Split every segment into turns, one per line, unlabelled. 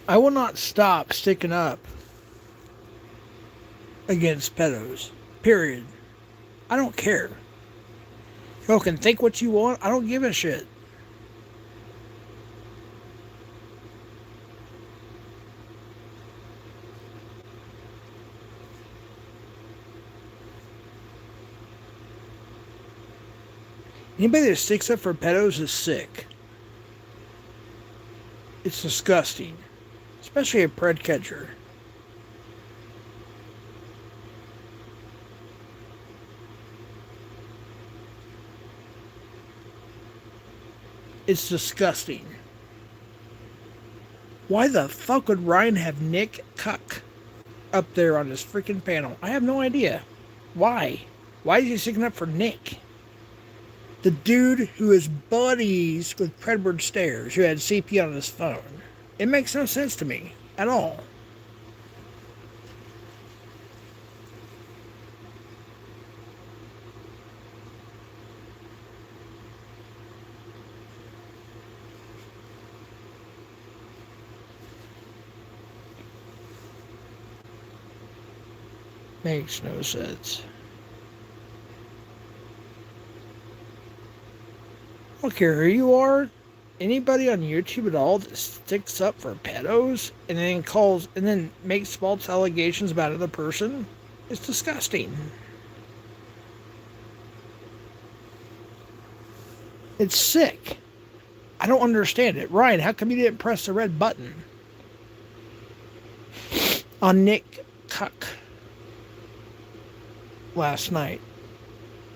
I will not stop sticking up against pedos. Period. I don't care. Y'all can think what you want. I don't give a shit. Anybody that sticks up for pedos is sick. It's disgusting. Especially a pred catcher. It's disgusting. Why the fuck would Ryan have Nick Cuck up there on his freaking panel? I have no idea. Why? Why is he sticking up for Nick? The dude who is buddies with Predward Stairs, who had CP on his phone. It makes no sense to me at all. Makes no sense. I don't care who you are, anybody on YouTube at all that sticks up for pedos and then makes false allegations about another person, it's disgusting. It's sick. I don't understand it. Ryan, how come you didn't press the red button on Nick Cuck last night?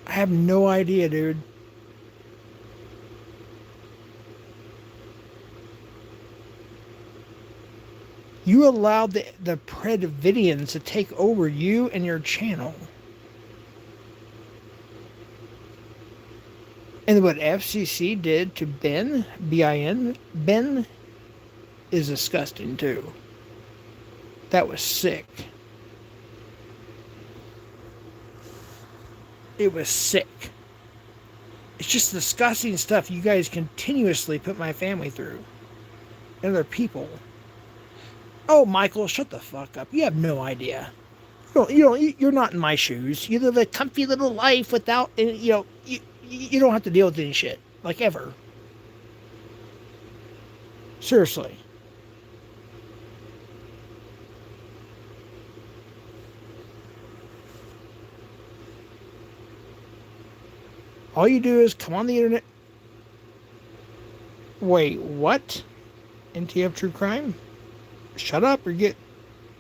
I have no idea, dude. You allowed the Predvidians to take over you and your channel. And what FCC did to Ben, B-I-N, Ben, is disgusting too. That was sick. It was sick. It's just disgusting stuff you guys continuously put my family through. And other people. Oh, Michael, shut the fuck up. You have no idea. You're not in my shoes. You live a comfy little life without, you don't have to deal with any shit. Like, ever. Seriously. All you do is come on the internet. Wait, what? NTF True Crime? Shut up or get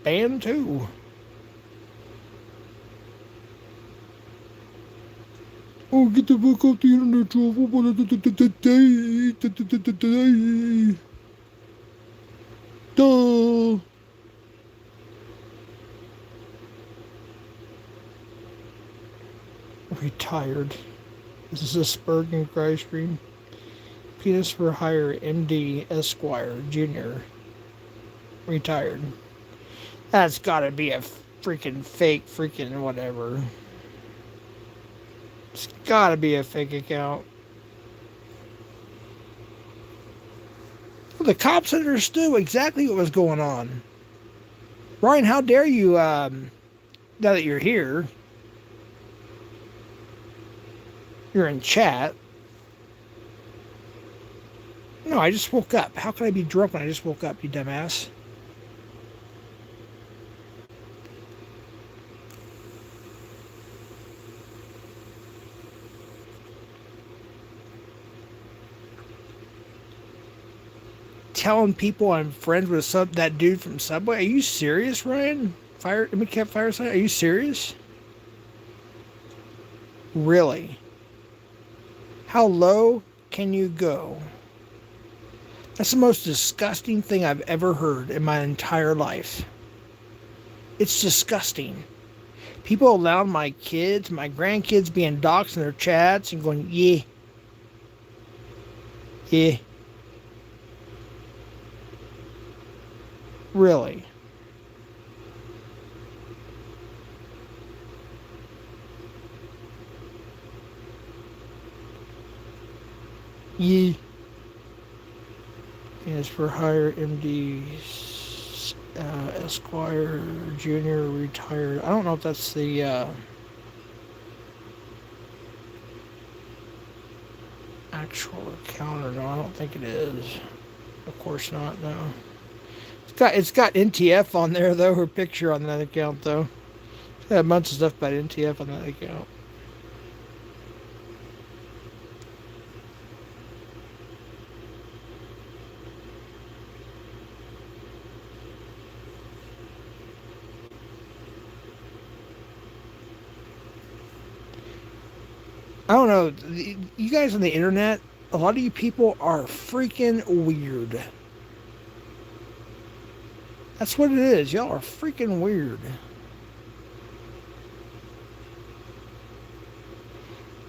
banned too. Oh, get the fuck off the internet, trouble. Duh. Retired. This is a Spurg and Cry stream. Penis for Hire, MD, Esquire, Jr. Retired. That's gotta be a freaking fake freaking whatever. It's gotta be a fake account. Well, the cops understood exactly what was going on. Ryan, how dare you, now that you're here, you're in chat. No, I just woke up. How could I be drunk when I just woke up, you dumbass? Telling people I'm friends with that dude from Subway. Are you serious, Ryan? Fireside? Are you serious? Really? How low can you go? That's the most disgusting thing I've ever heard in my entire life. It's disgusting. People allowing my kids, my grandkids being doxxed in their chats and going, yeah. Yeah. Really? Ye. As for higher MDs. Esquire Junior retired. I don't know if that's the actual account or no. I don't think it is. Of course not. No. It's got NTF on there though. Her picture on that account though. It's got a bunch of stuff about NTF on that account. I don't know. You guys on the internet, a lot of you people are freaking weird. That's what it is. Y'all are freaking weird.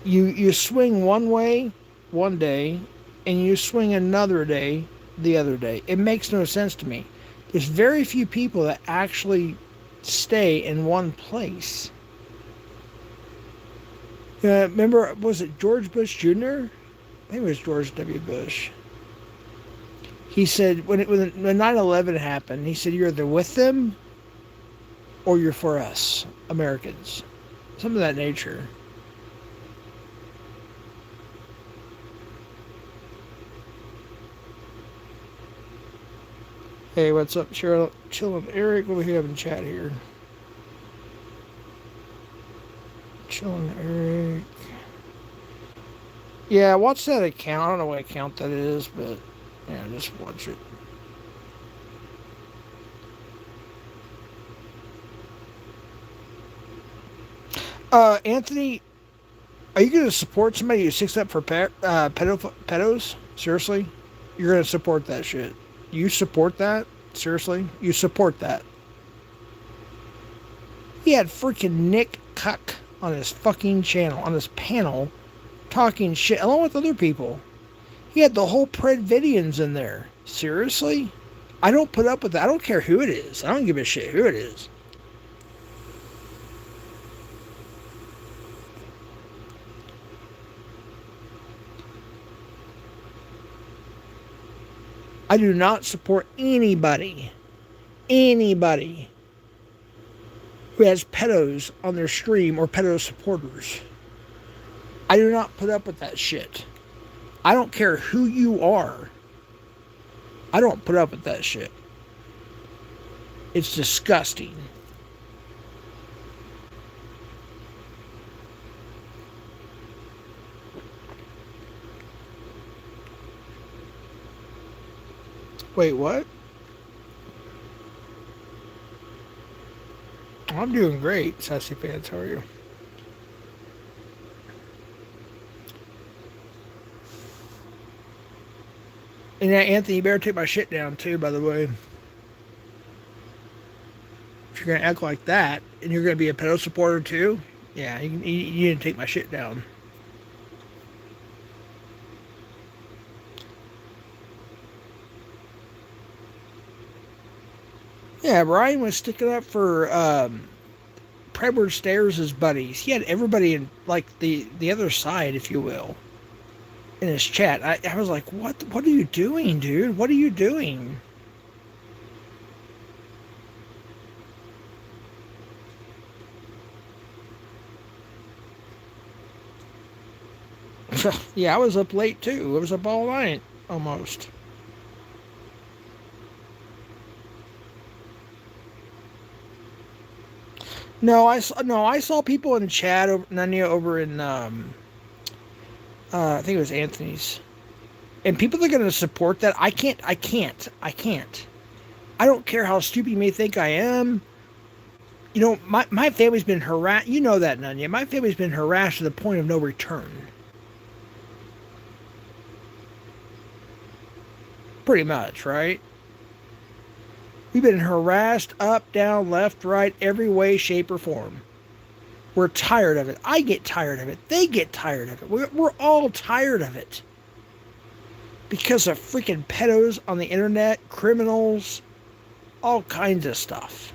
You swing one way one day and you swing another day the other day. It makes no sense to me. There's very few people that actually stay in one place. Remember, was it George Bush Jr.? Maybe it was George W. Bush. He said, when 9/11 happened, he said, you're either with them or you're for us, Americans. Something of that nature. Hey, what's up, Cheryl? Chillin' Eric, what do we have in chat here? Chillin' Eric. Yeah, watch that account. I don't know what account that is, but yeah, just watch it. Anthony, are you going to support somebody who sticks up for pedos? Seriously? You're going to support that shit? You support that? Seriously? You support that? He had freaking Nick Cuck on his fucking channel, on his panel, talking shit, along with other people. He had the whole Predvidians in there. Seriously? I don't put up with that. I don't care who it is. I don't give a shit who it is. I do not support anybody who has pedos on their stream or pedo supporters. I do not put up with that shit. I don't care who you are. I don't put up with that shit. It's disgusting. Wait, what? I'm doing great, Sassy Pants. How are you? And yeah, Anthony, you better take my shit down too, by the way. If you're gonna act like that, and you're gonna be a pedo supporter too, yeah, you need to take my shit down. Yeah, Brian was sticking up for Predward Stairs' buddies. He had everybody in like the other side, if you will, in his chat. I was like, what are you doing, dude? What are you doing? Yeah, I was up late too. I was up all night almost. No, I saw people in chat over Nanya over in I think it was Anthony's. And people are going to support that. I can't. I don't care how stupid you may think I am. You know, my family's been harassed. You know that, Nanya. My family's been harassed to the point of no return. Pretty much, right? We've been harassed up, down, left, right, every way, shape, or form. We're tired of it. I get tired of it. They get tired of it. We're all tired of it. Because of freaking pedos on the internet, criminals, all kinds of stuff.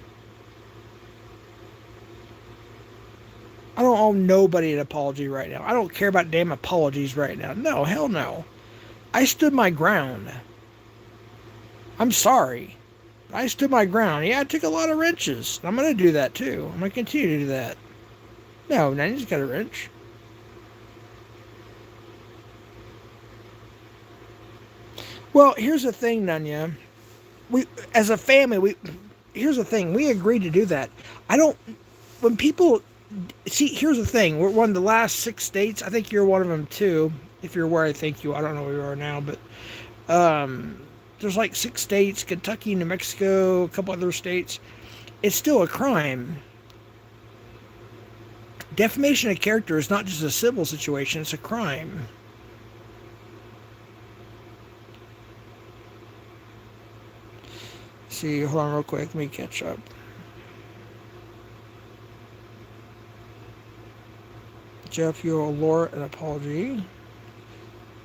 I don't owe nobody an apology right now. I don't care about damn apologies right now. No, hell no. I stood my ground. I'm sorry. I stood my ground. Yeah, I took a lot of wrenches. I'm going to do that too. I'm going to continue to do that. No, Nanya's got a wrench. Well, here's the thing, Nanya. We, as a family, here's the thing. We agreed to do that. I don't. When people see, here's the thing. We're one of the last 6 states. I think you're one of them too. If you're where I think you, I don't know where you are now, but there's like 6 states: Kentucky, New Mexico, a couple other states. It's still a crime. Defamation of character is not just a civil situation; it's a crime. See, hold on real quick. Let me catch up. Jeff, you owe Laura an apology.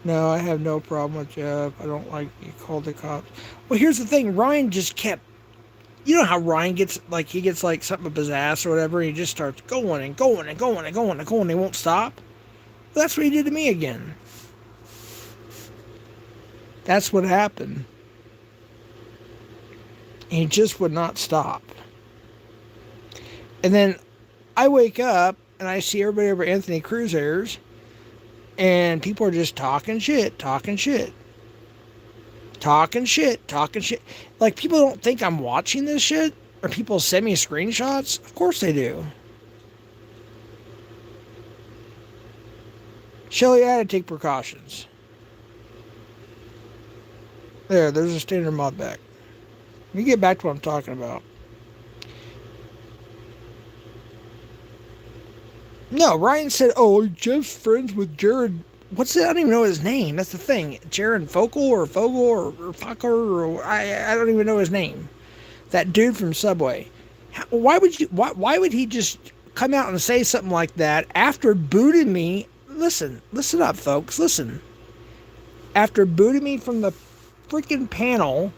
No, I have no problem with Jeff. I don't like you called the cops. Well, here's the thing. Ryan just kept. You know how Ryan gets, like, he gets, like, something up his ass or whatever, and he just starts going and going and going and going and going, and he won't stop? Well, that's what he did to me again. That's what happened. He just would not stop. And then I wake up and I see everybody over Anthony Cruz airs, and people are just talking shit. Like, people don't think I'm watching this shit, or people send me screenshots. Of course they do. Shelly, I had to take precautions. There's a standard mod back. Let me get back to what I'm talking about. No, Ryan said, oh, Jeff's friends with Jared. What's it? I don't even know his name. That's the thing. Jared Fogle or Fokker or I don't even know his name. That dude from Subway. Why would he just come out and say something like that after booting me? Listen up, folks. Listen. After booting me from the freaking panel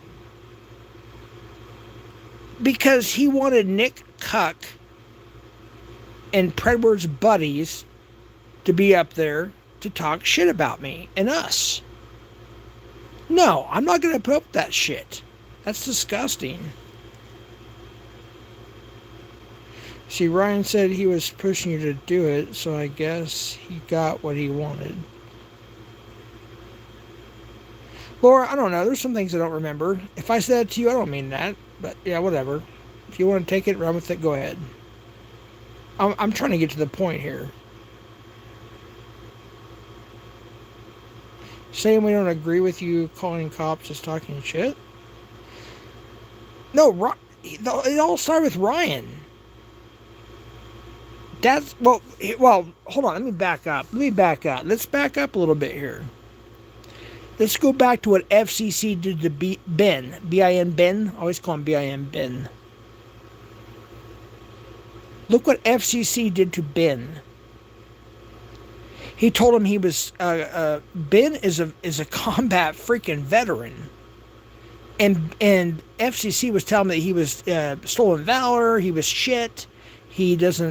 because he wanted Nick Cuck and Predward's buddies to be up there to talk shit about me and us. No, I'm not going to put up with that shit. That's disgusting. See, Ryan said he was pushing you to do it, so I guess he got what he wanted. Laura, I don't know. There's some things I don't remember. If I said that to you, I don't mean that. But, yeah, whatever. If you want to take it, run with it, go ahead. I'm trying to get to the point here. Saying we don't agree with you calling cops is talking shit? No, it all started with Ryan. That's, well, hold on. Let me back up. Let's back up a little bit here. Let's go back to what FCC did to Ben. B-I-N Ben. I always call him B-I-N Ben. Look what FCC did to Ben. He told him he was Ben is a combat freaking veteran, and FCC was telling him that he was stolen valor. He was shit. He's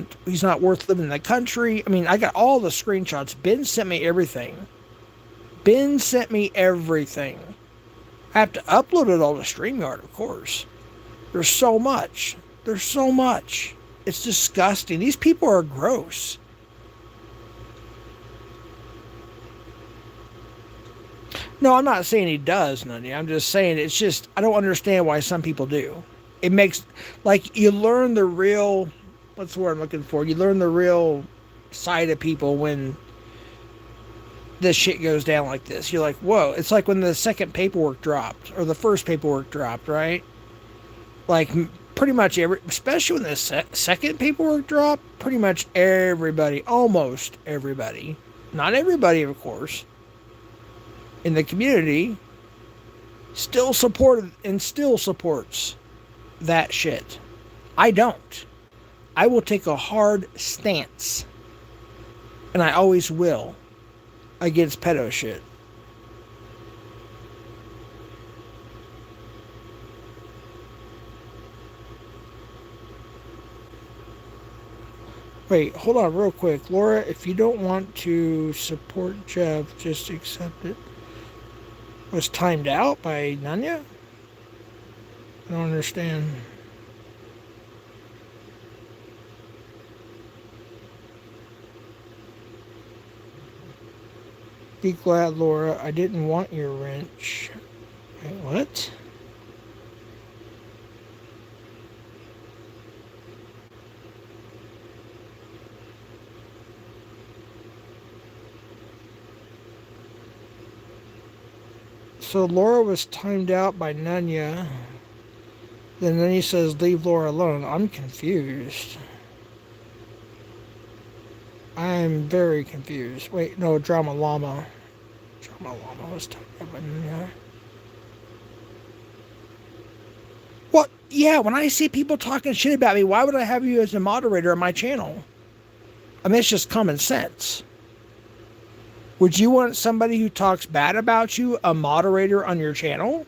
not worth living in the country. I mean, I got all the screenshots. Ben sent me everything. I have to upload it all to StreamYard, of course. There's so much. It's disgusting. These people are gross. No, I'm not saying he does, Nunny. I'm just saying it's just, I don't understand why some people do. It makes, like, you learn the real, what's the word I'm looking for? You learn the real side of people when this shit goes down like this. You're like, whoa. It's like when the second paperwork dropped, or the first paperwork dropped, right? Like, pretty much especially when the second paperwork dropped, pretty much everybody, almost everybody, not everybody, of course, in the community, still supported and still supports that shit. I don't. I will take a hard stance, and I always will, against pedo shit. Wait, hold on real quick. Laura, if you don't want to support Jeff, just accept it. Was timed out by Nanya? I don't understand. Be glad, Laura. I didn't want your wrench. Wait, what? So Laura was timed out by Nunya. Then Nunya says, leave Laura alone. I'm confused. I'm very confused. Wait, no, Drama Llama. Drama Llama was timed out by Nunya. What? Yeah, when I see people talking shit about me, why would I have you as a moderator on my channel? I mean, it's just common sense. Would you want somebody who talks bad about you a moderator on your channel?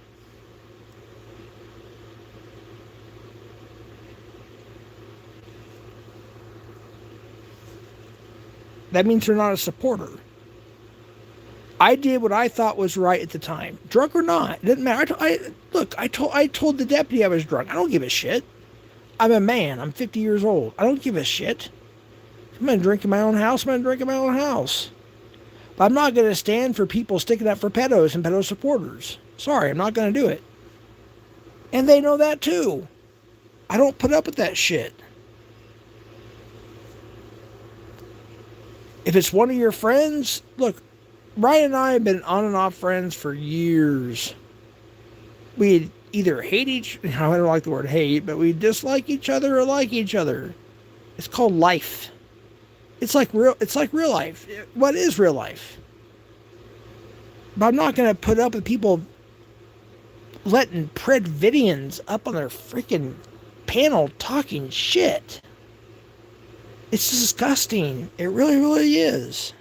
That means they're not a supporter. I did what I thought was right at the time, drunk or not. It didn't matter. I told the deputy I was drunk. I don't give a shit. I'm a man. I'm 50 years old. I don't give a shit. If I'm gonna drink in my own house, I'm gonna drink in my own house. But I'm not gonna stand for people sticking up for pedos and pedo supporters. Sorry, I'm not gonna do it. And they know that too. I don't put up with that shit. If it's one of your friends, look, Ryan and I have been on and off friends for years. We either hate I don't like the word hate, but we dislike each other or like each other. It's called life. It's like real life. What is real life? But I'm not going to put up with people letting Predvidians up on their freaking panel talking shit. It's disgusting. It really, really is.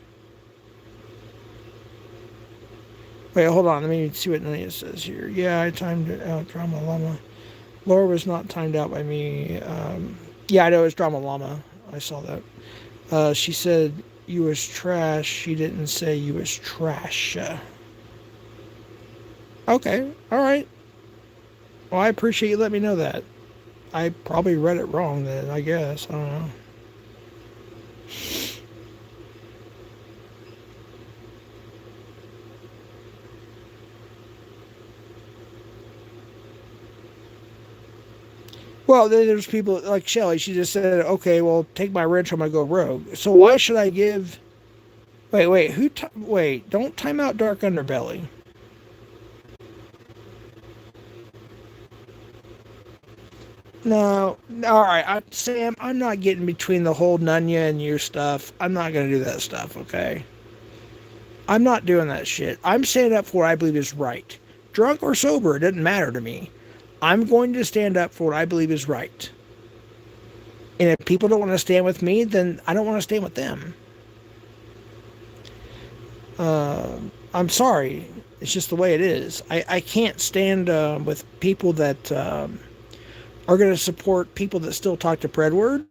Wait, hold on. Let me see what Nania says here. Yeah, I timed it out. Drama Llama. Laura was not timed out by me. Yeah, I know it's Drama Llama. I saw that. She said you was trash. She didn't say you was trash. Okay. All right. Well, I appreciate you letting me know that. I probably read it wrong then, I guess. I don't know. Well, then there's people like Shelly. She just said, okay, well, take my wrench, I'm going to go rogue. So why should I give... Wait, don't time out Dark Underbelly. No, all right, Sam, I'm not getting between the whole Nunya and you stuff. I'm not going to do that stuff, okay? I'm not doing that shit. I'm standing up for what I believe is right. Drunk or sober, it doesn't matter to me. I'm going to stand up for what I believe is right. And if people don't want to stand with me, then I don't want to stand with them. I'm sorry. It's just the way it is. I can't stand with people that are going to support people that still talk to Predward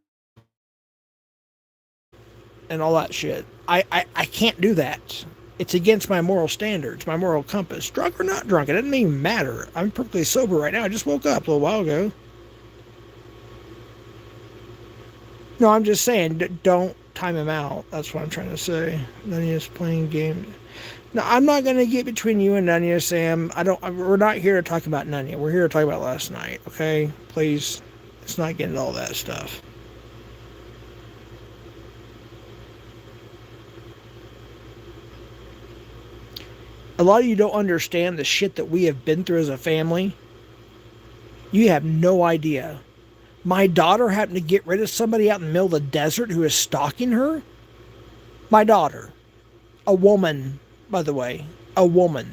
and all that shit. I can't do that. It's against my moral standards, my moral compass. Drunk or not drunk, it doesn't even matter. I'm perfectly sober right now. I just woke up a little while ago. No, I'm just saying, don't time him out. That's what I'm trying to say. Nunya's playing game. No, I'm not going to get between you and Nunya, Sam. We're not here to talk about Nunya. We're here to talk about last night, okay? Please, let's not get into all that stuff. A lot of you don't understand the shit that we have been through as a family. You have no idea. My daughter happened to get rid of somebody out in the middle of the desert who is stalking her. My daughter. A woman, by the way. A woman.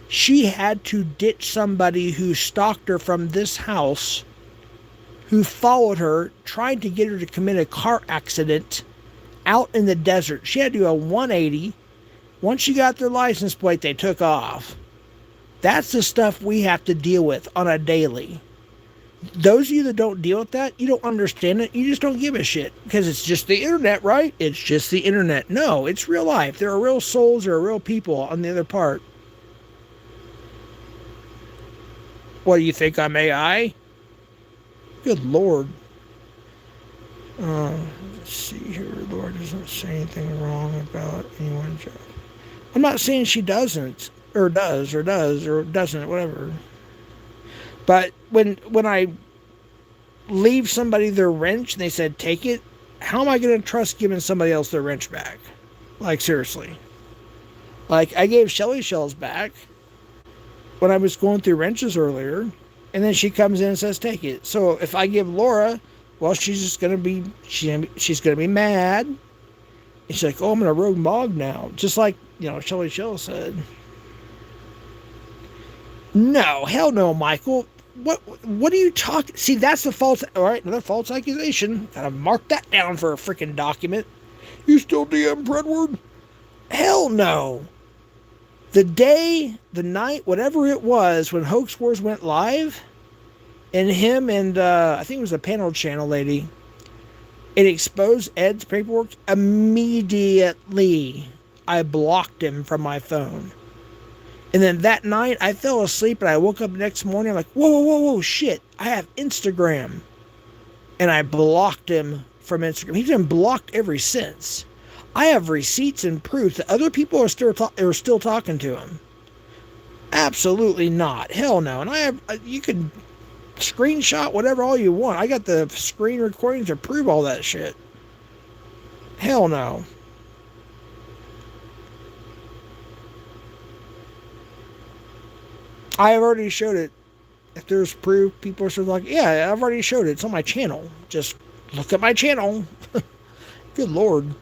She had to ditch somebody who stalked her from this house, who followed her, tried to get her to commit a car accident out in the desert. She had to do a 180. Once she got their license plate, they took off. That's the stuff we have to deal with on a daily. Those of you that don't deal with that, you don't understand it. You just don't give a shit. Because it's just the internet, right? It's just the internet. No, it's real life. There are real souls. There are real people on the other part. What do you think? I'm AI? Good Lord. Let's see here. Lord doesn't say anything wrong about anyone's job. I'm not saying she doesn't, or does, or doesn't, whatever. But when I leave somebody their wrench and they said take it, how am I going to trust giving somebody else their wrench back? Like, seriously. Like, I gave Shelly Shells back when I was going through wrenches earlier, and then she comes in and says take it. So if I give Laura, well, she's just going to be, she's going to be mad. And she's like, oh, I'm in a rogue mog now. Just like, Shelly Shell said. No, hell no, Michael. What are you talking? See, that's the false. All right, another false accusation. Gotta mark that down for a freaking document. You still DM Predward? Hell no. The day, the night, whatever it was, when Hoax Wars went live, and him and I think it was a panel channel lady, it exposed Ed's paperwork. Immediately, I blocked him from my phone. And then that night, I fell asleep and I woke up the next morning. I'm like, whoa, shit. I have Instagram. And I blocked him from Instagram. He's been blocked ever since. I have receipts and proof that other people are still talking to him. Absolutely not. Hell no. And you can screenshot whatever all you want. I got the screen recordings to prove all that shit. Hell no. I have already showed it. If there's proof, people are sort of like, yeah, I've already showed it. It's on my channel. Just look at my channel. Good Lord.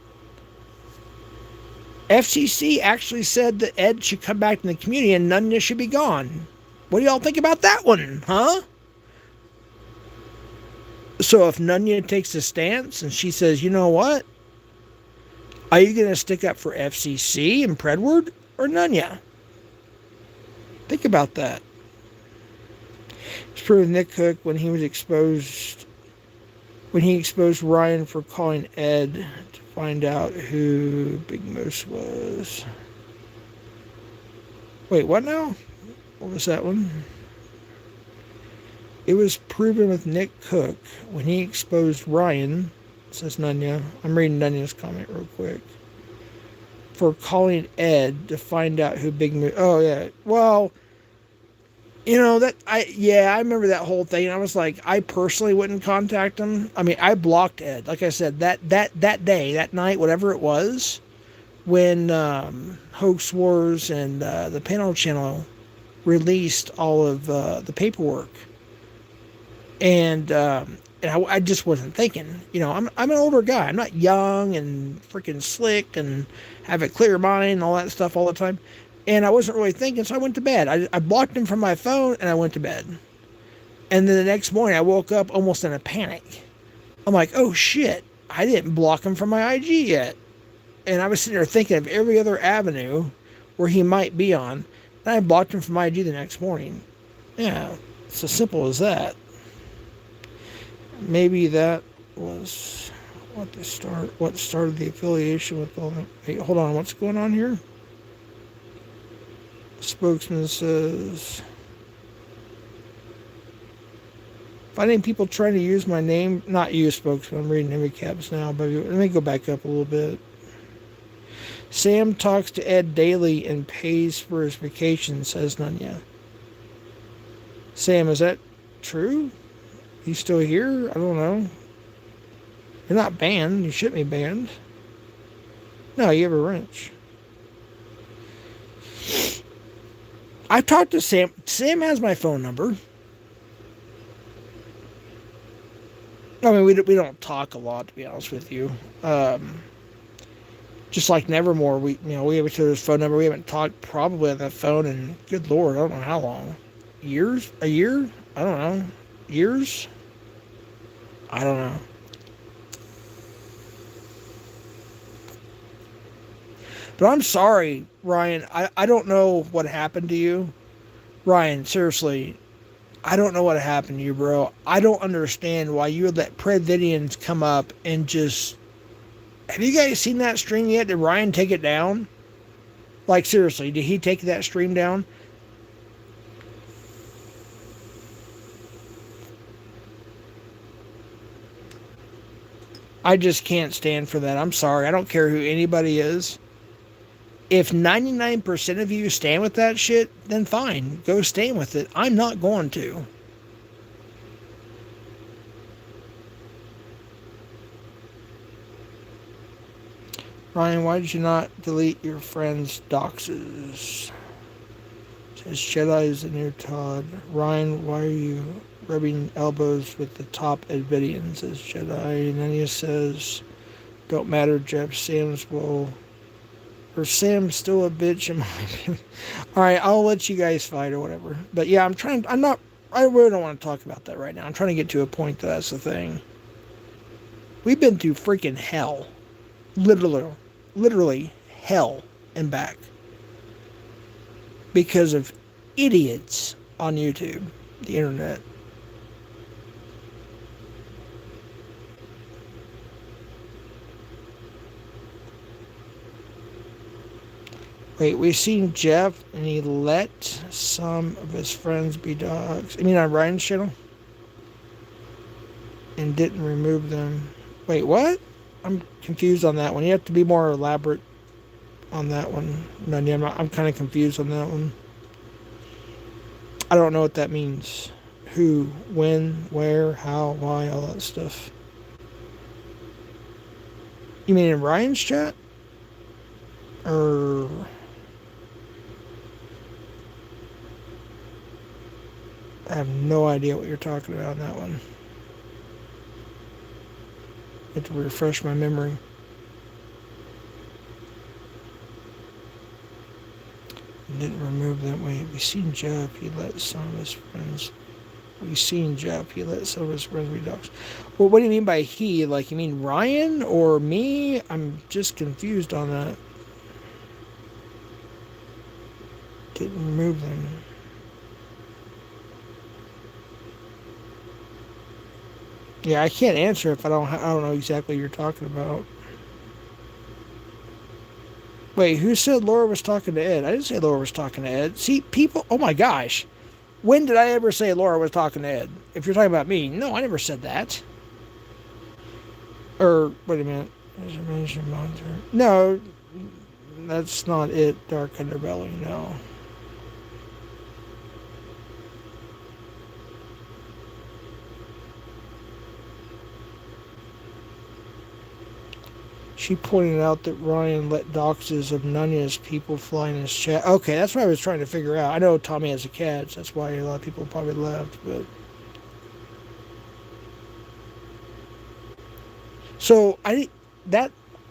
FCC actually said that Ed should come back in the community and Nunya should be gone. What do y'all think about that one, huh? So if Nunya takes a stance and she says, you know what? Are you going to stick up for FCC and Predward or Nunya? Think about that. It's true with Nick Cook when he exposed Ryan for calling Ed to find out who Big Moose was. Wait, what now? What was that one? It was proven with Nick Cook when he exposed Ryan, says Nunya. I'm reading Nunya's comment real quick. For calling Ed to find out who Big Moose... Oh, yeah. Well... I remember that whole thing. I was like, I personally wouldn't contact him. I mean, I blocked Ed. Like I said, that day, that night, whatever it was, when Hoax Wars and the panel channel released all of the paperwork. And I just wasn't thinking. I'm an older guy. I'm not young and freaking slick and have a clear mind and all that stuff all the time. And I wasn't really thinking, so I went to bed. I blocked him from my phone, and I went to bed. And then the next morning, I woke up almost in a panic. I'm like, oh, shit, I didn't block him from my IG yet. And I was sitting there thinking of every other avenue where he might be on. And I blocked him from my IG the next morning. Yeah, it's as simple as that. Maybe that was what started the affiliation with all that. Hey, hold on, what's going on here? Spokesman says, finding people trying to use my name, not you, Spokesman. I'm reading heavy caps now, but let me go back up a little bit. Sam talks to Ed daily and pays for his vacation, says Nunya. Sam, is that true? He's still here? I don't know. You're not banned. You shouldn't be banned. No, you have a wrench. I've talked to Sam. Sam has my phone number. I mean, we don't talk a lot, to be honest with you. Just like Nevermore, we have each other's phone number. We haven't talked probably on the phone in, good Lord, I don't know how long. Years? A year? I don't know. Years? I don't know. But I'm sorry, Ryan. I don't know what happened to you. Ryan, seriously, I don't know what happened to you, bro. I don't understand why you would let Predvidians come up and just... Have you guys seen that stream yet? Did Ryan take it down? Like, seriously, did he take that stream down? I just can't stand for that. I'm sorry. I don't care who anybody is. If 99% of you stand with that shit, then fine. Go stand with it. I'm not going to. Ryan, why did you not delete your friend's doxes? Says Jedi is the new Todd. Ryan, why are you rubbing elbows with the top Edvidian? Says Jedi. Nania says, don't matter, Jeff. Sam's still a bitch in my opinion. Alright, I'll let you guys fight or whatever. But yeah, I really don't want to talk about that right now. I'm trying to get to a point that's the thing. We've been through freaking hell. Literally hell and back. Because of idiots on YouTube, the internet. Wait, we've seen Jeff and he let some of his friends be dogs. I mean, on Ryan's channel? And didn't remove them. Wait, what? I'm confused on that one. You have to be more elaborate on that one. No, I'm kind of confused on that one. I don't know what that means. Who, when, where, how, why, all that stuff. You mean in Ryan's chat? Or... I have no idea what you're talking about on that one. I have to refresh my memory. Didn't remove that way. We seen Jeff. He let some of his friends. We seen Jeff. He let some of his friends be dogs. Well, what do you mean by he? Like, you mean Ryan or me? I'm just confused on that. Didn't remove them. Yeah, I can't answer if I don't know exactly what you're talking about. Wait, who said Laura was talking to Ed? I didn't say Laura was talking to Ed. See, people, oh my gosh. When did I ever say Laura was talking to Ed? If you're talking about me, no, I never said that. Or, wait a minute. No, that's not it, Dark Underbelly, no. She pointed out that Ryan let doxes of Nunya's people fly in his chat. Okay, that's what I was trying to figure out. I know Tommy has a cat, so that's why a lot of people probably left, but... So, I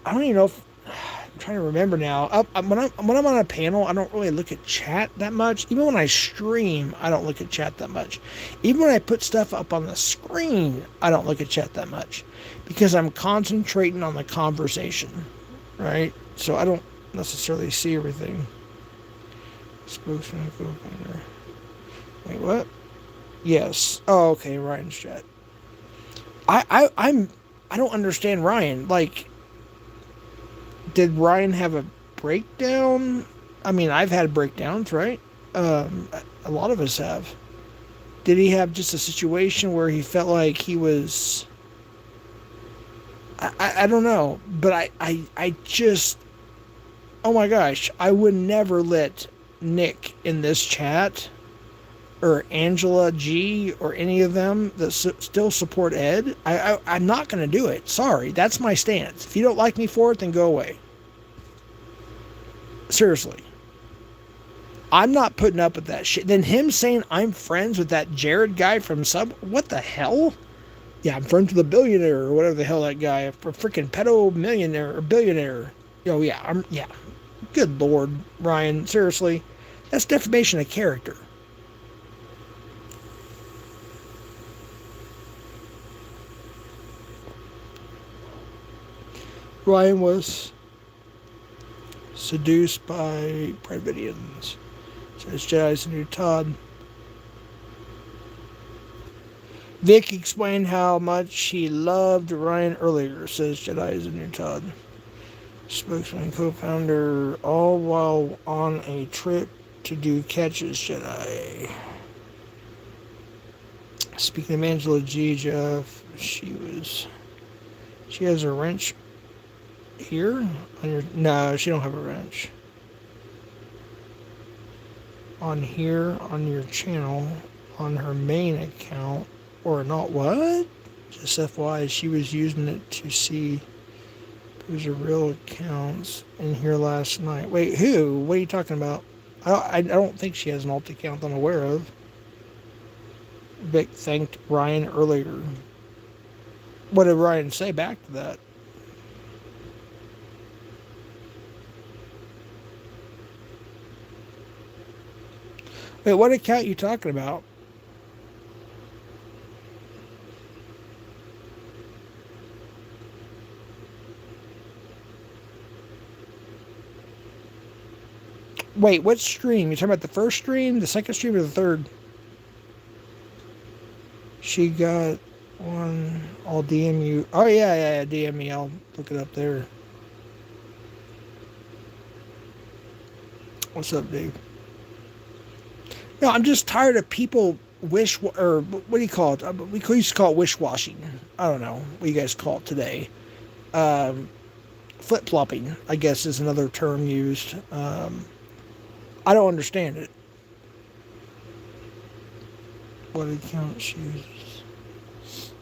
don't even know if... I'm trying to remember now. When I'm on a panel, I don't really look at chat that much. Even when I stream, I don't look at chat that much. Even when I put stuff up on the screen, I don't look at chat that much. Because I'm concentrating on the conversation, right? So I don't necessarily see everything. Spokesman, co-founder. Wait, what? Yes. Oh, okay, Ryan's chat. I don't understand Ryan. Like, did Ryan have a breakdown? I mean, I've had breakdowns, right? A lot of us have. Did he have just a situation where he felt like he was... I don't know, but I just... Oh my gosh, I would never let Nick in this chat, or Angela G, or any of them that still support Ed. I'm not going to do it. Sorry, that's my stance. If you don't like me for it, then go away. Seriously. I'm not putting up with that shit. Then him saying I'm friends with that Jared guy from Sub... What the hell? Yeah, I'm friends with a billionaire, or whatever the hell that guy, a freaking pedo millionaire, or billionaire. Oh, yeah, yeah. Good Lord, Ryan, seriously. That's defamation of character. Ryan was seduced by Prividians. Says Jedi's the new Todd. Vic explained how much he loved Ryan earlier, says Jedi is a new Todd. Spokesman, co-founder, all while on a trip to do catches, Jedi. Speaking of Angela G, Jeff, she was She has a wrench here on your. No, she don't have a wrench. On here on your channel on her main account or not. What? Just FYI, she was using it to see there's a real accounts in here last night. Wait, who? What are you talking about? I don't think she has an alt account I'm aware of. Vic thanked Ryan earlier. What did Ryan say back to that? Wait, what account are you talking about? Wait, what stream? You talking about the first stream, the second stream, or the third? She got one. I'll DM you. Oh yeah, DM me. I'll look it up there. What's up, Dave? No, I'm just tired of people or what do you call it? We used to call it wish-washing. I don't know what you guys call it today. Flip-flopping, I guess, is another term used. I don't understand it. What account she uses?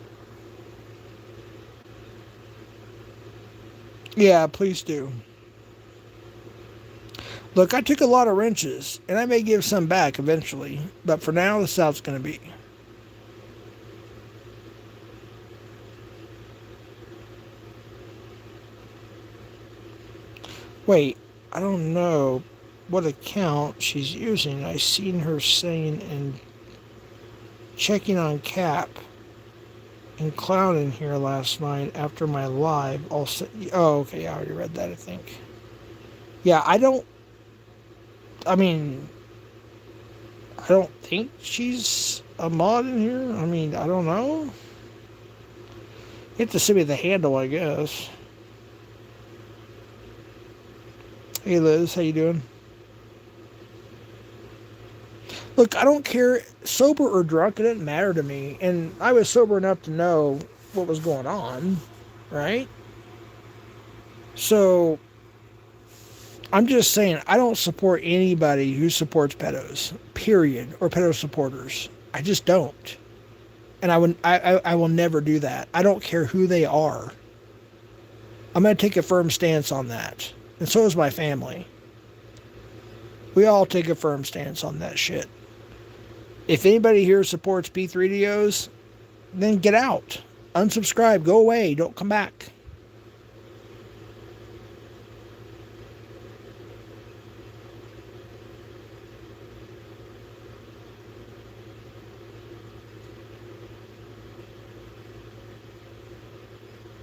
Yeah, please do. Look, I took a lot of wrenches, and I may give some back eventually, but for now, this is how it's going to be. Wait, I don't know what account she's using. I seen her saying and checking on Cap and clowning here last night after my live. Oh, okay, I already read that, I think. Yeah, I don't think she's a mod in here. I mean, I don't know. You have to send me the handle, I guess. Hey, Liz, how you doing? Look, I don't care, sober or drunk, it doesn't matter to me. And I was sober enough to know what was going on, right? So, I'm just saying, I don't support anybody who supports pedos, period, or pedo supporters. I just don't. And I will never do that. I don't care who they are. I'm going to take a firm stance on that. And so is my family. We all take a firm stance on that shit. If anybody here supports P3DOs, then get out. Unsubscribe. Go away. Don't come back.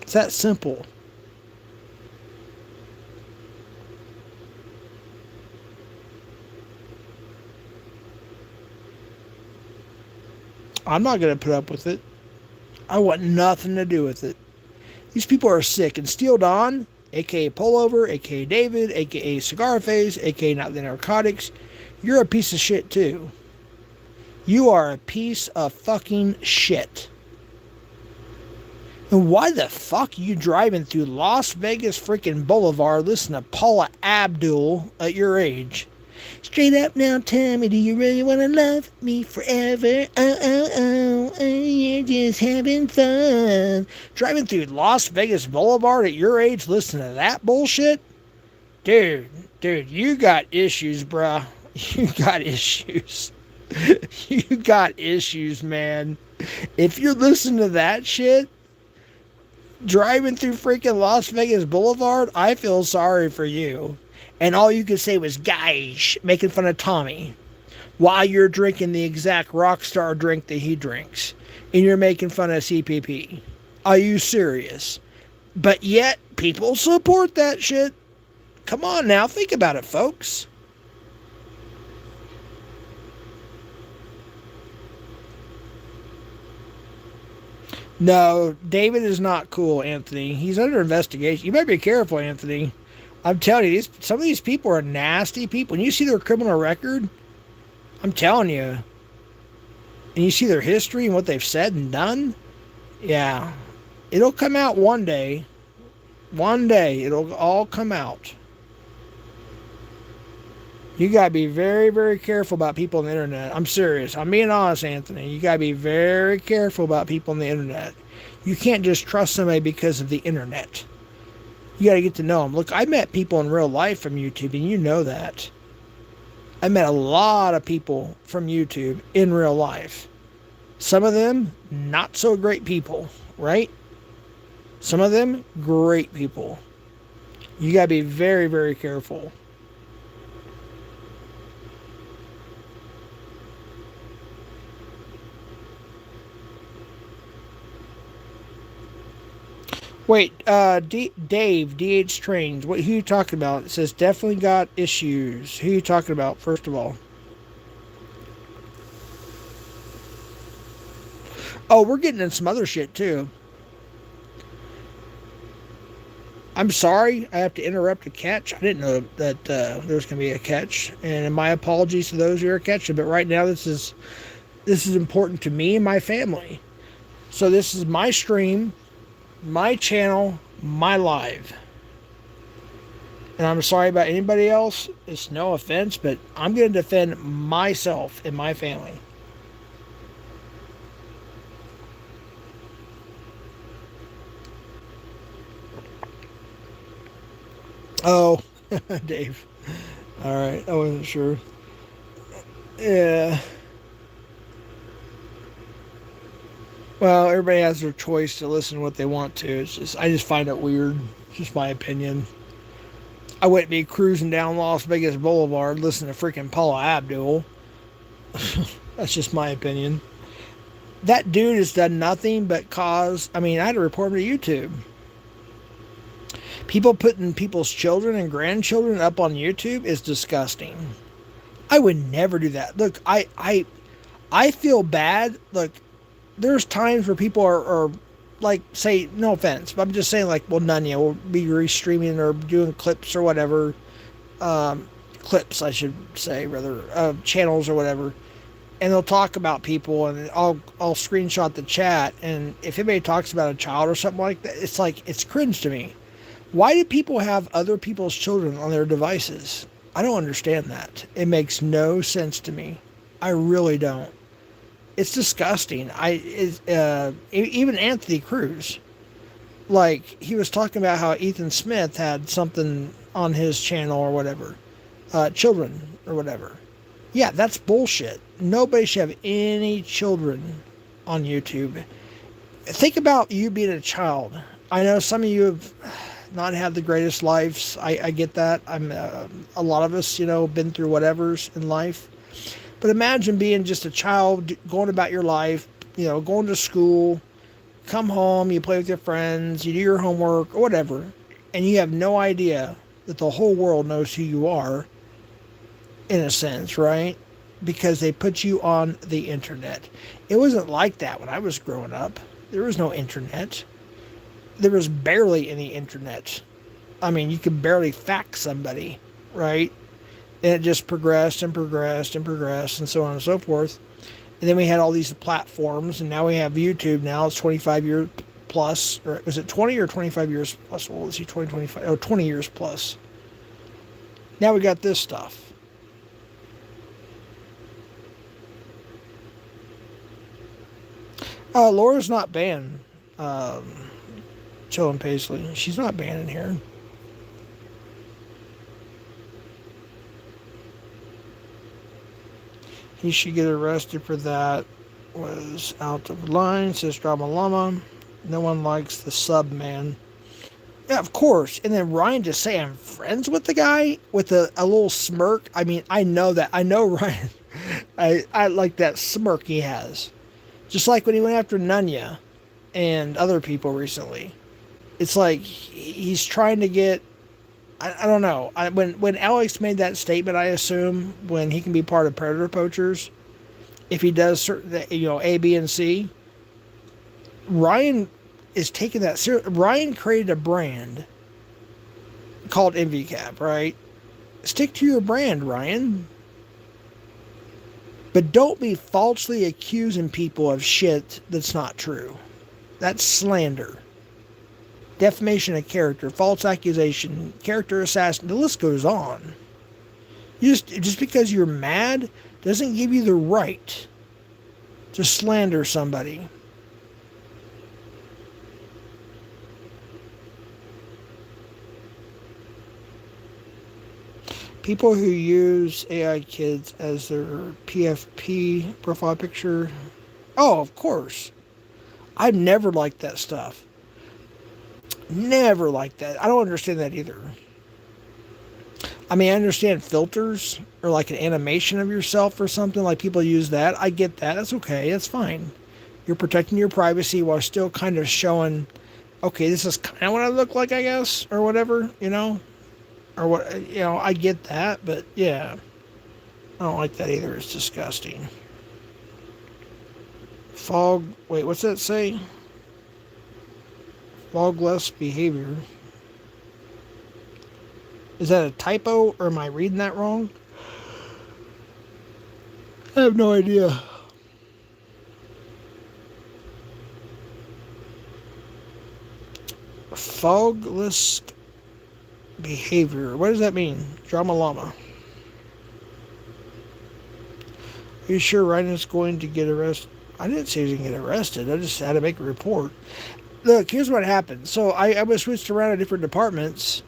It's that simple. I'm not going to put up with it. I want nothing to do with it. These people are sick. And Steel Don, a.k.a. Pullover, a.k.a. David, a.k.a. Cigar Face, a.k.a. Not the Narcotics, you're a piece of shit too. You are a piece of fucking shit. And why the fuck are you driving through Las Vegas freaking Boulevard listening to Paula Abdul at your age? Straight up now, tell me, do you really want to love me forever? Oh, you're just having fun. Driving through Las Vegas Boulevard at your age listening to that bullshit? Dude, you got issues, bruh. You got issues. You got issues, man. If you're listening to that shit, driving through freaking Las Vegas Boulevard, I feel sorry for you. And all you could say was, guys, making fun of Tommy while you're drinking the exact rock star drink that he drinks. And you're making fun of CPP. Are you serious? But yet, people support that shit. Come on now, think about it, folks. No, David is not cool, Anthony. He's under investigation. You better be careful, Anthony. I'm telling you, some of these people are nasty people. When you see their criminal record, I'm telling you, and you see their history and what they've said and done, yeah, It'll come out one day. One day, it'll all come out. You gotta be very, very careful about people on the internet. I'm serious. I'm being honest, Anthony. You gotta be very careful about people on the internet. You can't just trust somebody because of the internet. You gotta get to know them. Look, I met people in real life from YouTube, and you know that. I met a lot of people from YouTube in real life. Some of them, not so great people, right? Some of them, great people. You gotta be very, very careful. Wait, Dave, DH Trains, who are you talking about? It says definitely got issues. Who are you talking about, first of all? Oh, we're getting in some other shit, too. I'm sorry I have to interrupt a catch. I didn't know that there was going to be a catch. And my apologies to those who are catching. But right now, this is important to me and my family. So this is my stream, my channel, my live. And I'm sorry about anybody else. It's no offense, but I'm going to defend myself and my family. Oh, Dave. All right, I wasn't sure. Yeah. Well, everybody has their choice to listen to what they want to. I just find it weird. It's just my opinion. I wouldn't be cruising down Las Vegas Boulevard listening to freaking Paula Abdul. That's just my opinion. That dude has done nothing but cause. I mean, I had to report him to YouTube. People putting people's children and grandchildren up on YouTube is disgusting. I would never do that. Look, I feel bad. Look, there's times where people are like, say, no offense, but I'm just saying, like, well, Nunya will be restreaming or doing clips or whatever. Clips, I should say, rather, channels or whatever. And they'll talk about people, and I'll screenshot the chat. And if anybody talks about a child or something like that, it's like, it's cringe to me. Why do people have other people's children on their devices? I don't understand that. It makes no sense to me. I really don't. It's disgusting. Even Anthony Cruz, like, he was talking about how Ethan Smith had something on his channel or whatever, children or whatever. Yeah, that's bullshit. Nobody should have any children on YouTube. Think about you being a child. I know some of you have not had the greatest lives. I get that. A lot of us, been through whatever's in life. But imagine being just a child, going about your life, going to school, come home, you play with your friends, you do your homework, or whatever, and you have no idea that the whole world knows who you are, in a sense, right? Because they put you on the internet. It wasn't like that when I was growing up. There was no internet. There was barely any internet. I mean, you could barely fax somebody, right? And it just progressed and progressed and progressed and so on and so forth. And then we had all these platforms, and now we have YouTube now. It's 25 years plus. Or was it 20 or 25 years plus? Well, let's see, 25. Oh, 20 years plus. Now we got this stuff. Laura's not banned. Chillin' Paisley. She's not banned in here. He should get arrested for that. Was out of line, says Drama Llama. No one likes the sub man. Yeah, of course. And then Ryan just say I'm friends with the guy with a little smirk. I mean, I know that. I know Ryan. I like that smirk he has. Just like when he went after Nunya and other people recently. It's like he's trying to get... I don't know. When Alex made that statement, I assume when he can be part of Predator Poachers, if he does certain, A, B, and C, Ryan is taking that serious. Ryan created a brand called EnvyCap, right? Stick to your brand, Ryan. But don't be falsely accusing people of shit that's not true. That's slander. defamation of character, false accusation, character assassin. The list goes on. Just because you're mad doesn't give you the right to slander somebody. People who use AI kids as their PFP profile picture. Oh, of course. I've never liked that stuff. Never liked that. I don't understand that either. I mean, I understand filters or like an animation of yourself or something, like people use that. I get that. That's okay. That's fine. You're protecting your privacy while still kind of showing, okay, this is kind of what I look like, I guess, or whatever, you know? Or what, you know, I get that, but yeah. I don't like that either. It's disgusting. Wait, what's that say? Fogless behavior. Is that a typo, or am I reading that wrong? I have no idea. Fogless behavior. What does that mean? Drama Llama. Are you sure Ryan's going to get arrested? I didn't say he was going to get arrested. I just had to make a report. Look, here's what happened. So I was switched around to different departments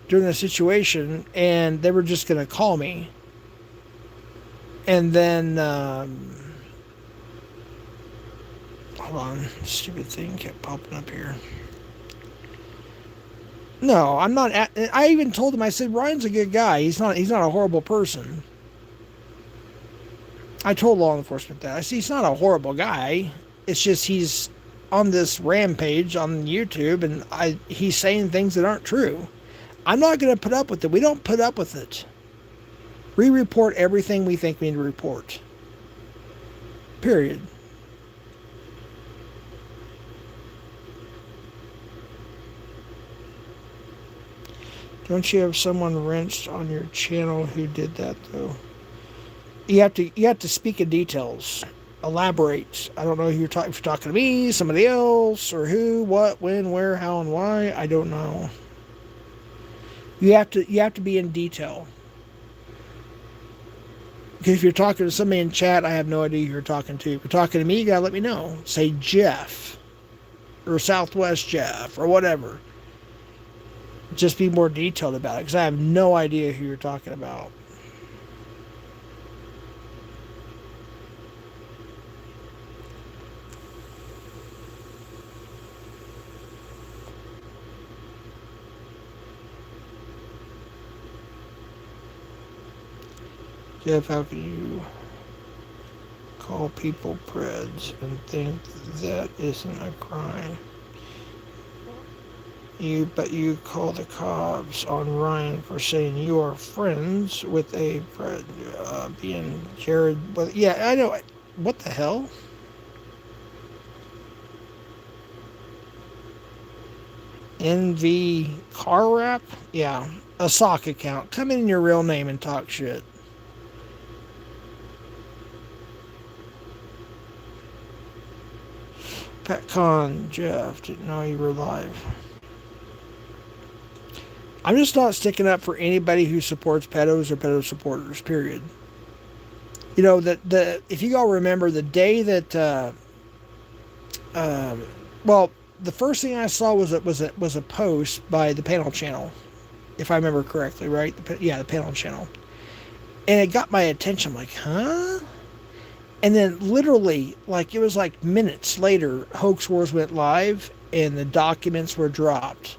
during the situation, and they were just going to call me. And then, hold on, stupid thing kept popping up here. No, I'm not. I even told him. I said Ryan's a good guy. He's not a horrible person. I told law enforcement that. I said he's not a horrible guy. It's just he's on this rampage on YouTube, and he's saying things that aren't true. I'm not going to put up with it. We don't put up with it. We report everything we think we need to report. Period. Don't you have someone wrenched on your channel who did that though? You have to speak in details. Elaborate. I don't know who if you're talking to me, somebody else, or who, what, when, where, how, and why. I don't know. You have to be in detail. Because if you're talking to somebody in chat, I have no idea who you're talking to. If you're talking to me, you gotta let me know. Say Jeff, or Southwest Jeff, or whatever. Just be more detailed about it, because I have no idea who you're talking about. Jeff, how can you call people Preds and think that isn't a crime? But you call the cops on Ryan for saying you are friends with a Pred, being Jared. But yeah, I know. What the hell? NV Car Wrap? Yeah, a sock account. Come in your real name and talk shit. PetCon, Jeff, didn't know you were live. I'm just not sticking up for anybody who supports pedos or pedo supporters, period. You know, if you all remember the day that, well, the first thing I saw was a post by the panel channel, if I remember correctly, right? The panel channel. And it got my attention. I'm like, huh? And then literally, like, it was like minutes later, Hoax Wars went live and the documents were dropped.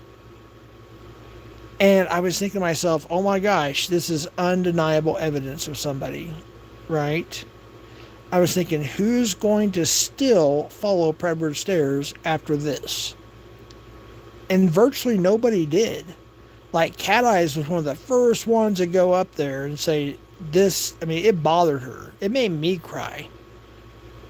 And I was thinking to myself, oh my gosh, this is undeniable evidence of somebody, right? I was thinking, who's going to still follow Predward Stairs after this? And virtually nobody did. Like, Cat Eyes was one of the first ones to go up there and say this. I mean, it bothered her. It made me cry.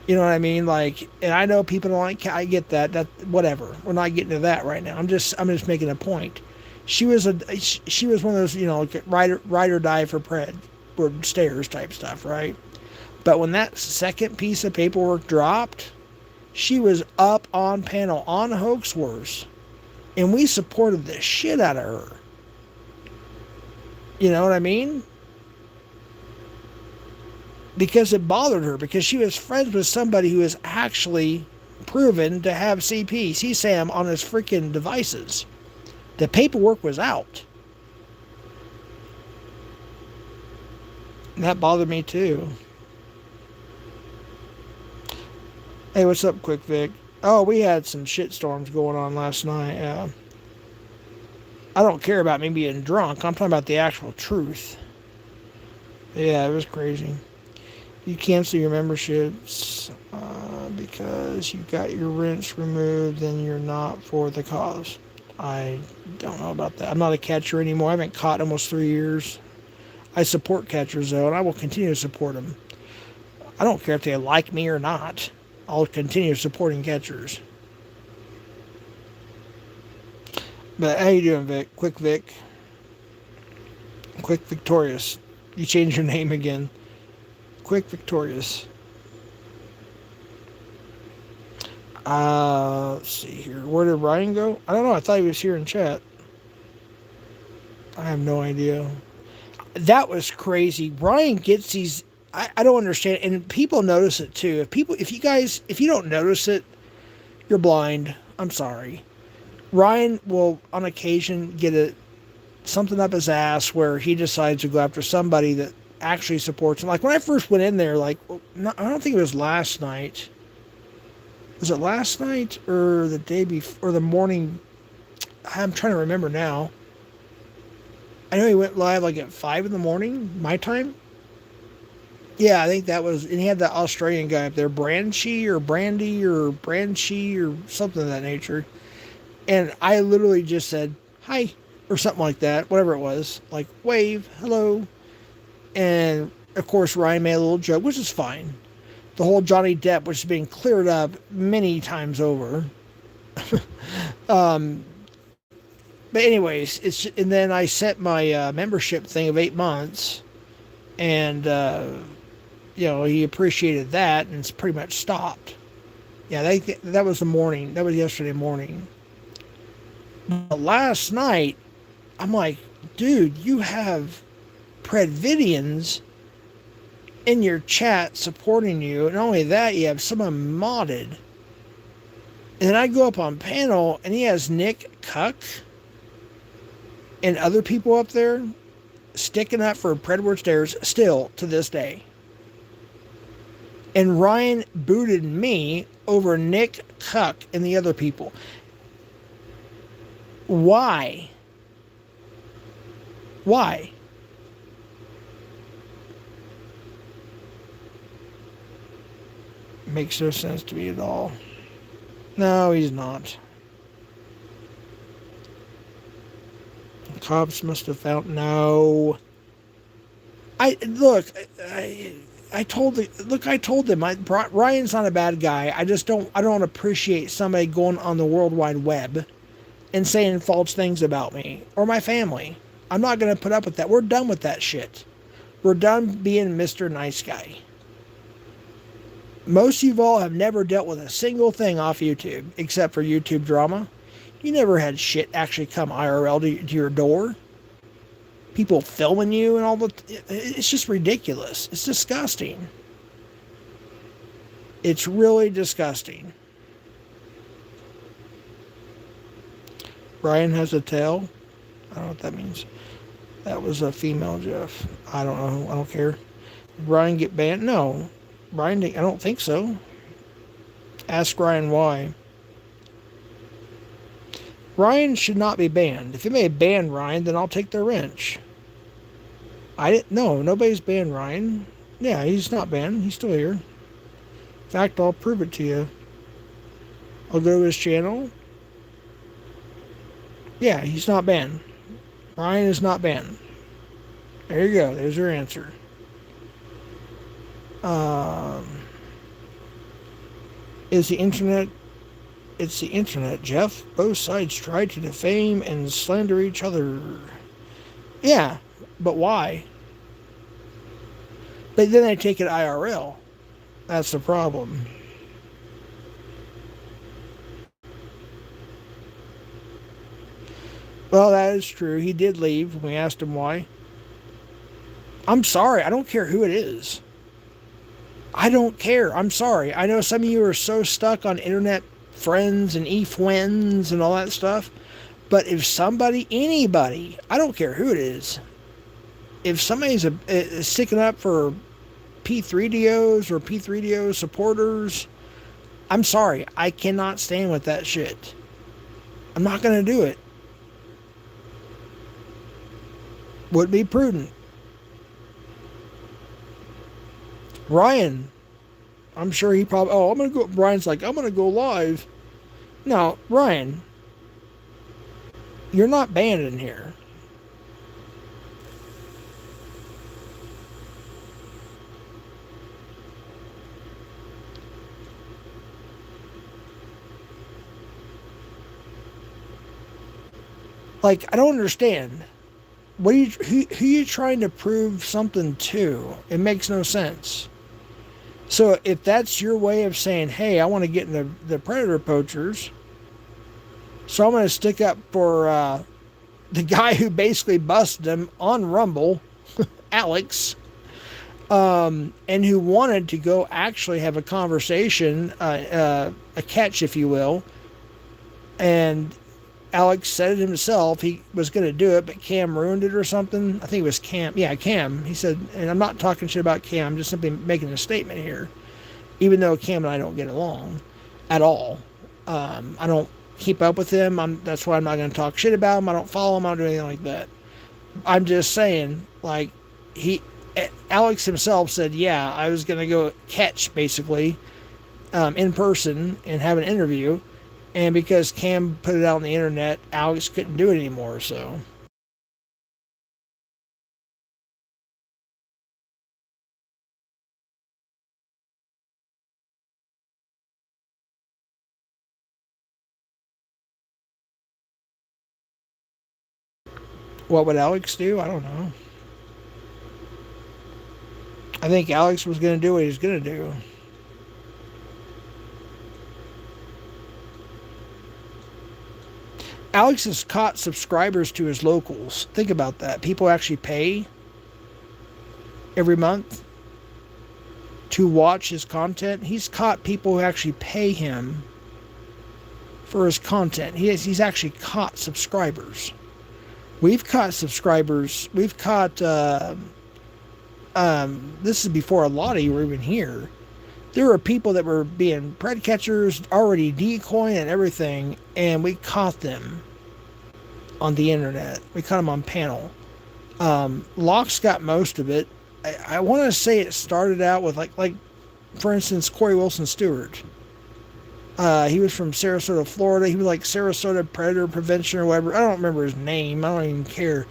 You know what I mean? Like, and I know people don't like, I get that. That, whatever. We're not getting to that right now. I'm just making a point. She was one of those, you know, ride or die for Predward Stairs type stuff, right? But when that second piece of paperwork dropped, she was up on panel on Hoax Wars And we supported the shit out of her. You know what I mean? Because it bothered her, because she was friends with somebody who is actually proven to have CSAM on his freaking devices. The paperwork was out. And that bothered me too. Hey, what's up, Quick Vic? Oh, we had some shit storms going on last night. I don't care about me being drunk. I'm talking about the actual truth. Yeah, it was crazy. You cancel your memberships because you got your rents removed, then you're not for the cause. I don't know about that. I'm not a catcher anymore. I haven't caught in almost 3 years. I support catchers, though, and I will continue to support them. I don't care if they like me or not. I'll continue supporting catchers. But how you doing, Vic? Quick Vic. Quick Victorious. You changed your name again. Quick Victorious. Let's see here. Where did Ryan go? I don't know. I thought he was here in chat. I have no idea. That was crazy. Ryan gets these. I don't understand, and people notice it too. If you don't notice it, you're blind. I'm sorry. Ryan will, on occasion, get something up his ass where he decides to go after somebody that actually supports him. Like when I first went in there, I don't think it was last night. Was it last night or the day before, or the morning? I'm trying to remember now. I know he went live at 5 in the morning, my time. Yeah, I think that was, and he had that Australian guy up there, Brandy or Branchie or something of that nature. And I literally just said, hi, or something like that, whatever it was. Like, wave, hello. And, of course, Ryan made a little joke, which is fine. The whole Johnny Depp, which has been cleared up many times over. But anyways, and then I set my membership thing of 8 months. And, he appreciated that, and it's pretty much stopped. Yeah, that was the morning. That was yesterday morning. But last night, I'm like, dude, you have Predvidians in your chat supporting you. And not only that, you have someone modded. And then I go up on panel, and he has Nick Cuck and other people up there sticking up for Predward Stairs still to this day. And Ryan booted me over Nick Cuck and the other people. Why? Why? Makes no sense to me at all. No, he's not. The cops must have found. No. I told them Ryan's not a bad guy. I don't appreciate somebody going on the World Wide Web and saying false things about me or my family. I'm not going to put up with that. We're done with that shit. We're done being Mr. Nice Guy. Most of you all have never dealt with a single thing off YouTube except for YouTube drama. You never had shit actually come IRL to your door. People filming you and all the... It's just ridiculous. It's disgusting. It's really disgusting. Ryan has a tail. I don't know what that means. That was a female, Jeff. I don't know. I don't care. Did Ryan get banned? No. Ryan, I don't think so. Ask Ryan why. Ryan should not be banned. If you may ban Ryan, then I'll take the wrench. No, nobody's banned Ryan. Yeah, he's not banned. He's still here. In fact, I'll prove it to you. I'll go to his channel. Yeah, he's not banned. Ryan is not banned. There you go. There's your answer. Is the internet... It's the internet, Jeff. Both sides try to defame and slander each other. Yeah, but why? But then they take it IRL. That's the problem. Well, that is true. He did leave. We asked him why. I'm sorry. I don't care who it is. I don't care. I'm sorry. I know some of you are so stuck on internet friends and e-friends and all that stuff. But if somebody, anybody, I don't care who it if somebody's sticking up for P3DOs or P3DO supporters, I'm sorry. I cannot stand with that shit. I'm not going to do it. Would be prudent. Ryan, I'm sure he probably, oh, I'm going to go, Ryan's like, I'm going to go live. No, Ryan, you're not banned in here. Like, I don't understand. What are you, who are you trying to prove something to? It makes no sense. So if that's your way of saying, hey, I want to get in the predator poachers, so I'm going to stick up for the guy who basically busted him on Rumble, Alex, and who wanted to go actually have a conversation, a catch, if you will. And Alex said it himself. He was going to do it, but Cam ruined it or something. I think it was Cam. Yeah, Cam. He said, and I'm not talking shit about Cam. I'm just simply making a statement here. Even though Cam and I don't get along at all. I don't keep up with him. That's why I'm not going to talk shit about him. I don't follow him. I don't do anything like that. I'm just saying, like, Alex himself said, yeah, I was going to go catch, basically, in person and have an interview. And because Cam put it out on the internet, Alex couldn't do it anymore, so. What would Alex do? I don't know. I think Alex was going to do what he was going to do. Alex has caught subscribers to his locals. Think about that. People actually pay every month to watch his content. He's caught people who actually pay him for his content. He's actually caught subscribers. We've caught subscribers. We've caught. This is before a lot of you were even here. There were people that were being pred catchers, already decoying and everything, and we caught them on the internet. We caught them on panel. Locke's got most of it. I want to say it started out with like for instance, Corey Wilson Stewart. He was from Sarasota, Florida. He was like Sarasota Predator Prevention or whatever. I don't remember his name. I don't even care.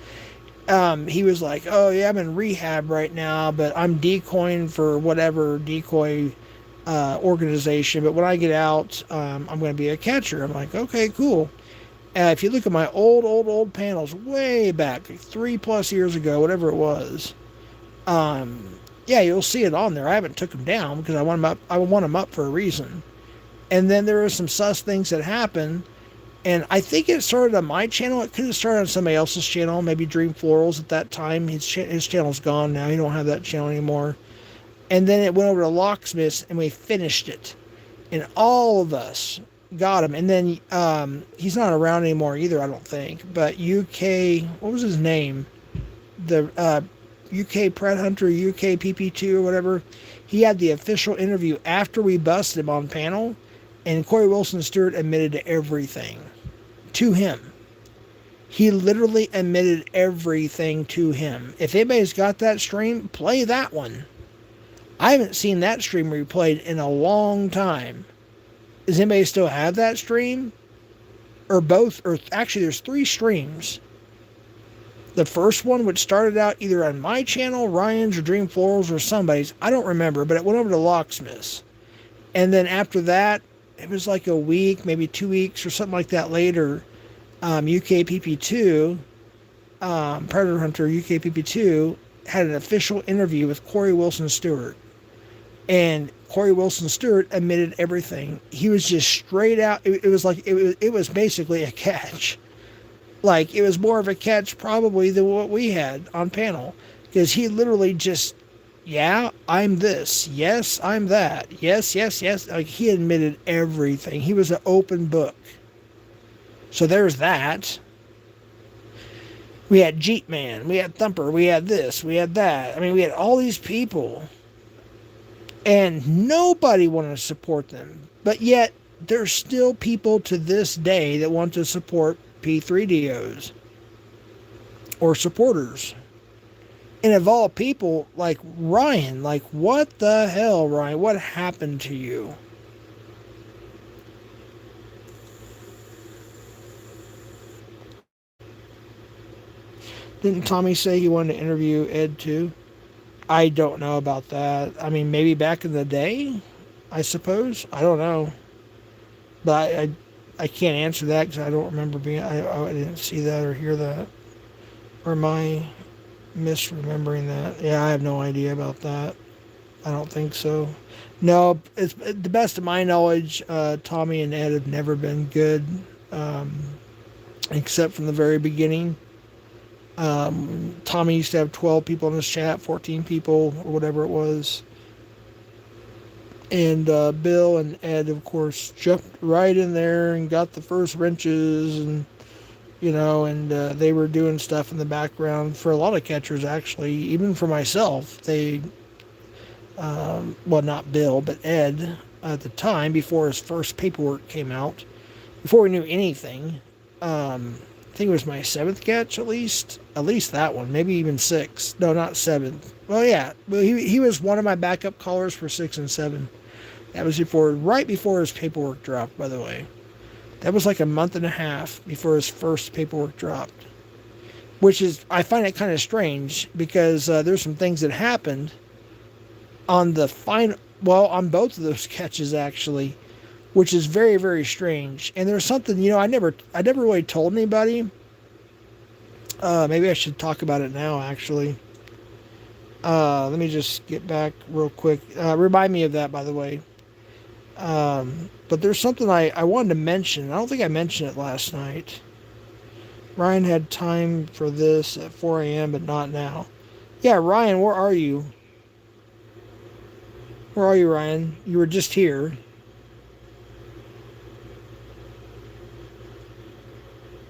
He was like, oh yeah, I'm in rehab right now, but I'm decoying for whatever decoy organization. But when I get out, I'm going to be a catcher. I'm like, okay, cool. If you look at my old panels way back, like 3+ years ago, whatever it was, yeah, you'll see it on there. I haven't took them down because I want them up. I want them up for a reason. And then there were some sus things that happened, and I think it started on my channel. It could have started on somebody else's channel, maybe Dream Florals at that time. His channel's gone now. He don't have that channel anymore. And then it went over to Locksmiths, and we finished it. And all of us got him. And then he's not around anymore either, I don't think. But UK, what was his name? The UK Pred Hunter, UK PP2 or whatever. He had the official interview after we busted him on panel. And Corey Wilson Stewart admitted to everything to him. He literally admitted everything to him. If anybody's got that stream, play that one. I haven't seen that stream replayed in a long time. Does anybody still have that stream? Or both? Or actually, there's 3 streams. The first one, which started out either on my channel, Ryan's, or Dream Florals, or somebody's. I don't remember, but it went over to Locksmiths. And then after that, it was like a week, maybe 2 weeks or something like that later, UK PP2, Predator Hunter UK PP2, had an official interview with Corey Wilson Stewart. And Corey Wilson Stewart admitted everything. He was just straight out. It was basically a catch. Like, it was more of a catch probably than what we had on panel. Because he literally just, yeah, I'm this. Yes, I'm that. Yes, yes, yes. Like, he admitted everything. He was an open book. So there's that. We had Jeep Man. We had Thumper. We had this. We had that. I mean, we had all these people. And nobody wanted to support them. But yet, there's still people to this day that want to support P3DOs or supporters. And of all people, like Ryan, like, what the hell, Ryan? What happened to you? Didn't Tommy say he wanted to interview Ed too? I don't know about that. I mean, maybe back in the day, I suppose. I don't know. But I can't answer that because I don't remember I didn't see that or hear that. Or am I misremembering that? Yeah, I have no idea about that. I don't think so. No, it's the best of my knowledge. Tommy and Ed have never been good, except from the very beginning. Tommy used to have 12 people in his chat, 14 people, or whatever it was. And Bill and Ed, of course, jumped right in there and got the first wrenches, and they were doing stuff in the background for a lot of catchers, actually. Even for myself, they, well, not Bill, but Ed, at the time, before his first paperwork came out, before we knew anything, I think it was my 7th catch, at least that one, maybe even 6th. No, not 7th. Well, yeah, well, he was one of my backup callers for 6 and 7. That was right before his paperwork dropped, by the way. That was like a month and a half before his first paperwork dropped. Which is, I find it kind of strange, because there's some things that happened on the final, well, on both of those catches, actually, which is very, very strange. And there's something, I never really told anybody. Maybe I should talk about it now, actually. Let me just get back real quick. Remind me of that, by the way. But there's something I wanted to mention. I don't think I mentioned it last night. Ryan had time for this at 4 a.m., but not now. Yeah, Ryan, where are you? Where are you, Ryan? You were just here.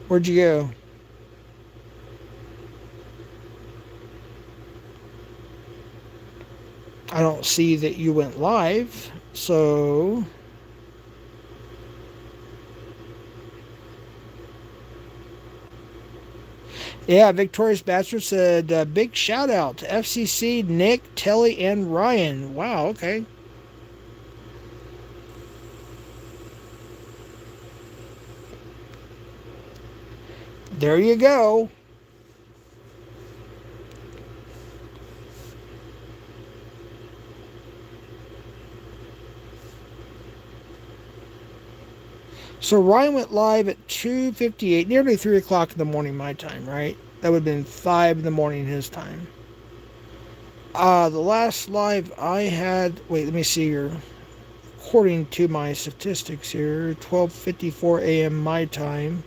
Where'd you go? I don't see that you went live, so... Yeah, Victorious Bastard said, big shout out to FCC, Nick, Telly, and Ryan. Wow, okay. There you go. So Ryan went live at 2:58, nearly 3 o'clock in the morning my time, right? That would have been 5 in the morning his time. The last live I had, wait, let me see here. According to my statistics here, 12:54 a.m. my time.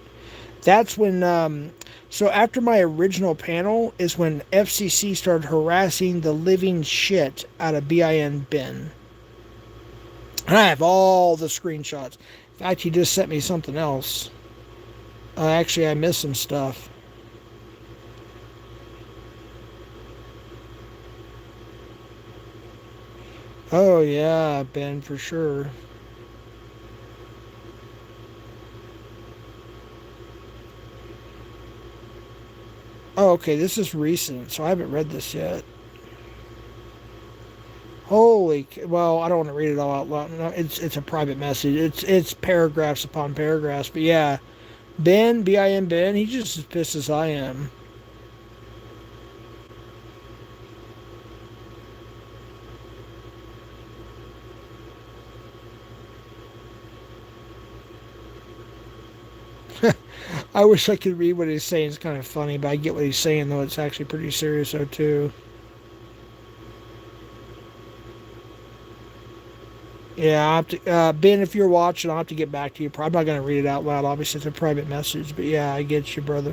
That's when, so after my original panel is when FCC started harassing the living shit out of BIN Ben. And I have all the screenshots. In fact, he just sent me something else. Actually, I missed some stuff. Oh, yeah, Ben, for sure. Oh, okay, this is recent, so I haven't read this yet. Holy, well, I don't want to read it all out loud. No, it's a private message. It's paragraphs upon paragraphs. But yeah, Ben, B-I-N Ben, he's just as pissed as I am. I wish I could read what he's saying. It's kind of funny, but I get what he's saying, though. It's actually pretty serious, though, too. Yeah, I have to, Ben, if you're watching, I'll have to get back to you. Probably not going to read it out loud. Obviously, it's a private message. But yeah, I get you, brother.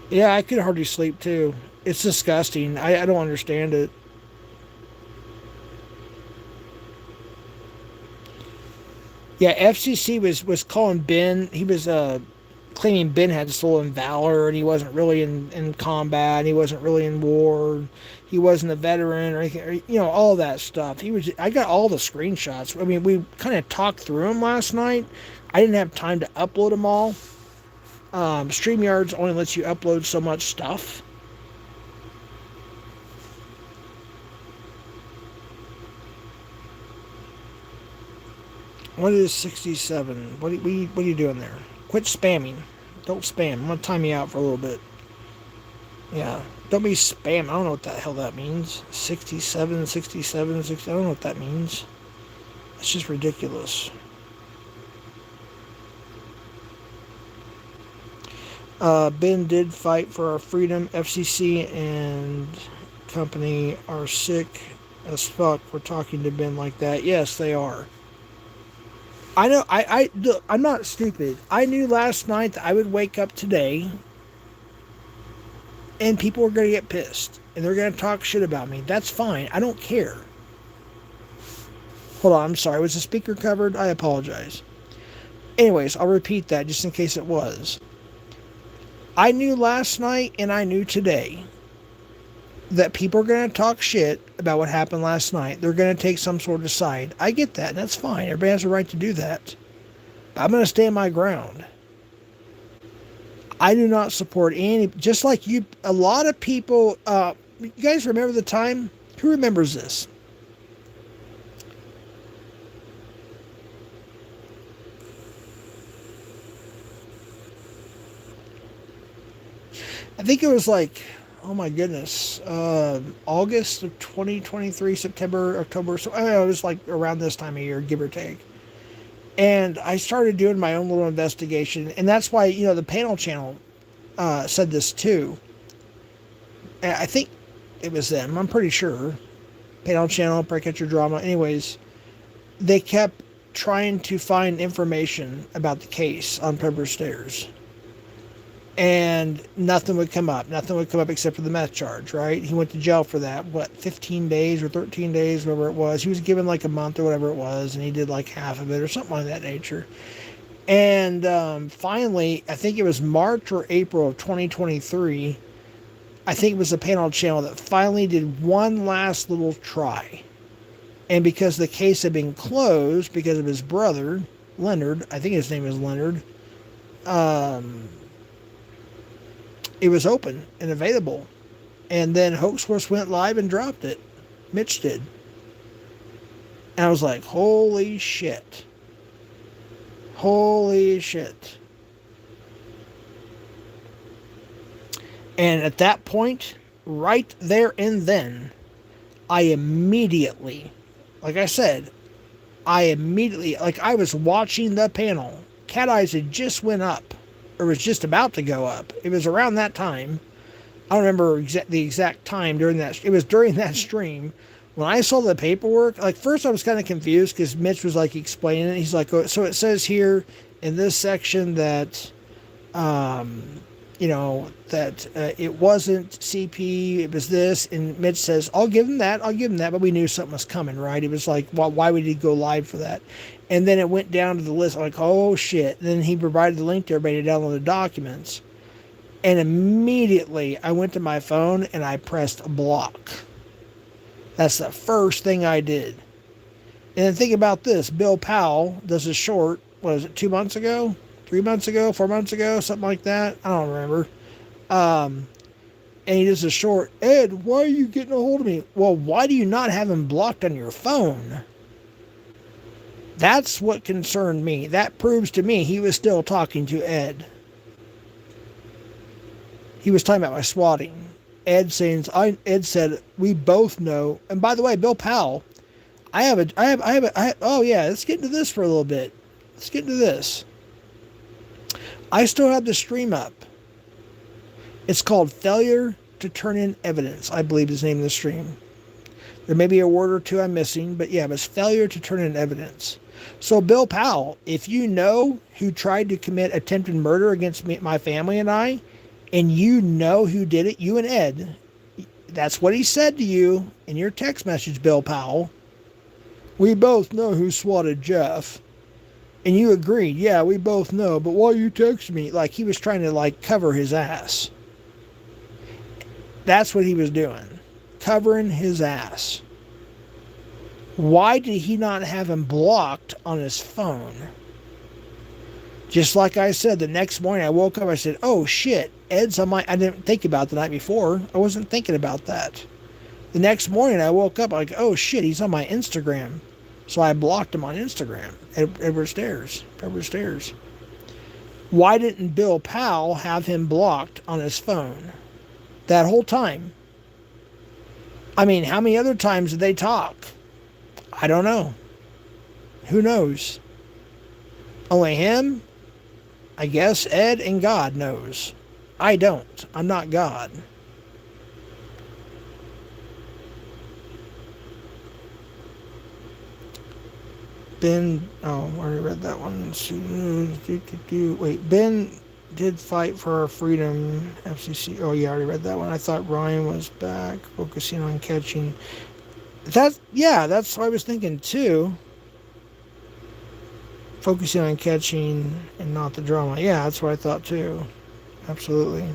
Yeah, I could hardly sleep too. It's disgusting. I don't understand it. Yeah, FCC was calling Ben. He was claiming Ben had stolen valor and he wasn't really in combat. And he wasn't really in war. He wasn't a veteran or anything. Or, you know, all that stuff. He was. I got all the screenshots. I mean, we kind of talked through them last night. I didn't have time to upload them all. StreamYards only lets you upload so much stuff. What is 67? What are you doing there? Quit spamming. Don't spam. I'm gonna time you out for a little bit. Yeah. Don't be spam. I don't know what the hell that means. 67, 67, 60. I don't know what that means. It's just ridiculous. Ben did fight for our freedom. FCC and company are sick as fuck for talking to Ben like that. Yes, they are. I know. Look, I'm not stupid. I knew last night that I would wake up today, and people are going to get pissed, and they're going to talk shit about me. That's fine. I don't care. Hold on. I'm sorry. Was the speaker covered? I apologize. Anyways, I'll repeat that just in case it was. I knew last night, and I knew today that people are going to talk shit about what happened last night. They're going to take some sort of side. I get that. That's fine. Everybody has a right to do that. But I'm going to stand my ground. I do not support any, just like you, a lot of people, you guys remember the time? Who remembers this? I think it was like, oh my goodness, August of 2023, September, October. So I don't know, it was like around this time of year, give or take. And I started doing my own little investigation. And that's why, you know, the panel channel said this too. And I think it was them. I'm pretty sure. Panel channel, Breakcatcher Drama. Anyways, they kept trying to find information about the case on Pepper Stairs. And nothing would come up. Nothing would come up except for the meth charge, right? He went to jail for that, 15 days or 13 days, whatever it was. He was given like a month or whatever it was, and he did like half of it or something like that nature. And finally, I think it was March or April of 2023, I think it was the panel channel that finally did one last little try. And because the case had been closed because of his brother, Leonard, I think his name is Leonard, it was open and available. And then Hoaxforce went live and dropped it. Mitch did. And I was like, holy shit. Holy shit. And at that point, right there and then, I immediately, like I said, like I was watching the panel. Cat Eyes had just went up, or was just about to go up. It was around that time. I don't remember the exact time during that. It was during that stream. When I saw the paperwork, like first I was kind of confused because Mitch was like explaining it. He's like, oh, so it says here in this section that, you know, that it wasn't CP, it was this. And Mitch says, I'll give him that. But we knew something was coming, right? It was like, well, why would he go live for that? And then it went down to the list. I'm like, oh shit. And then he provided the link to everybody to download the documents. And immediately I went to my phone and I pressed block. That's the first thing I did. And then think about this. Bill Powell does a short, what is it, 2 months ago? 3 months ago? 4 months ago? Something like that. I don't remember. And he does a short, Ed, why are you getting a hold of me? Well, why do you not have him blocked on your phone? That's what concerned me. That proves to me he was still talking to Ed. He was talking about my swatting. Ed said, we both know. And by the way, Bill Powell, oh yeah, let's get into this for a little bit. Let's get into this. I still have the stream up. It's called Failure to Turn in Evidence, I believe is the name of the stream. There may be a word or two I'm missing, but yeah, it was failure to turn in evidence. So, Bill Powell, if you know who tried to commit attempted murder against me, my family and I, and you know who did it, you and Ed, that's what he said to you in your text message, Bill Powell. We both know who swatted Jeff. And you agreed, yeah, we both know, but why you text me? Like he was trying to cover his ass. That's what he was doing. Covering his ass. Why did he not have him blocked on his phone? Just like I said, the next morning I woke up, I said, oh shit, Ed's on my... I didn't think about the night before. I wasn't thinking about that. The next morning I woke up, like, oh shit, he's on my Instagram. So I blocked him on Instagram. Edward Stairs. Why didn't Bill Powell have him blocked on his phone that whole time? I mean, how many other times did they talk? I don't know. Who knows? Only him, I guess Ed and God knows. I don't. I'm not God. Ben, oh, I already read that one. Wait, Ben did fight for our freedom. FCC. Oh, yeah, I already read that one. I thought Ryan was back, focusing on catching. That's what I was thinking too. Focusing on catching and not the drama. Yeah, that's what I thought too. Absolutely.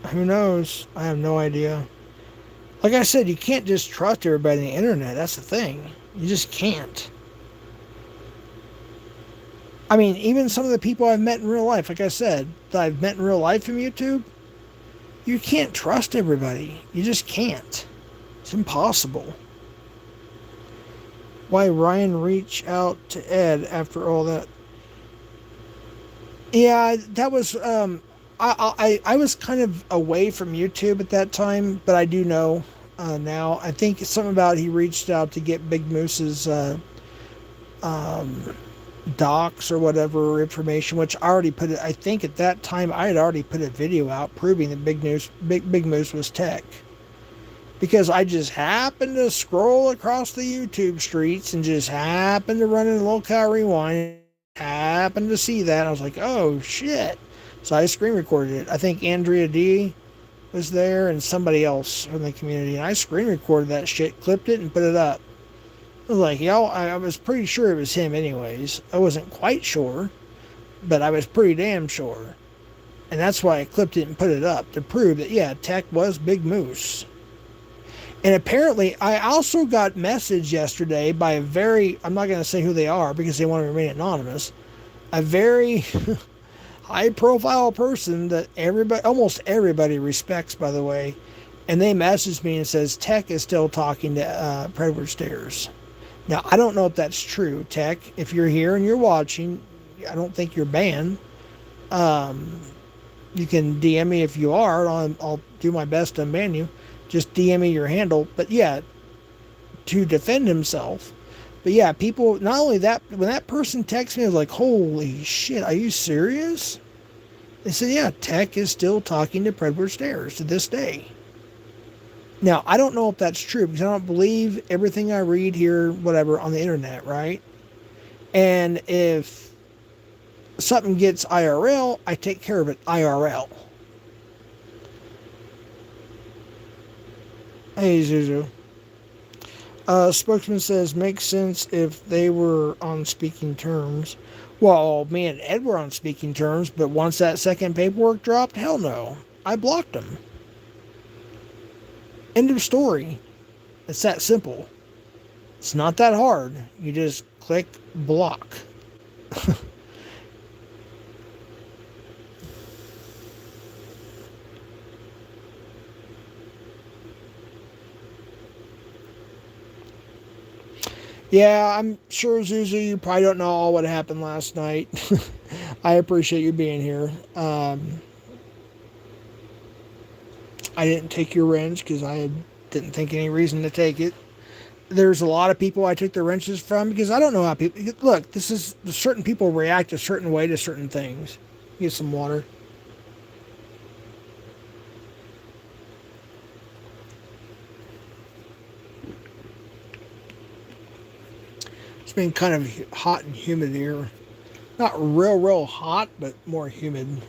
Who knows? I have no idea. Like I said, you can't just trust everybody on the internet. That's the thing. You just can't. I mean, even some of the people I've met in real life, like I said, that I've met in real life from YouTube, you can't trust everybody. You just can't. It's impossible. Why Ryan reach out to Ed after all that? Yeah, that was I was kind of away from YouTube at that time, but I do know now. I think it's something about he reached out to get Big Moose's docs or whatever information, which I already put it. I think at that time I had already put a video out proving that Big Moose was tech. Because I just happened to scroll across the YouTube streets and just happened to run in Local Rewind, happened to see that. I was like, oh shit. So I screen recorded it. I think Andrea D was there and somebody else from the community. And I screen recorded that shit, clipped it, and put it up. I was like, I was pretty sure it was him anyways. I wasn't quite sure, but I was pretty damn sure. And that's why I clipped it and put it up, to prove that, yeah, tech was Big Moose. And apparently, I also got message yesterday by a very, I'm not going to say who they are because they want to remain anonymous, a very high-profile person that almost everybody respects, by the way. And they messaged me and says, Tech is still talking to Predward Stairs. Now, I don't know if that's true, Tech. If you're here and you're watching, I don't think you're banned. You can DM me if you are. I'll do my best to unban you. Just DM me your handle. But yeah, to defend himself. But yeah, people, not only that, when that person texted me, I was like, holy shit, are you serious? They said, yeah, Tech is still talking to Predward Stairs to this day. Now, I don't know if that's true because I don't believe everything I read here, whatever, on the internet, right? And if something gets IRL, I take care of it IRL. Hey, Zuzu. Spokesman says, makes sense if they were on speaking terms. Well, me and Ed were on speaking terms, but once that second paperwork dropped, hell no. I blocked him. End of story. It's that simple. It's not that hard. You just click block. Yeah, I'm sure, Zuzu, you probably don't know all what happened last night. I appreciate you being here. I didn't take your wrench because I didn't think any reason to take it. There's a lot of people I took the wrenches from because I don't know how people... Look, this is... Certain people react a certain way to certain things. Get some water. It's been kind of hot and humid here. Not real hot, but more humid.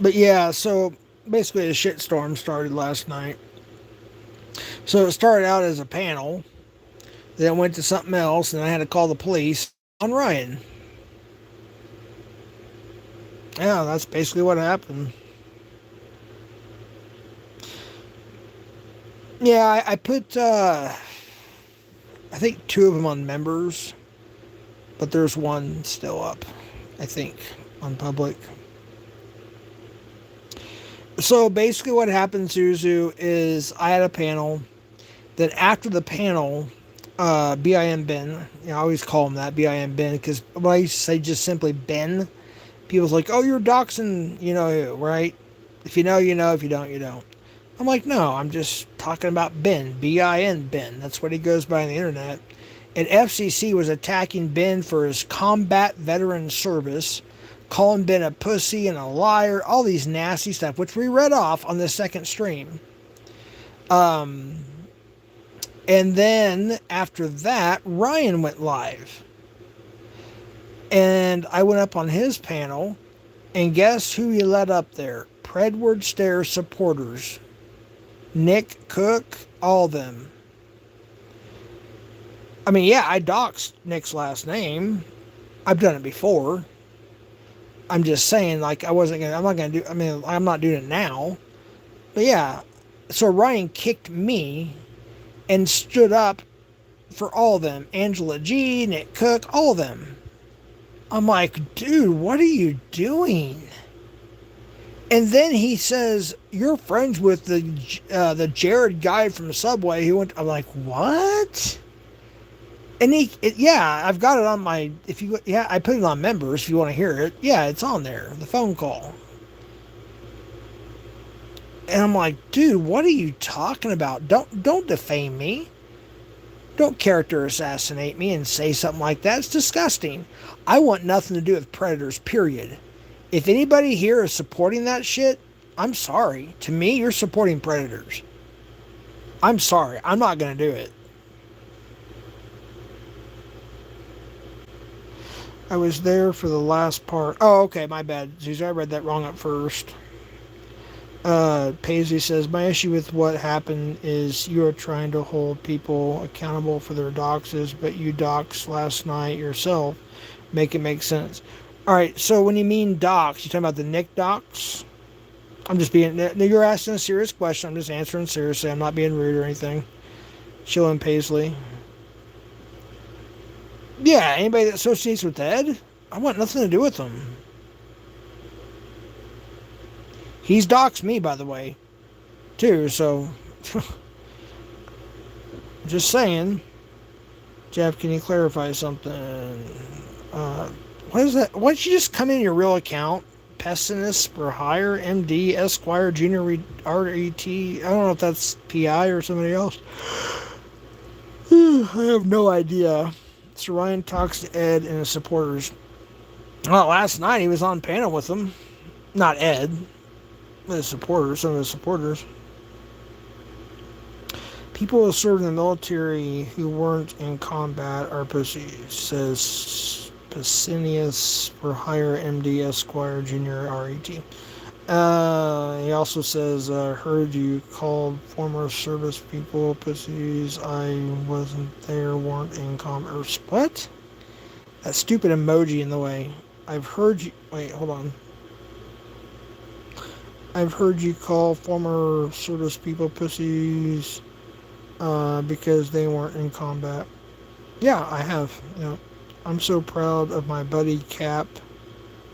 But yeah, so basically a shitstorm started last night. So it started out as a panel, then it went to something else, and I had to call the police on Ryan. Yeah, that's basically what happened. Yeah, I put, I think 2 of them on members, but there's one still up, I think, on public. So basically what happened, Suzu, is I had a panel. Then after the panel, BIM Ben, I always call him that, BIM Ben, because when I used to say just simply Ben, people's like, oh, you're doxing, right? If you know, you know. If you don't, you don't. I'm like, no, I'm just talking about Ben, B-I-N Ben. That's what he goes by on the internet. And FCC was attacking Ben for his combat veteran service, calling Ben a pussy and a liar, all these nasty stuff, which we read off on the second stream. And then after that, Ryan went live. And I went up on his panel, and guess who he let up there? Predward Stairs supporters. Nick, Cook, all of them. I mean, yeah, I doxed Nick's last name. I've done it before. I'm just saying, like, I'm not doing it now. But yeah, so Ryan kicked me and stood up for all of them. Angela G, Nick Cook, all of them. I'm like, dude, what are you doing? And then he says, you're friends with the Jared guy from Subway who went. I'm like, what? And I've got it on my. I put it on members if you want to hear it. Yeah, it's on there. The phone call. And I'm like, dude, what are you talking about? Don't defame me. Don't character assassinate me and say something like that. It's disgusting. I want nothing to do with predators, period. If anybody here is supporting that shit, I'm sorry. To me, you're supporting predators. I'm sorry. I'm not going to do it. I was there for the last part. Oh, okay, my bad. Zuzu, I read that wrong at first. Paisley says, my issue with what happened is you are trying to hold people accountable for their doxes, but you doxed last night yourself. Make it make sense. All right, so when you mean dox, you talking about the Nick dox? I'm just being... You're asking a serious question. I'm just answering seriously. I'm not being rude or anything. Chillin' Paisley. Yeah, anybody that associates with Ed, I want nothing to do with them. He's doxed me, by the way, too, so... Just saying. Jeff, can you clarify something? What is that? Why don't you just come in your real account? Pessimist for Hire, MD, Esquire, Junior RET. I don't know if that's PI or somebody else. I have no idea. So Ryan talks to Ed and his supporters. Well, last night he was on panel with them. Not Ed. His supporters, some of his supporters. People who served in the military who weren't in combat are pussies, says Pesinius for Hire, MD, Esquire, Junior RET. He also says, heard you called former service people pussies. I wasn't there, weren't in combat. What? That stupid emoji in the way. I've heard you... Wait, hold on. I've heard you call former service people pussies because they weren't in combat. Yeah, I have. Yeah. I'm so proud of my buddy Cap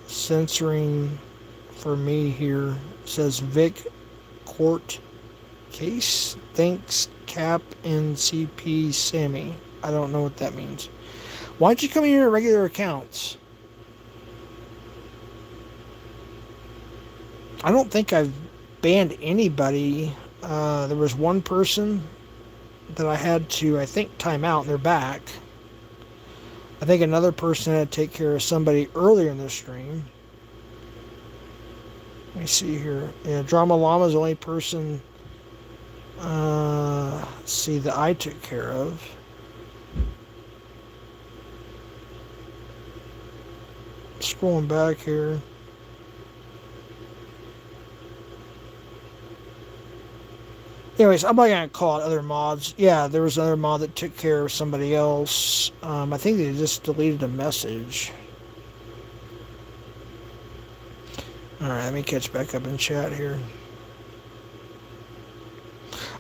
censoring for me here, says Vic Court Case. Thanks, Cap and CP Sammy. I don't know what that means. Why don't you come in your regular accounts? I don't think I've banned anybody. There was one person that I had to, I think, time out, and they're back. I think another person had to take care of somebody earlier in the stream. Let me see here. Yeah, Drama Llama is the only person, that I took care of. scrolling back here. Anyways, I'm not gonna call it other mods. Yeah, there was another mod that took care of somebody else. I think they just deleted a message. Alright, let me catch back up in chat here.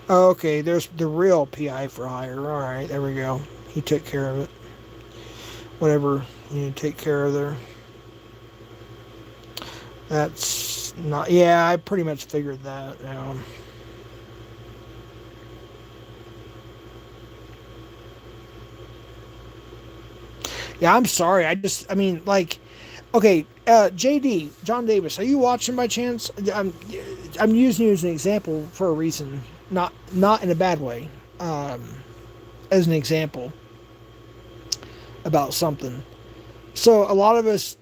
Oh, okay, there's the real PI for hire. Alright, there we go. He took care of it. Whatever you need to take care of there. That's not... Yeah, I pretty much figured that out. Yeah, I'm sorry. I mean, like, okay, JD, John Davis, are you watching by chance? I'm using you as an example for a reason, not in a bad way, as an example about something. So a lot of us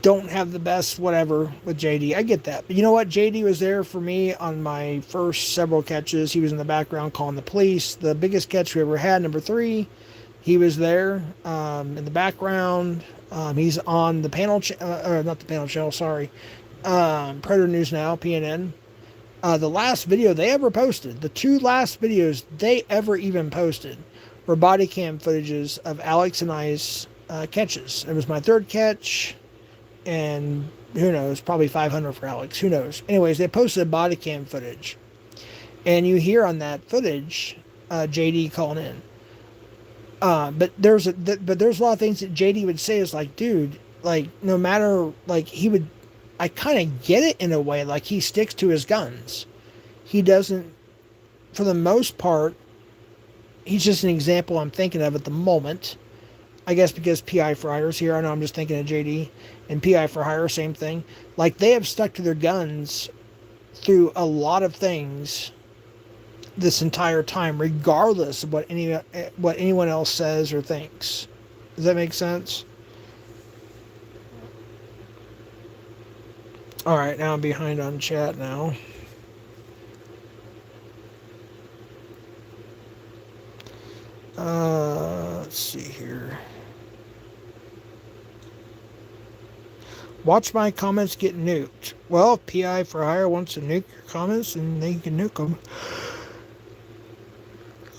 don't have the best whatever with JD. I get that. But you know what? JD was there for me on my first several catches. He was in the background calling the police. The biggest catch we ever had, number 3, he was there in the background. He's on the panel, not the panel channel, sorry. Predator News Now, PNN. The last video they ever posted, the 2 last videos they ever even posted, were body cam footages of Alex and I's catches. It was my 3rd catch, and who knows, probably 500 for Alex, who knows. Anyways, they posted body cam footage, and you hear on that footage JD calling in. But there's a lot of things that JD would say is like, dude, like, no matter, like, I kind of get it in a way, like, he sticks to his guns. He doesn't, for the most part, he's just an example I'm thinking of at the moment. I guess because PI for Hire's here, I know I'm just thinking of JD, and PI for Hire, same thing. Like, they have stuck to their guns through a lot of things this entire time, regardless of what anyone else says or thinks. Does that make sense? All right, now I'm behind on chat now. Let's see here. Watch my comments get nuked. Well, if PI for Hire wants to nuke your comments, and they can nuke them.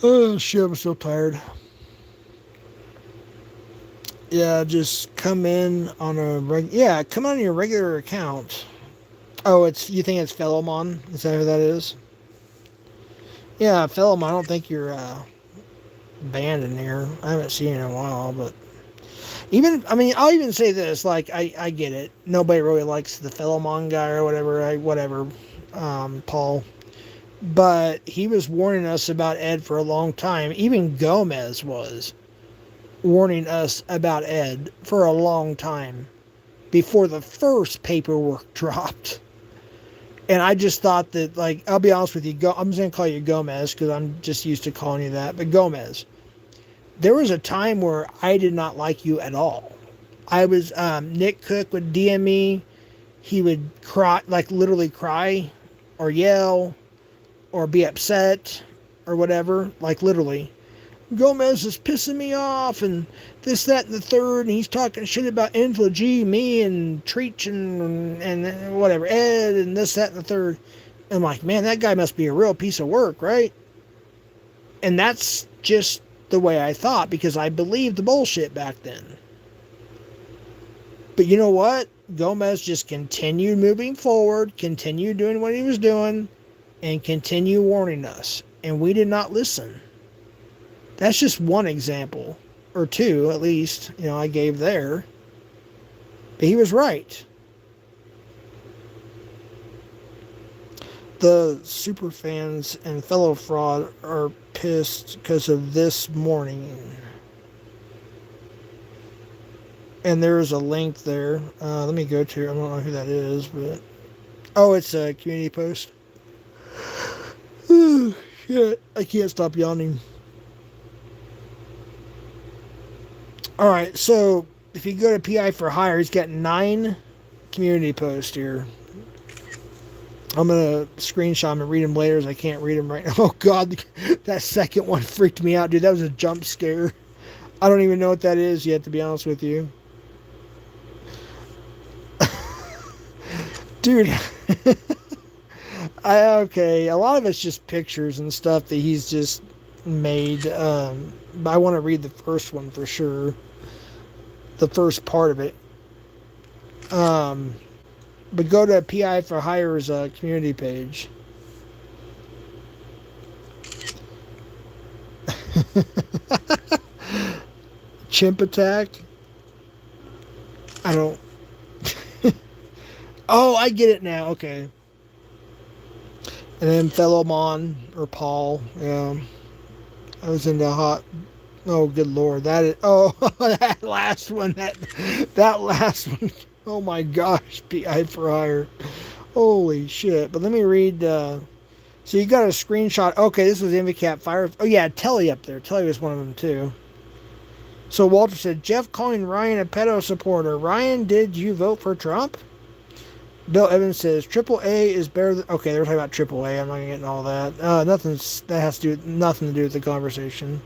Oh shit, I'm so tired. Yeah, just come in on a come on your regular account. Oh, you think it's Fellowmon? Is that who that is? Yeah, Fellowmon, I don't think you're banned in here. I haven't seen it in a while, but I'll even say this, like, I get it. Nobody really likes the Fellowmon guy or whatever, Paul. But he was warning us about Ed for a long time. Even Gomez was warning us about Ed for a long time before the first paperwork dropped. And I just thought that, like, I'll be honest with you, I'm just going to call you Gomez because I'm just used to calling you that. But Gomez, there was a time where I did not like you at all. I was, Nick Cook would DM me. He would cry, like literally cry or yell or be upset or whatever, like literally. Gomez is pissing me off and this, that, and the third, and he's talking shit about Infla G, me, and Treach, and whatever, Ed, and this, that, and the third. I'm like, man, that guy must be a real piece of work, right? And that's just the way I thought, because I believed the bullshit back then. But you know what? Gomez just continued moving forward, continued doing what he was doing, and continue warning us, and we did not listen. That's just one example, or 2 at least, I gave there. But he was right. The super fans and fellow fraud are pissed because of this morning. And there's a link there. Let me go to, I don't know who that is, but... Oh, it's a community post. Shit, I can't stop yawning. Alright, so if you go to PI for Hire, he's got 9 community posts here. I'm going to screenshot them and read them later as I can't read them right now. Oh god, that second one freaked me out, dude. That was a jump scare. I don't even know what that is yet, to be honest with you. Dude, okay, a lot of it's just pictures and stuff that he's just made. But I want to read the first one for sure. The first part of it. Um, but go to PI for Hire's community page. Chimp attack. I don't. Oh, I get it now. Okay. And then Philemon or Paul. Yeah. I was into hot. Oh, good lord. That is. Oh, that last one. That last one. Oh my gosh. PI for Hire. Holy shit. But let me read. So you got a screenshot. Okay, this was InvyCat Fire. Oh yeah, Telly up there. Telly was one of them too. So Walter said, Jeff calling Ryan a pedo supporter. Ryan, did you vote for Trump? Bill Evans says Triple A is better than. Okay, they're talking about Triple A. I'm not gonna get into all that. That has to do nothing to do with the conversation.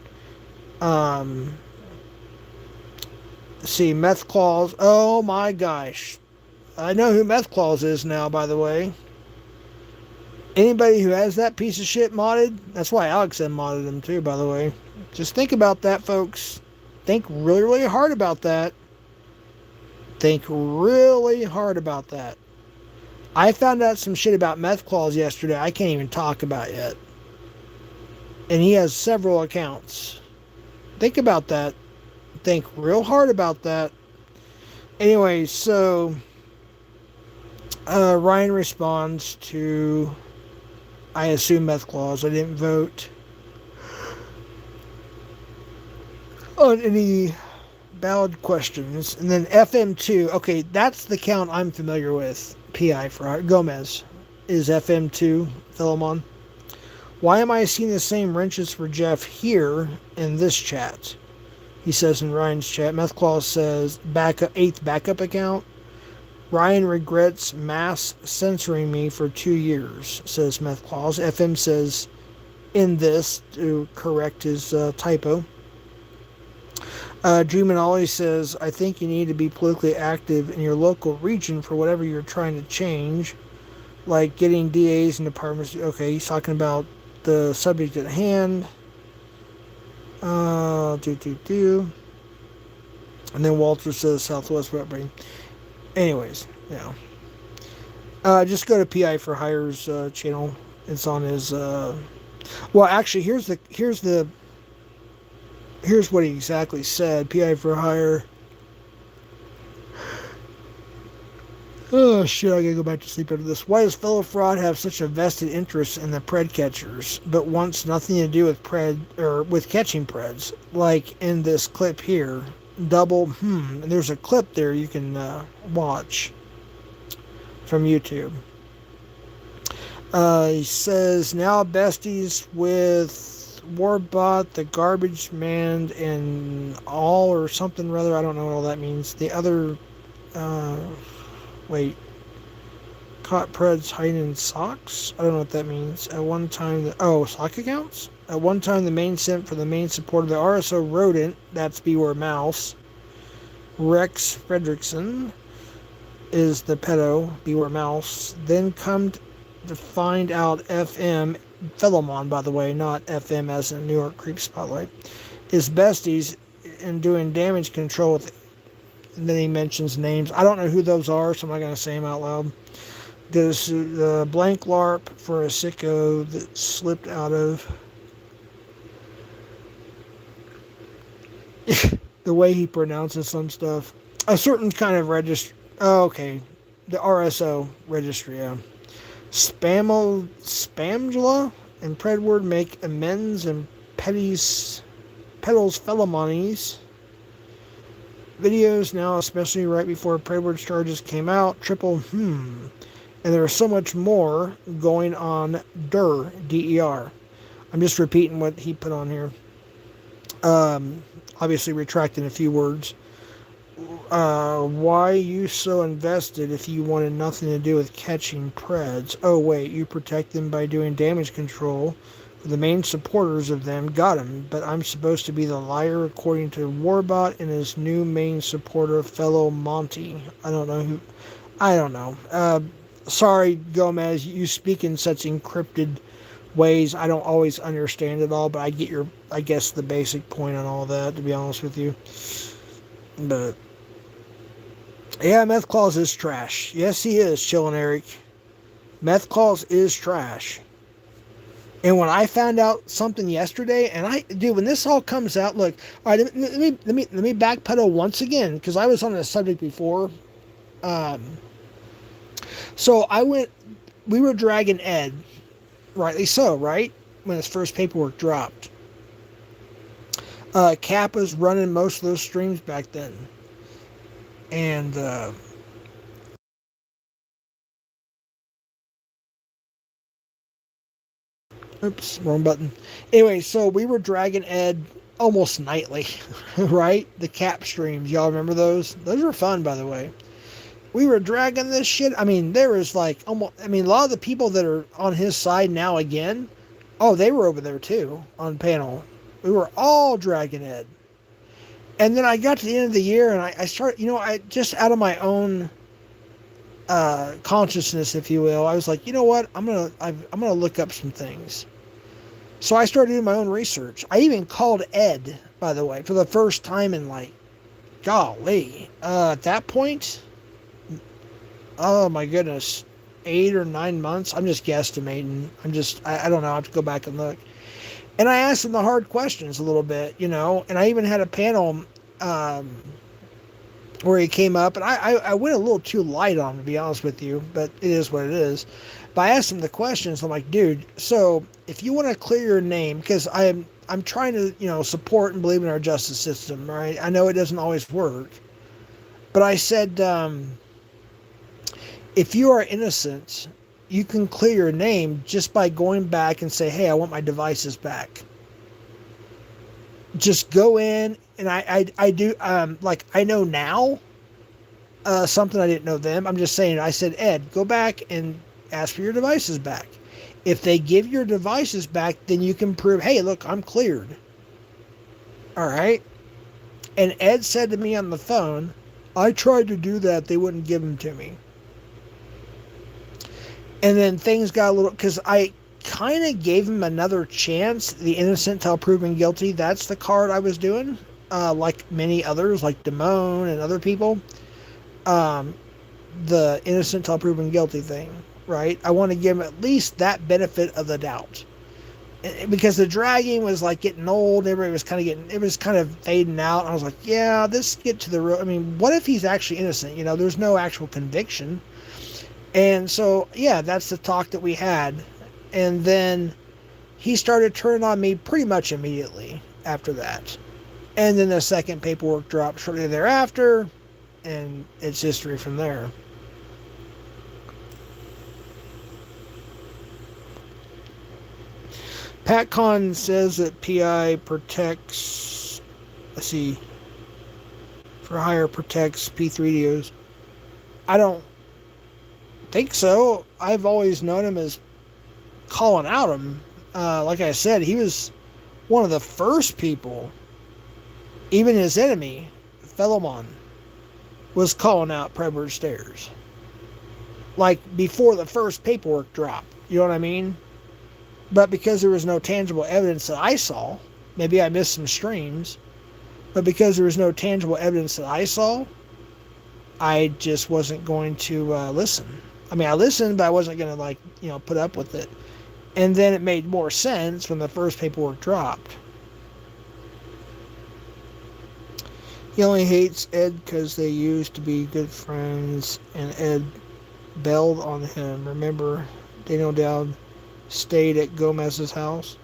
See, Meth Claus. Oh my gosh, I know who Meth Claus is now. By the way, anybody who has that piece of shit modded. That's why Alex had modded him too. By the way, just think about that, folks. Think really, really hard about that. Think really hard about that. I found out some shit about Meth Claus yesterday I can't even talk about yet. And he has several accounts. Think about that. Think real hard about that. Anyway, so Ryan responds to, I assume Meth Claus. I didn't vote on any ballot questions. And then FM2. Okay, that's the count I'm familiar with. PI for Gomez is FM2, Philemon. Why am I seeing the same wrenches for Jeff here in this chat? He says in Ryan's chat. Meth Claus says, eighth backup account. Ryan regrets mass censoring me for 2 years, says Meth Claus. FM says, in this, to correct his typo. Drew Manali says, I think you need to be politically active in your local region for whatever you're trying to change, like getting DAs and departments. Okay, he's talking about the subject at hand. And then Walter says Southwest upbringing. Anyways, yeah. Just go to PI for Hire's channel. It's on his. Well, actually, here's what he exactly said. PI for Hire. Oh shit, I gotta go back to sleep after this. Why does fellow fraud have such a vested interest in the pred catchers, but wants nothing to do with pred or with catching preds? Like in this clip here. And there's a clip there you can watch from YouTube. He says now besties with Warbot, the garbage man, and all or something rather. I don't know what all that means. The other, caught Preds hiding in socks. I don't know what that means. At one time, sock accounts. At one time, the main simp for the main supporter of the RSO rodent. That's Beware Mouse. Rex Fredrickson is the pedo. Beware Mouse. Then come to find out FM. Philemon, by the way, not FM as in New York Creep Spotlight, is besties in doing damage control with, and then he mentions names. I don't know who those are, so I'm not going to say them out loud. There's the blank LARP for a sicko that slipped out of the way he pronounces some stuff. A certain kind of registry. Oh, okay. The RSO registry, yeah. Spamula and Predward make amends and Petals Philemonies videos now, especially right before Predward's charges came out. And there's so much more going on. DER. I'm just repeating what he put on here. Obviously retracting a few words. Why you so invested if you wanted nothing to do with catching preds? Oh wait, you protect them by doing damage control. The main supporters of them got him, but I'm supposed to be the liar according to Warbot and his new main supporter, fellow Monty. I don't know. Sorry, Gomez, you speak in such encrypted ways. I don't always understand it all, but I get I guess, the basic point on all that, to be honest with you. But, yeah, Meth Claus is trash. Yes, he is, Chillin' Eric. Meth Claus is trash. And when I found out something yesterday, dude, when this all comes out, look, all right, let me backpedal once again, because I was on the subject before. So we were dragging Ed, rightly so, right? When his first paperwork dropped. Cap was running most of those streams back then. And, oops, wrong button. Anyway, so we were dragging Ed almost nightly, right? The Cap streams. Y'all remember those? Those were fun, by the way. We were dragging this shit. I mean, there was like almost, I mean, a lot of the people that are on his side now again, oh, they were over there too on panel. We were all dragging Ed. And then I got to the end of the year and I started, I just out of my own consciousness, if you will, I was like, you know what? I'm gonna look up some things. So I started doing my own research. I even called Ed, by the way, for the first time in like, golly, at that point, oh my goodness, 8 or 9 months. I'm just guesstimating. I don't know. I have to go back and look. And I asked him the hard questions a little bit, and I even had a panel where he came up, and I went a little too light on him, to be honest with you, but it is what it is. But I asked him the questions. I'm like, dude, so if you want to clear your name, because I'm trying to, support and believe in our justice system, right? I know it doesn't always work. But I said, if you are innocent, you can clear your name just by going back and say, hey, I want my devices back. Just go in, and I do, like, I know now something I didn't know then. I'm just saying, I said, Ed, go back and ask for your devices back. If they give your devices back, then you can prove, hey, look, I'm cleared. All right? And Ed said to me on the phone, I tried to do that. They wouldn't give them to me. And then things got a little, because I kind of gave him another chance. The innocent till proven guilty. That's the card I was doing. Like many others, like Damone and other people. The innocent till proven guilty thing, right? I want to give him at least that benefit of the doubt. Because the dragging was like getting old. Everybody was it was kind of fading out. I was like, yeah, let's get to the real. I mean, what if he's actually innocent? There's no actual conviction. And so, yeah, that's the talk that we had. And then he started turning on me pretty much immediately after that. And then the second paperwork dropped shortly thereafter, and it's history from there. PatCon says that PI protects, for hire protects P3DOs. I don't think so. I've always known him as calling out him. Like I said, he was one of the first people, even his enemy, Fellowmon, was calling out Predward Stairs. Like before the first paperwork drop. You know what I mean? But because there was no tangible evidence that I saw, maybe I missed some streams, but because there was no tangible evidence that I saw, I just wasn't going to listen. I mean, I listened, but I wasn't going to, put up with it. And then it made more sense when the first paperwork dropped. He only hates Ed because they used to be good friends, and Ed bailed on him. Remember, Daniel Dowd stayed at Gomez's house?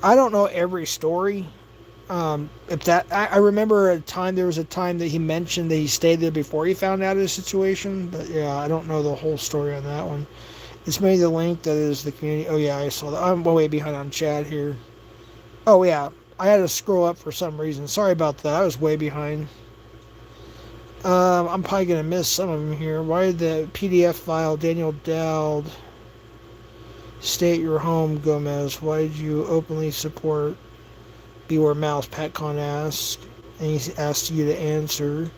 I don't know every story. I remember there was a time that he mentioned that he stayed there before he found out his situation, but yeah, I don't know the whole story on that one. It's maybe the link that is the community. Oh yeah, I saw that. I'm way behind on chat here. Oh yeah, I had to scroll up for some reason. Sorry about that. I was way behind. I'm probably gonna miss some of them here. Why did the PDF file Daniel Dowd stay at your home, Gomez? Why did you openly support Beware Mouse? PatCon asked, and he asked you to answer.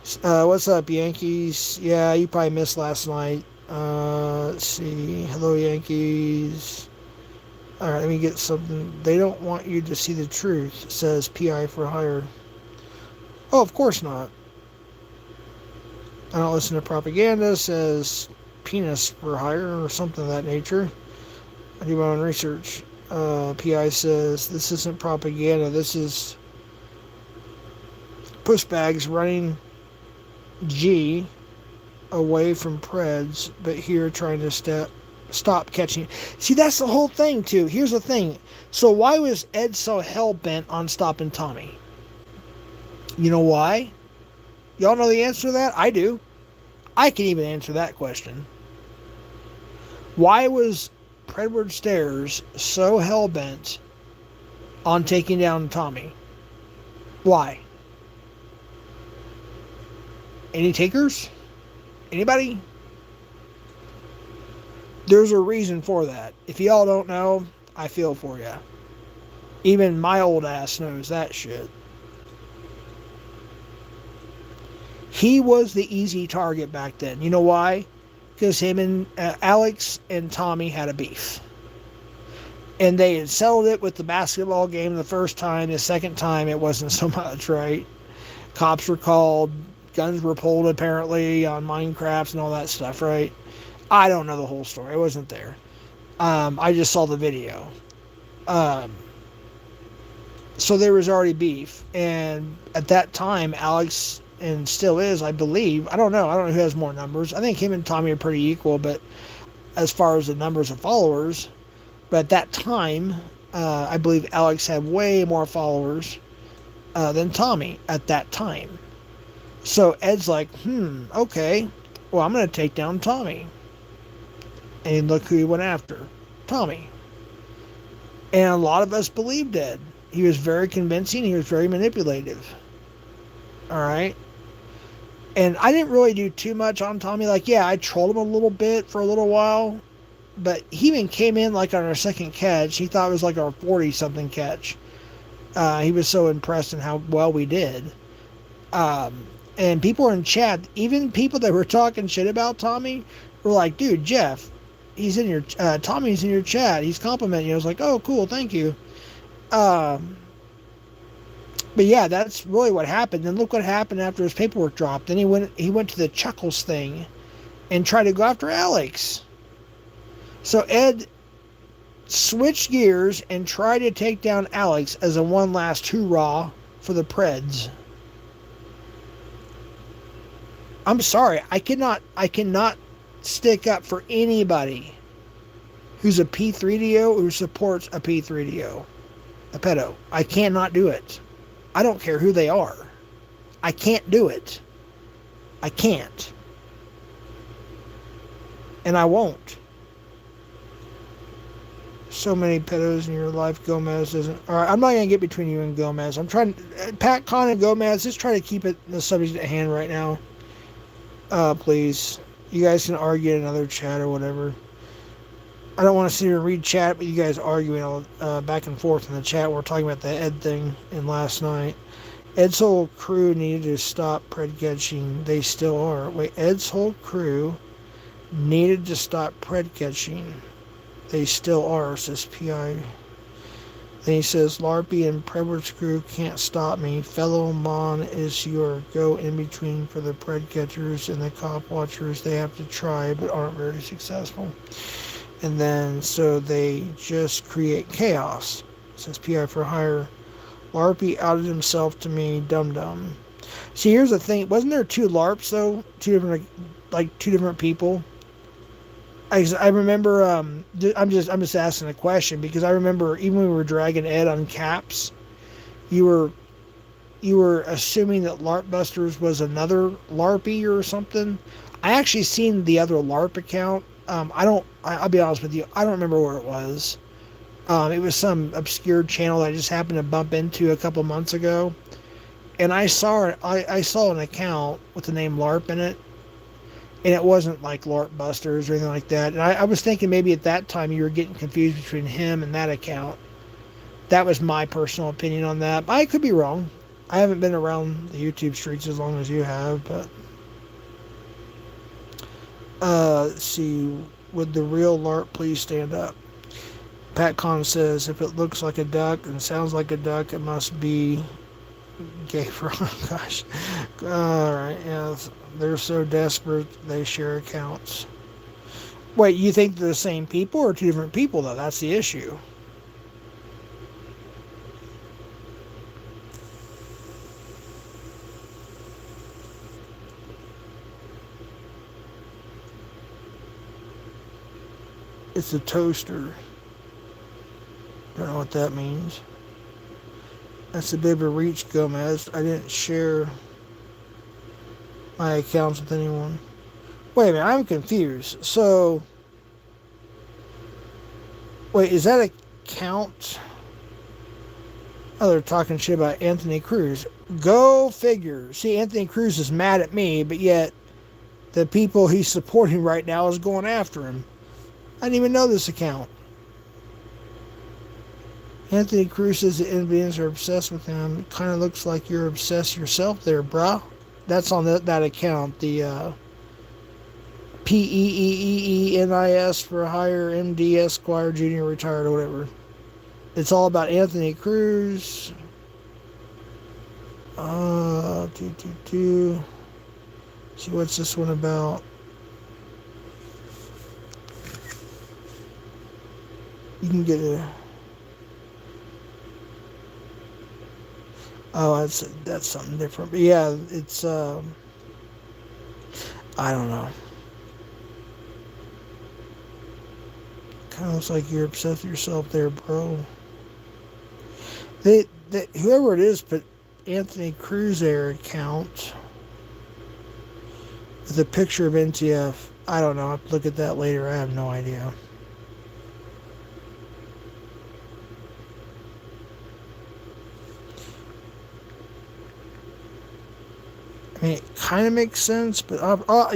What's up, Yankees? Yeah, you probably missed last night. Let's see. Hello, Yankees. All right, let me get something. They don't want you to see the truth, says PI for hire. Oh, of course not. I don't listen to propaganda, says penis for hire or something of that nature. I do my own research. PI says this isn't propaganda. This is pushbags running G away from Preds, but here trying to stop catching. See, that's the whole thing, too. Here's the thing. So why was Ed so hell-bent on stopping Tommy? You know why? Y'all know the answer to that? I do. I can even answer that question. Why was Predward Stairs so hell-bent on taking down Tommy? Why? Any takers? Anybody? There's a reason for that. If y'all don't know, I feel for you. Even my old ass knows that shit. He was the easy target back then. You know why? Because him and Alex and Tommy had a beef. And they had settled it with the basketball game the first time. The second time, it wasn't so much, right? Cops were called. Guns were pulled, apparently, on Minecraft and all that stuff, right? I don't know the whole story. I wasn't there. I just saw the video. So there was already beef. And at that time, Alex, and still is, I believe, I don't know who has more numbers. I think him and Tommy are pretty equal, but as far as the numbers of followers. But at that time, I believe Alex had way more followers than Tommy at that time. So Ed's like, okay, well, I'm going to take down Tommy. And look who he went after. Tommy. And a lot of us believed Ed. He was very convincing. He was very manipulative. All right. And I didn't really do too much on Tommy. Like, yeah, I trolled him a little bit for a little while. But he even came in like on our second catch. He thought it was like our 40-something catch. He was so impressed in how well we did. And people were in chat, even people that were talking shit about Tommy were like, dude, Jeff, he's in your, Tommy's in your chat. He's complimenting you. I was like, oh, cool. Thank you. But yeah, that's really what happened. And look what happened after his paperwork dropped. Then he went to the Chuckles thing and tried to go after Alex. So Ed switched gears and tried to take down Alex as a one last hoorah for the Preds. I'm sorry, I cannot stick up for anybody who's a P3DO or who supports a P3DO, a pedo. I cannot do it. I don't care who they are. I can't do it. I can't. And I won't. So many pedos in your life. Gomez isn't. Alright, I'm not going to get between you and Gomez. I'm trying. Pat, Con, and Gomez, just try to keep it the subject at hand right now. Please. You guys can argue in another chat or whatever. I don't want to sit here and read chat, but you guys arguing all, back and forth in the chat. We're talking about the Ed thing in last night. Ed's whole crew needed to stop pred catching. They still are. Wait, Ed's whole crew needed to stop pred catching. They still are, says PI. Then he says, Larpy and Predward's crew can't stop me. Fellow Mon is your go-in-between for the pred catchers and the cop watchers. They have to try, but aren't very successful. And then, so they just create chaos, says PI for hire. Larpy outed himself to me, dum-dum. See, here's the thing. Wasn't there two LARPs, though? Two different people? I remember, I'm just asking a question, because I remember even when we were dragging Ed on Caps, you were assuming that LARP Busters was another LARPy or something. I actually seen the other LARP account. I'll be honest with you, I don't remember where it was. It was some obscure channel that I just happened to bump into a couple months ago. And I saw an account with the name LARP in it. And it wasn't like LARP Busters or anything like that. And I was thinking maybe at that time you were getting confused between him and that account. That was my personal opinion on that. I could be wrong. I haven't been around the YouTube streets as long as you have, but let's see. Would the real LARP please stand up? PatCon says if it looks like a duck and sounds like a duck, it must be gay for gosh. Alright, yeah. They're so desperate they share accounts. Wait, you think they're the same people or two different people though? That's the issue. It's a toaster. Don't know what that means. That's a bit of a reach, Gomez. I didn't share my accounts with anyone. Wait a minute, I'm confused. So, wait, is that a count? Oh, they're talking shit about Anthony Cruz. Go figure. See, Anthony Cruz is mad at me, but yet the people he's supporting right now is going after him. I didn't even know this account. Anthony Cruz says the Indians are obsessed with him. Kind of looks like you're obsessed yourself there, bruh. That's on that account. The PEEEENIS for hire MD Esquire Junior retired or whatever. It's all about Anthony Cruz. See, what's this one about? You can get a... Oh, that's something different. But yeah, it's, I don't know. Kind of looks like you're obsessed with yourself there, bro. Whoever it is put Anthony Cruz their account with a picture of NTF. I don't know. I'll look at that later. I have no idea. I mean, it kind of makes sense, but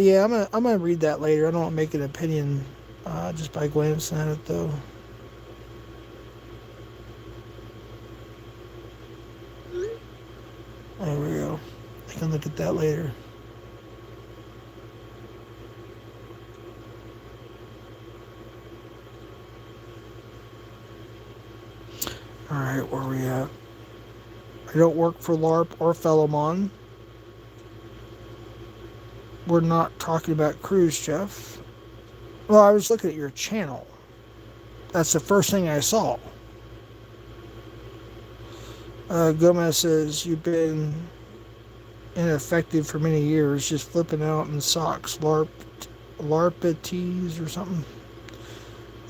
yeah, I'm gonna read that later. I don't want to make an opinion just by glancing at it, though. There we go. I can look at that later. All right, where are we at? I don't work for LARP or Fellowmon. We're not talking about Cruz, Jeff. Well, I was looking at your channel. That's the first thing I saw. Gomez says, you've been ineffective for many years, just flipping out in socks. LARPities or something.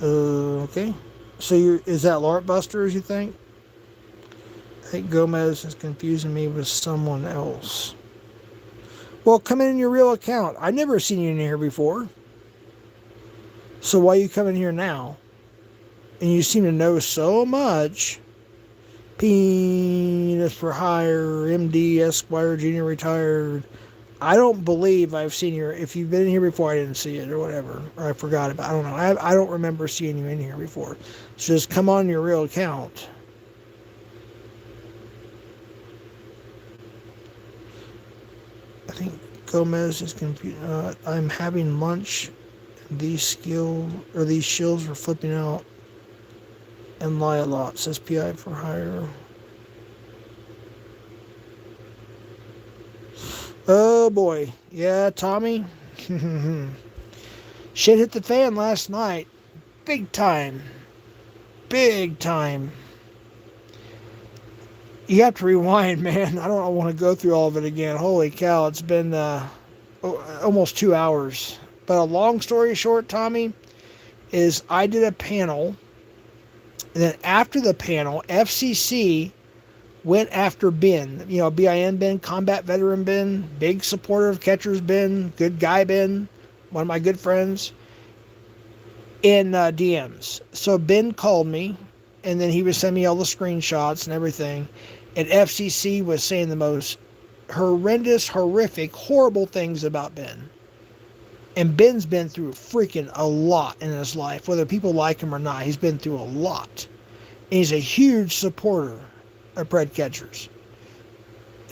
Okay. So is that LARP Busters, you think? I think Gomez is confusing me with someone else. Well, come in your real account. I've never seen you in here before. So why are you coming here now? And you seem to know so much. Penis for hire, MD, Esquire, Junior retired. I don't believe I've seen you. If you've been here before, I didn't see it or whatever. Or I forgot about it. I don't know. I don't remember seeing you in here before. So just come on your real account. I think Gomez is confused. I'm having lunch. These shills are flipping out and lie a lot. Says PI for hire. Oh boy. Yeah, Tommy. Shit hit the fan last night. Big time. Big time. You have to rewind, man. I don't want to go through all of it again. Holy cow, it's been almost 2 hours. But a long story short, Tommy, is I did a panel. And then after the panel, FCC went after Ben. You know, BIN Ben, combat veteran Ben, big supporter of catchers Ben, good guy Ben, one of my good friends, in DMs. So Ben called me, and then he would send me all the screenshots and everything. And FCC was saying the most horrendous, horrific, horrible things about Ben. And Ben's been through freaking a lot in his life, whether people like him or not. He's been through a lot. And he's a huge supporter of bred catchers.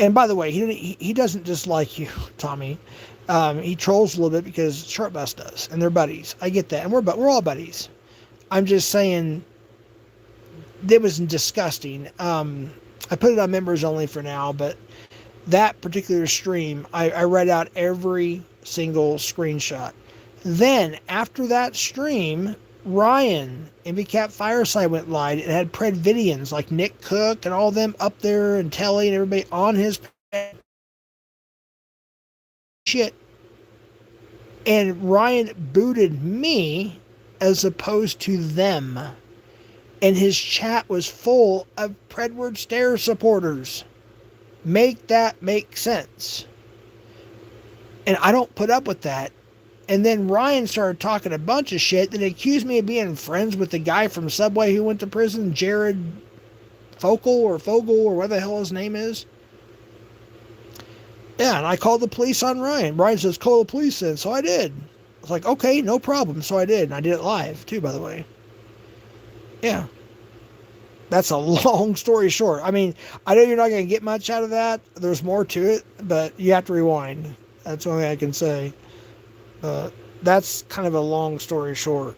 And by the way, he doesn't dislike you, Tommy. He trolls a little bit because Short Bus does, and they're buddies. I get that, and we're all buddies. I'm just saying, it was disgusting. I put it on members only for now, but that particular stream, I read out every single screenshot. Then, after that stream, Ryan, MVCap Fireside went live. It had Predvidians like Nick Cook and all of them up there and Telly and everybody on his shit. And Ryan booted me as opposed to them. And his chat was full of Predward Stare supporters. Make that make sense. And I don't put up with that. And then Ryan started talking a bunch of shit that accused me of being friends with the guy from Subway who went to prison, Jared Fogel or whatever the hell his name is. Yeah, and I called the police on Ryan. Ryan says, call the police in. So I did. I was like, okay, no problem. So I did. And I did it live, too, by the way. Yeah. That's a long story short. I mean, I know you're not going to get much out of that. There's more to it, but you have to rewind. That's the only thing I can say. That's kind of a long story short.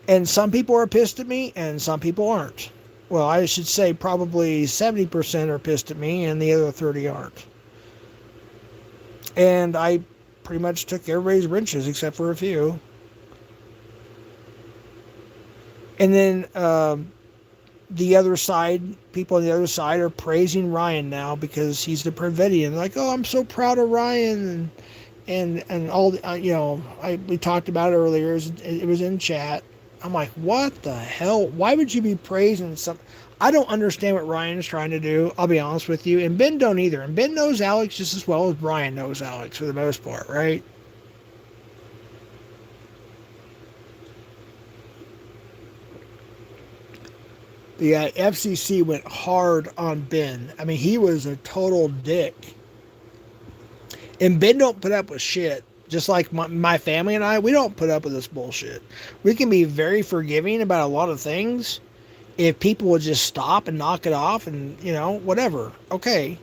And some people are pissed at me, and some people aren't. Well, I should say probably 70% are pissed at me, and the other 30 aren't. And I pretty much took everybody's wrenches except for a few. And then the other side, people on the other side are praising Ryan now because he's the Predvidian. Like, oh, I'm so proud of Ryan. And all, we talked about it earlier. It was in chat. I'm like, what the hell? Why would you be praising some? I don't understand what Ryan is trying to do. I'll be honest with you. And Ben don't either. And Ben knows Alex just as well as Brian knows Alex for the most part, right? The FCC went hard on Ben. I mean, he was a total dick. And Ben don't put up with shit. Just like my family and I, we don't put up with this bullshit. We can be very forgiving about a lot of things if people would just stop and knock it off and, whatever. Okay.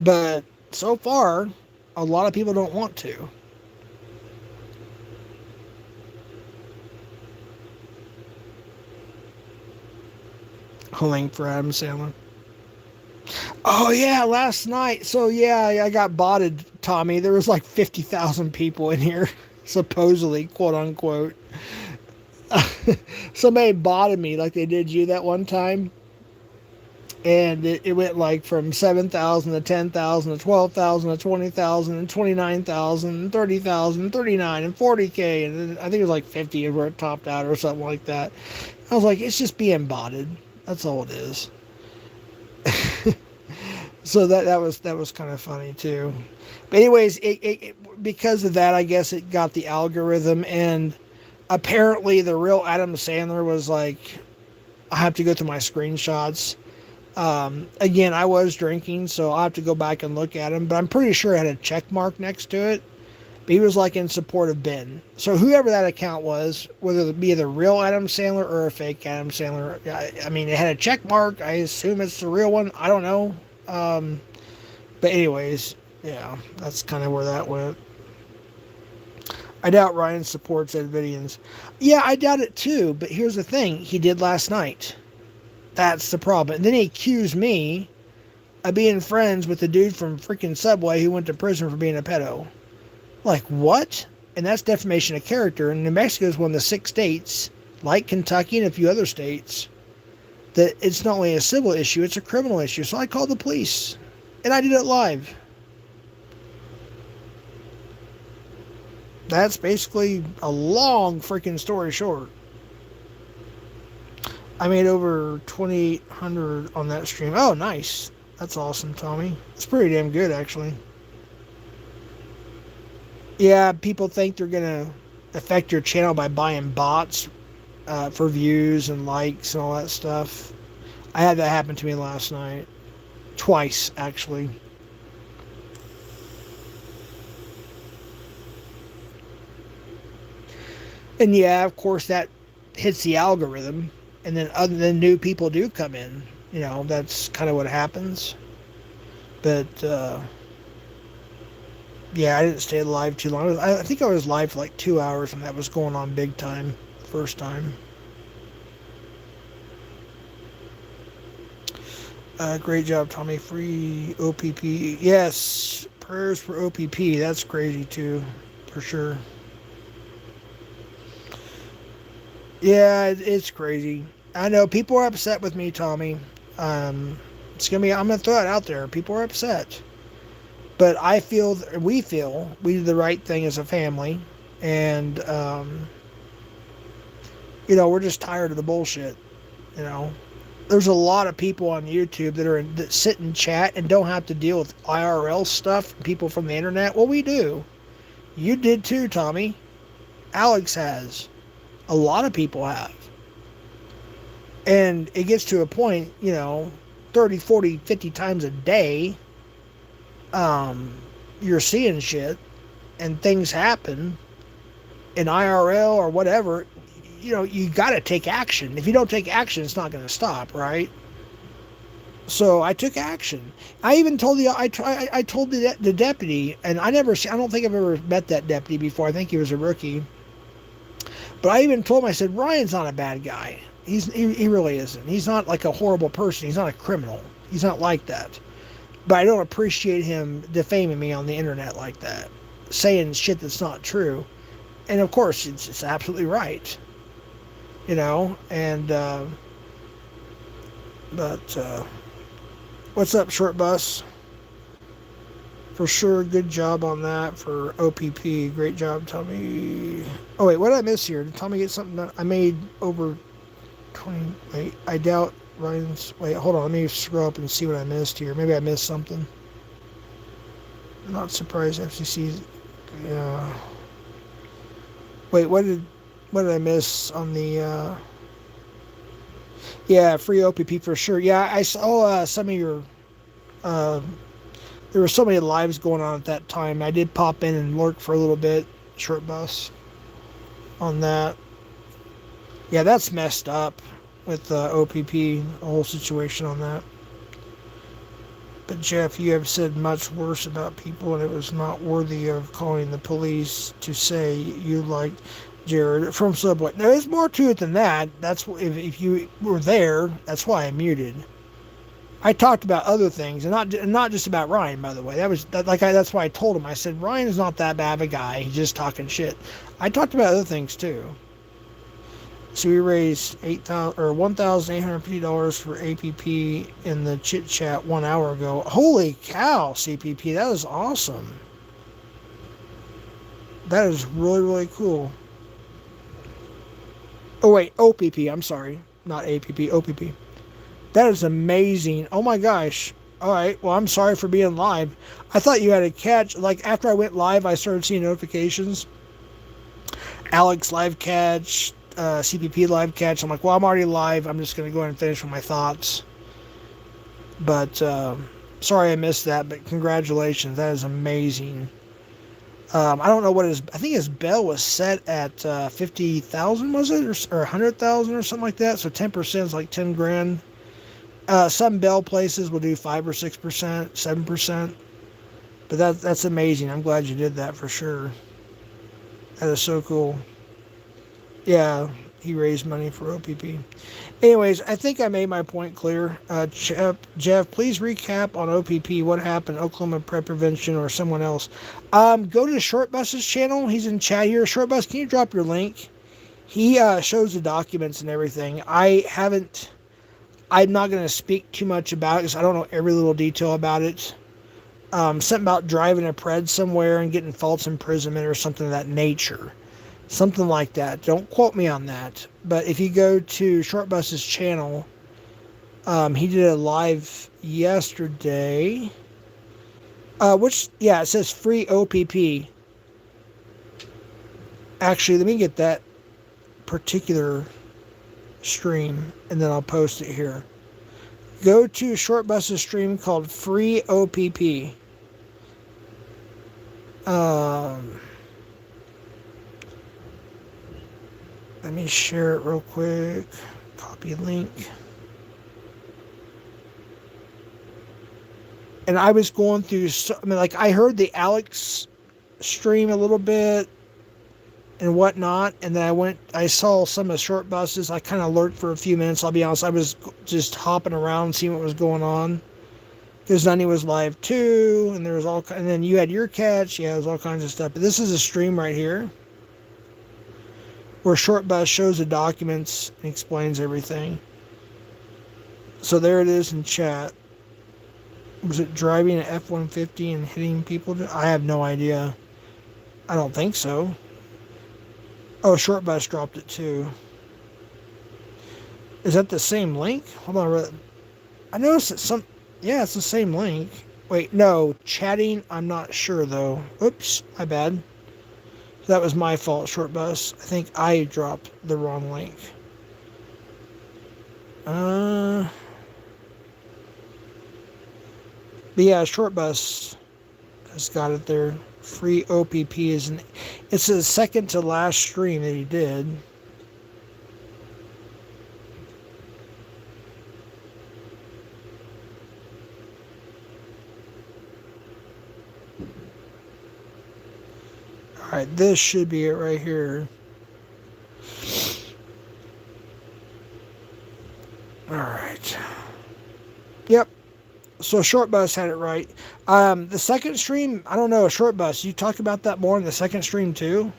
But so far, a lot of people don't want to. A link for Adam Sandler. Oh, yeah, last night. So, yeah, I got botted, Tommy. There was like 50,000 people in here, supposedly, quote unquote. Somebody botted me like they did you that one time. And it went like from 7,000 to 10,000 to 12,000 to 20,000 and 29,000 and 30,000 and 39 and 40K. And then I think it was like 50 where it topped out or something like that. I was like, it's just being botted. That's all it is. So that was kind of funny too. But anyways, it because of that, I guess it got the algorithm, and apparently the real Adam Sandler was like, I have to go through my screenshots. Again, I was drinking, so I'll have to go back and look at him, but I'm pretty sure it had a check mark next to it. But he was like in support of Ben. So whoever that account was, whether it be the real Adam Sandler or a fake Adam Sandler, I mean, it had a check mark. I assume it's the real one. I don't know. But anyways, yeah, that's kind of where that went. I doubt Ryan supports Edvidians. Yeah, I doubt it too, but here's the thing. He did last night. That's the problem. And then he accused me of being friends with the dude from freaking Subway who went to prison for being a pedo. Like, what? And that's defamation of character. And New Mexico is one of the 6 states, like Kentucky and a few other states, that it's not only a civil issue, it's a criminal issue. So I called the police. And I did it live. That's basically a long freaking story short. I made over 2,800 on that stream. Oh, nice. That's awesome, Tommy. It's pretty damn good, actually. Yeah, people think they're going to affect your channel by buying bots for views and likes and all that stuff. I had that happen to me last night. Twice, actually. And yeah, of course, that hits the algorithm. And then other than new people do come in. That's kind of what happens. But yeah, I didn't stay live too long. I think I was live for like 2 hours when that was going on big time, first time. Great job, Tommy. Free OPP. Yes, prayers for OPP. That's crazy too, for sure. Yeah, it's crazy. I know people are upset with me, Tommy. Um, it's gonna be. I'm gonna throw it out there. People are upset, but I feel we did the right thing as a family, and we're just tired of the bullshit. You know, there's a lot of people on YouTube that sit and chat and don't have to deal with IRL stuff. People from the internet. Well, we do. You did too, Tommy. Alex has. A lot of people have. And it gets to a point, 30, 40, 50 times a day, you're seeing shit and things happen in IRL or whatever. You got to take action. If you don't take action, it's not going to stop, right? So I took action. I even told I told the deputy, and I don't think I've ever met that deputy before. I think he was a rookie. But I even told him, I said, Ryan's not a bad guy. He really isn't. He's not like a horrible person. He's not a criminal. He's not like that. But I don't appreciate him defaming me on the internet like that, saying shit that's not true. And of course, it's absolutely right. And but what's up, Short Bus? For sure, good job on that for OPP. Great job, Tommy. Oh, wait, what did I miss here? Did Tommy get something done? I made over 20. Wait, I doubt Ryan's. Wait, hold on. Let me scroll up and see what I missed here. Maybe I missed something. I'm not surprised FCC. Yeah. Wait, what did I miss on the. Yeah, free OPP for sure. Yeah, I saw some of your. There were so many lives going on at that time. I did pop in and lurk for a little bit, Short Bus, on that. Yeah, that's messed up with OPP, the whole situation on that. But Jeff, you have said much worse about people, and it was not worthy of calling the police to say you liked Jared from Subway. There's more to it than that. That's if you were there, that's why I muted. I talked about other things, and not just about Ryan, by the way. That's why I told him. I said Ryan is not that bad of a guy. He's just talking shit. I talked about other things too. So we raised $1,850 for APP in the chit chat 1 hour ago. Holy cow, CPP! That is awesome. That is really, really cool. Oh wait, OPP. I'm sorry, not APP. OPP. That is amazing. Oh my gosh. All right. Well, I'm sorry for being live. I thought you had a catch. Like after I went live, I started seeing notifications. Alex live catch, CPP live catch. I'm like, well, I'm already live. I'm just going to go ahead and finish with my thoughts. But sorry I missed that. But congratulations. That is amazing. I don't know what I think his bail was set at 50,000, was it? Or 100,000 or something like that. So 10% is like 10 grand. Some bail places will do 5 or 6%, 7%, but that's amazing. I'm glad you did that for sure. That is so cool. Yeah, he raised money for OPP. Anyways, I think I made my point clear. Jeff, please recap on OPP. What happened, Oklahoma Prep Prevention or someone else? Go to Short Bus's channel. He's in chat here. Short Bus, can you drop your link? He shows the documents and everything. I'm not going to speak too much about it because I don't know every little detail about it. Something about driving a pred somewhere and getting false imprisonment or something of that nature. Something like that. Don't quote me on that. But if you go to Short Bus's channel, he did a live yesterday. It says free OPP. Actually, let me get that particular stream and then I'll post it here. Go to Short Bus's stream called Free OPP. Let me share it real quick. Copy link. And I was going through, I mean, like, I heard the Alex stream a little bit and whatnot, and then I saw some of the short buses. I kind of lurked for a few minutes, I'll be honest. I was just hopping around, seeing what was going on. Because Nunny was live too, and there was and then you had your catch, yeah, there's all kinds of stuff. But this is a stream right here, where Short Bus shows the documents and explains everything. So there it is in chat. Was it driving an F-150 and hitting people? I have no idea. I don't think so. Oh, Short Bus dropped it too. Is that the same link? Hold on. I noticed that yeah, it's the same link. Wait, no. Chatting, I'm not sure though. Oops, my bad. That was my fault, Short Bus. I think I dropped the wrong link. But yeah, Short Bus has got it there. Free OPP it's the second to last stream that he did. Alright, this should be it right here. Alright. Yep. So Short Bus had it right. The second stream, I don't know, Short Bus, you talked about that more in the second stream too?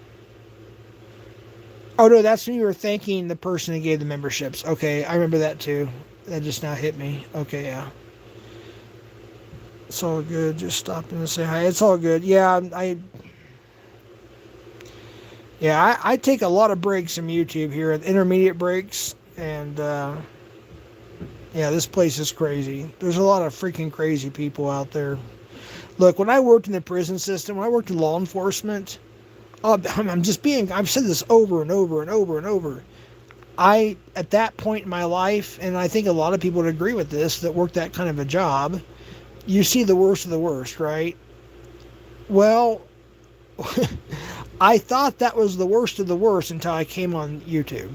Oh no, that's when you were thanking the person who gave the memberships. Okay, I remember that too. That just now hit me. Okay, yeah. It's all good. Just stopping to say hi. It's all good. Yeah, I take a lot of breaks from YouTube here, intermediate breaks, and yeah, this place is crazy. There's a lot of freaking crazy people out there. Look, when I worked in the prison system, when I worked in law enforcement, I've said this over and over and over and over. At that point in my life, and I think a lot of people would agree with this, that work that kind of a job, you see the worst of the worst, right? Well, I thought that was the worst of the worst until I came on YouTube.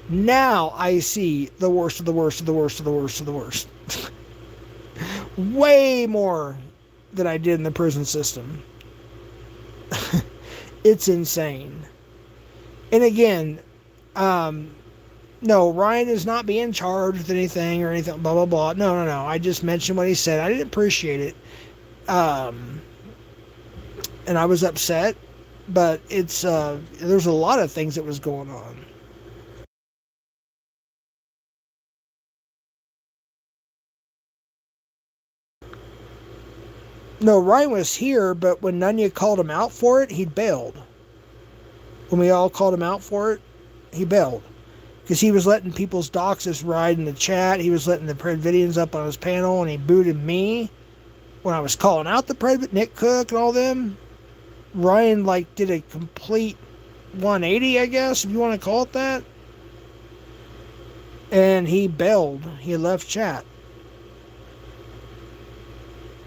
Now I see the worst of the worst of the worst of the worst of the worst. Way more than I did in the prison system. It's insane. And again, no, Ryan is not being charged with anything or anything, blah, blah, blah. No. I just mentioned what he said. I didn't appreciate it. And I was upset, but there's a lot of things that was going on. No, Ryan was here, but when Nunya called him out for it, he bailed. When we all called him out for it, he bailed. Because he was letting people's doxes ride in the chat. He was letting the Predvidians up on his panel, and he booted me when I was calling out the Predvid, Nick Cook and all them. Ryan, did a complete 180, I guess, if you want to call it that. And he bailed. He left chat.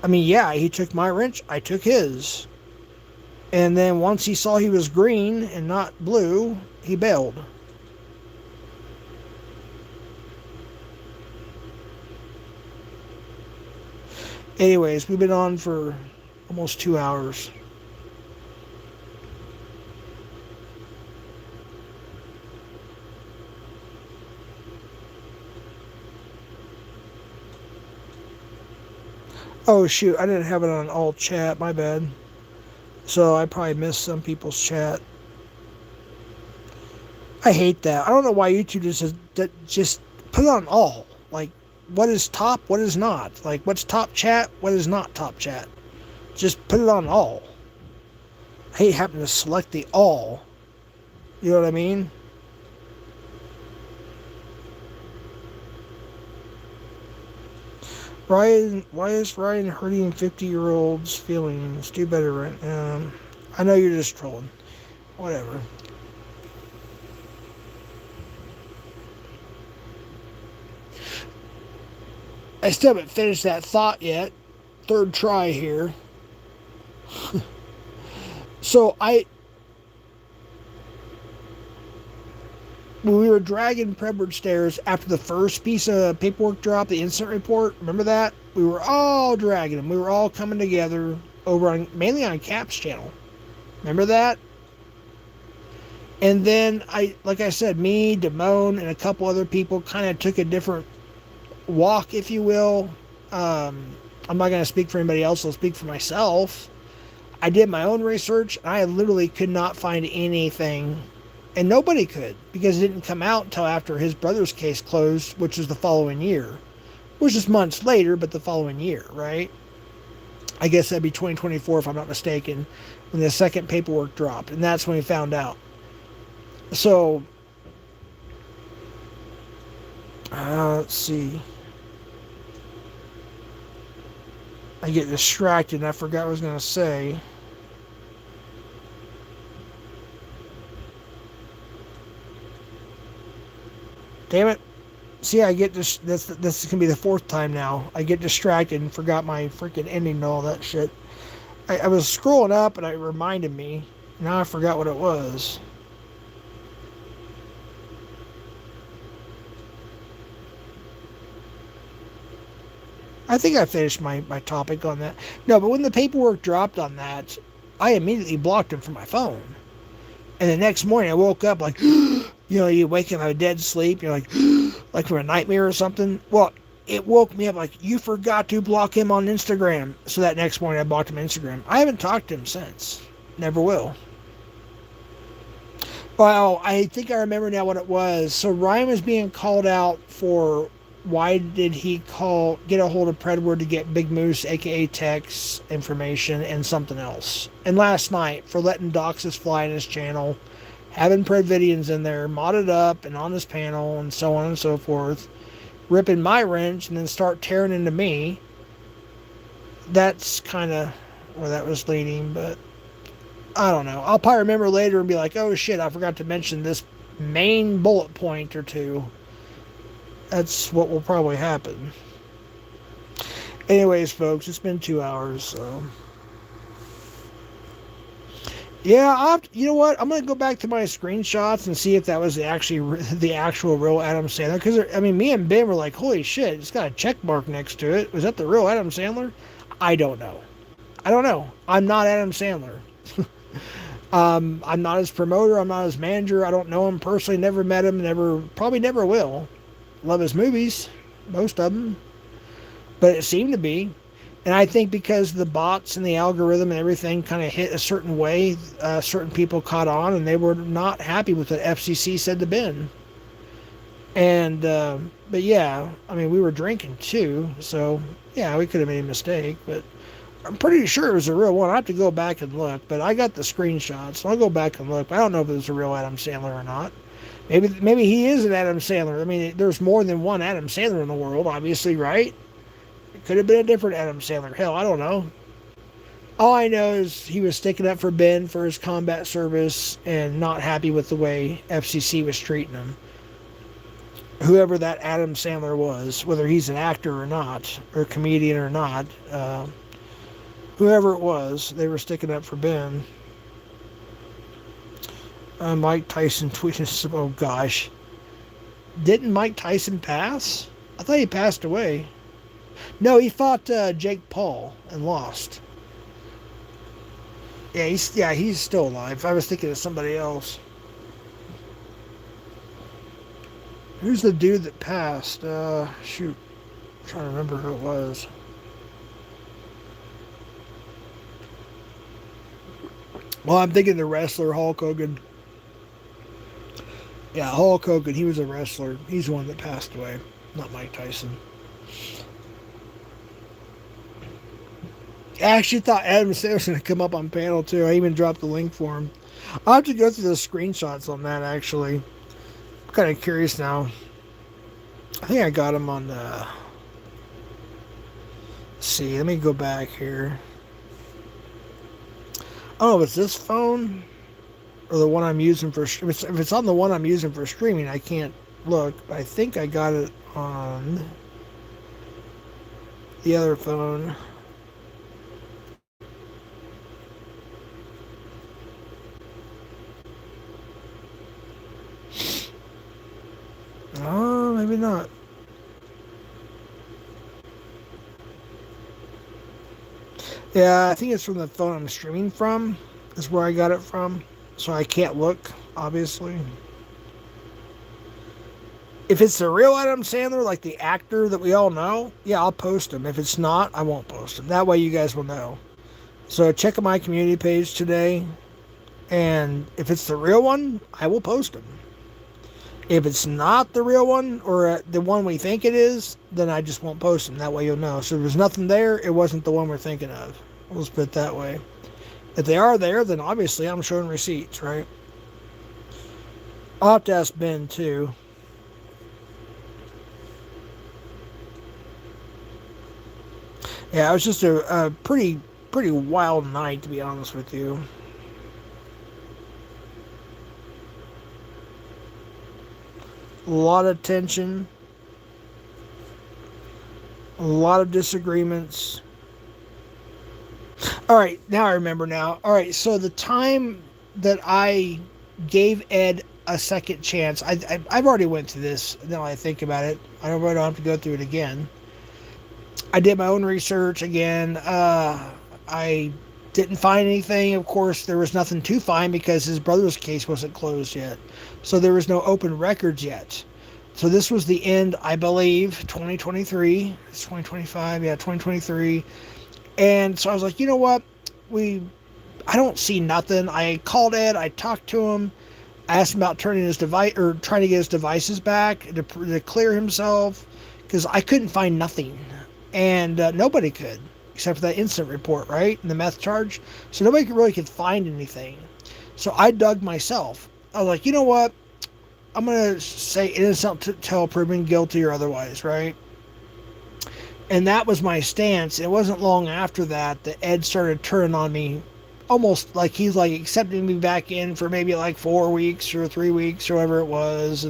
I mean, yeah, he took my wrench. I took his. And then once he saw he was green and not blue, he bailed. Anyways, we've been on for almost 2 hours. Oh shoot, I didn't have it on all chat, my bad. So I probably missed some people's chat. I hate that. I don't know why YouTube just put it on all. What is top, what is not. What's top chat, what is not top chat. Just put it on all. I hate having to select the all. You know what I mean? Ryan, why is Ryan hurting 50-year-olds' feelings? Do better, right? I know you're just trolling. Whatever. I still haven't finished that thought yet. Third try here. So when we were dragging Predward stairs after the first piece of paperwork drop, the incident report, remember that? We were all dragging them. We were all coming together over on, mainly on Cap's channel. Remember that? And then like I said, me, Damone, and a couple other people kind of took a different walk, if you will. I'm not going to speak for anybody else. I'll speak for myself. I did my own research. And I literally could not find anything, and nobody could, because it didn't come out until after his brother's case closed, which was the following year. Which is months later, but the following year, right? I guess that'd be 2024 if I'm not mistaken, when the second paperwork dropped, and that's when we found out. So, let's see. I get distracted and I forgot what I was going to say. Damn it. See, I get this is going to be the fourth time now. I get distracted and forgot my freaking ending and all that shit. I was scrolling up and it reminded me. Now I forgot what it was. I think I finished my topic on that. No, but when the paperwork dropped on that, I immediately blocked him from my phone. And the next morning I woke up like, you know, you wake up out of dead sleep, you're like from a nightmare or something. Well, it woke me up like, you forgot to block him on Instagram. So that next morning I blocked him on Instagram. I haven't talked to him since. Never will. Well, I think I remember now what it was. So Ryan was being called out for why did he get a hold of Predward to get Big Moose, aka Tex, information and something else. And last night for letting Doxus fly in his channel, having Predvidians in there, modded up and on his panel and so on and so forth, ripping my wrench and then start tearing into me. That's kind of where that was leading, but I don't know. I'll probably remember later and be like, oh shit, I forgot to mention this main bullet point or two. That's what will probably happen. Anyways, folks, it's been 2 hours, so. Yeah, you know what? I'm going to go back to my screenshots and see if that was actually the actual real Adam Sandler. Because, I mean, me and Ben were like, holy shit, it's got a check mark next to it. Was that the real Adam Sandler? I don't know. I'm not Adam Sandler. I'm not his promoter. I'm not his manager. I don't know him personally. Never met him. Probably never will. Love his movies, most of them, but it seemed to be. And I think because the bots and the algorithm and everything kind of hit a certain way, certain people caught on and they were not happy with what FCC said to Ben. And but yeah, I mean, we were drinking too, so yeah, we could have made a mistake, but I'm pretty sure it was a real one. I have to go back and look, but I got the screenshots, so I'll go back and look. I don't know if it was a real Adam Sandler or not. Maybe he is an Adam Sandler. I mean, there's more than one Adam Sandler in the world, obviously, right? It could have been a different Adam Sandler. Hell, I don't know. All I know is he was sticking up for Ben for his combat service and not happy with the way FCC was treating him. Whoever that Adam Sandler was, whether he's an actor or not, or a comedian or not, whoever it was, they were sticking up for Ben. Mike Tyson tweeted, oh gosh. Didn't Mike Tyson pass? I thought he passed away. No, he fought Jake Paul and lost. Yeah, he's still alive. I was thinking of somebody else. Who's the dude that passed? Shoot. I'm trying to remember who it was. Well, I'm thinking the wrestler Hulk Hogan. Yeah, Hulk Hogan, he was a wrestler. He's the one that passed away, not Mike Tyson. I actually thought Adam Sandler was going to come up on panel too. I even dropped the link for him. I'll have to go through the screenshots on that, actually. I'm kind of curious now. I think I got him on let's see, let me go back here. Oh, if it's this phone or the one I'm using for... If it's on the one I'm using for streaming, I can't look. I think I got it on the other phone. Oh, maybe not. Yeah, I think it's from the phone I'm streaming from, is where I got it from. So I can't look, obviously. If it's the real Adam Sandler, like the actor that we all know, yeah, I'll post him. If it's not, I won't post him. That way you guys will know. So check out my community page today, and if it's the real one, I will post him. If it's not the real one, or the one we think it is, then I just won't post him. That way you'll know. So if there's nothing there, it wasn't the one we're thinking of. Let's put it that way. If they are there, then obviously I'm showing receipts, right? I'll have to ask Ben too. Yeah, it was just a pretty wild night, to be honest with you. A lot of tension, a lot of disagreements. All right, now I remember now. All right, so the time that I gave Ed a second chance, I've already went through this. Now I think about it, I don't have to go through it again. I did my own research again. I didn't find anything. Of course, there was nothing to find because his brother's case wasn't closed yet. So there was no open records yet. So this was the end, I believe, 2023. It's 2025, yeah, 2023. And so I was like, you know what? I don't see nothing. I called Ed. I talked to him. I asked him about turning his device or trying to get his devices back to clear himself because I couldn't find nothing. And nobody could, except for that incident report, right? And the meth charge. So nobody really could find anything. So I dug myself. I was like, you know what? I'm going to say innocent until proven guilty or otherwise, right? And that was my stance. It wasn't long after that Ed started turning on me, almost like he's like accepting me back in for maybe like 4 weeks or 3 weeks or whatever it was.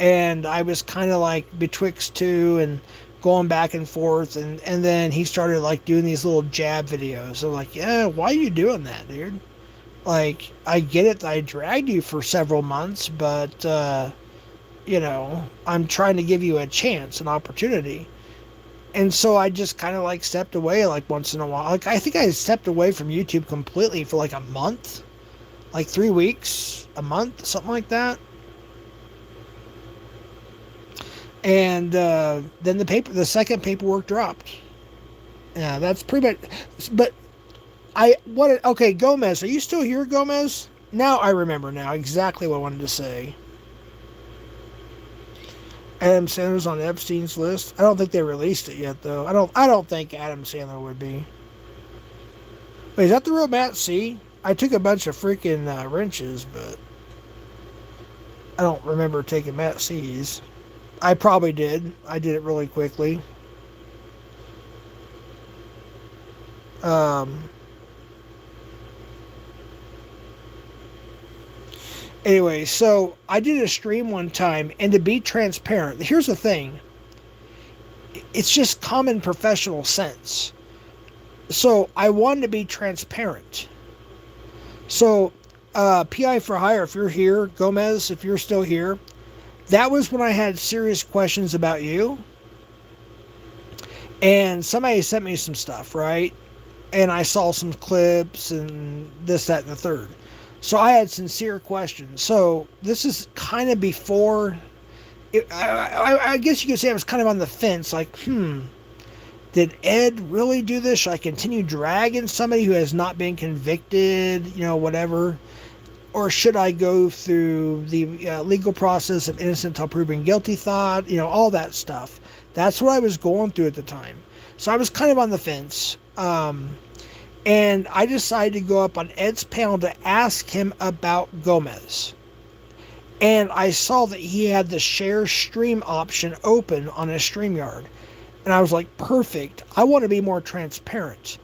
And I was kind of like betwixt two and going back and forth, and then he started like doing these little jab videos. I'm like, yeah, why are you doing that, dude? Like, I get it, I dragged you for several months, but I'm trying to give you a chance, an opportunity. And so I just kind of like stepped away like once in a while. Like, I think I stepped away from YouTube completely for like a month, like 3 weeks, a month, something like that. And then the second paperwork dropped. Yeah, that's pretty much. But okay, Gomez, are you still here, Gomez? Now I remember now exactly what I wanted to say. Adam Sandler's on Epstein's list. I don't think they released it yet, though. I don't think Adam Sandler would be. Wait, is that the real Matt C? I took a bunch of freaking wrenches, but I don't remember taking Matt C's. I probably did. I did it really quickly. Anyway, so I did a stream one time, and to be transparent, here's the thing. It's just common professional sense. So I wanted to be transparent. So, PI for Hire, if you're here, Gomez, if you're still here, that was when I had serious questions about you. And somebody sent me some stuff, right? And I saw some clips and this, that, and the third. So I had sincere questions. So this is kind of before... I guess you could say I was kind of on the fence. Like, did Ed really do this? Should I continue dragging somebody who has not been convicted? Whatever. Or should I go through the legal process of innocent until proven guilty thought? All that stuff. That's what I was going through at the time. So I was kind of on the fence. And I decided to go up on Ed's panel to ask him about Gomez. And I saw that he had the share stream option open on his StreamYard. And I was like, perfect. I want to be more transparent.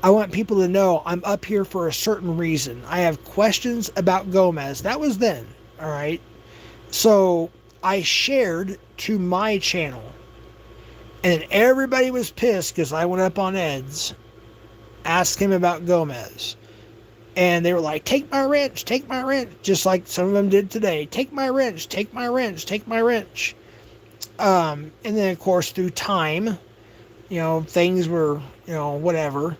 I want people to know I'm up here for a certain reason. I have questions about Gomez. That was then, all right? So I shared to my channel. And everybody was pissed because I went up on Ed's, asked him about Gomez. And they were like, take my wrench, just like some of them did today. Take my wrench, take my wrench, take my wrench. And then, of course, through time, things were, whatever.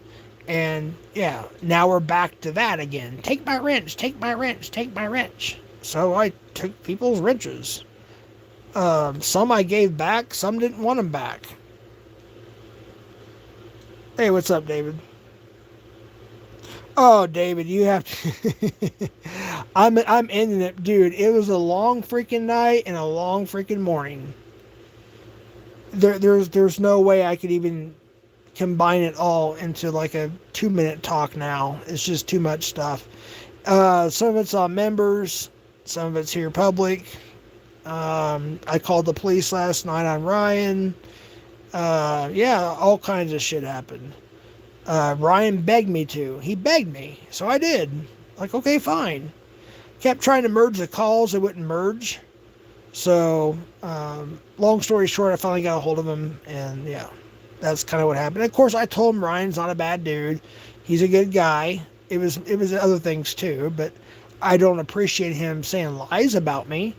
And yeah, now we're back to that again. Take my wrench, take my wrench, take my wrench. So I took people's wrenches. Some I gave back, some didn't want them back. Hey, what's up, David? Oh, David, you have to. I'm ending it, dude. It was a long freaking night and a long freaking morning. There's no way I could even combine it all into like a 2-minute talk now. It's just too much stuff. Some of it's on members, some of it's here public. I called the police last night on Ryan. Yeah, all kinds of shit happened. Ryan begged me to. He begged me, so I did. Like, okay, fine. Kept trying to merge the calls, it wouldn't merge. So, long story short, I finally got a hold of him, and yeah, that's kind of what happened. Of course, I told him Ryan's not a bad dude. He's a good guy. It was other things too, but I don't appreciate him saying lies about me.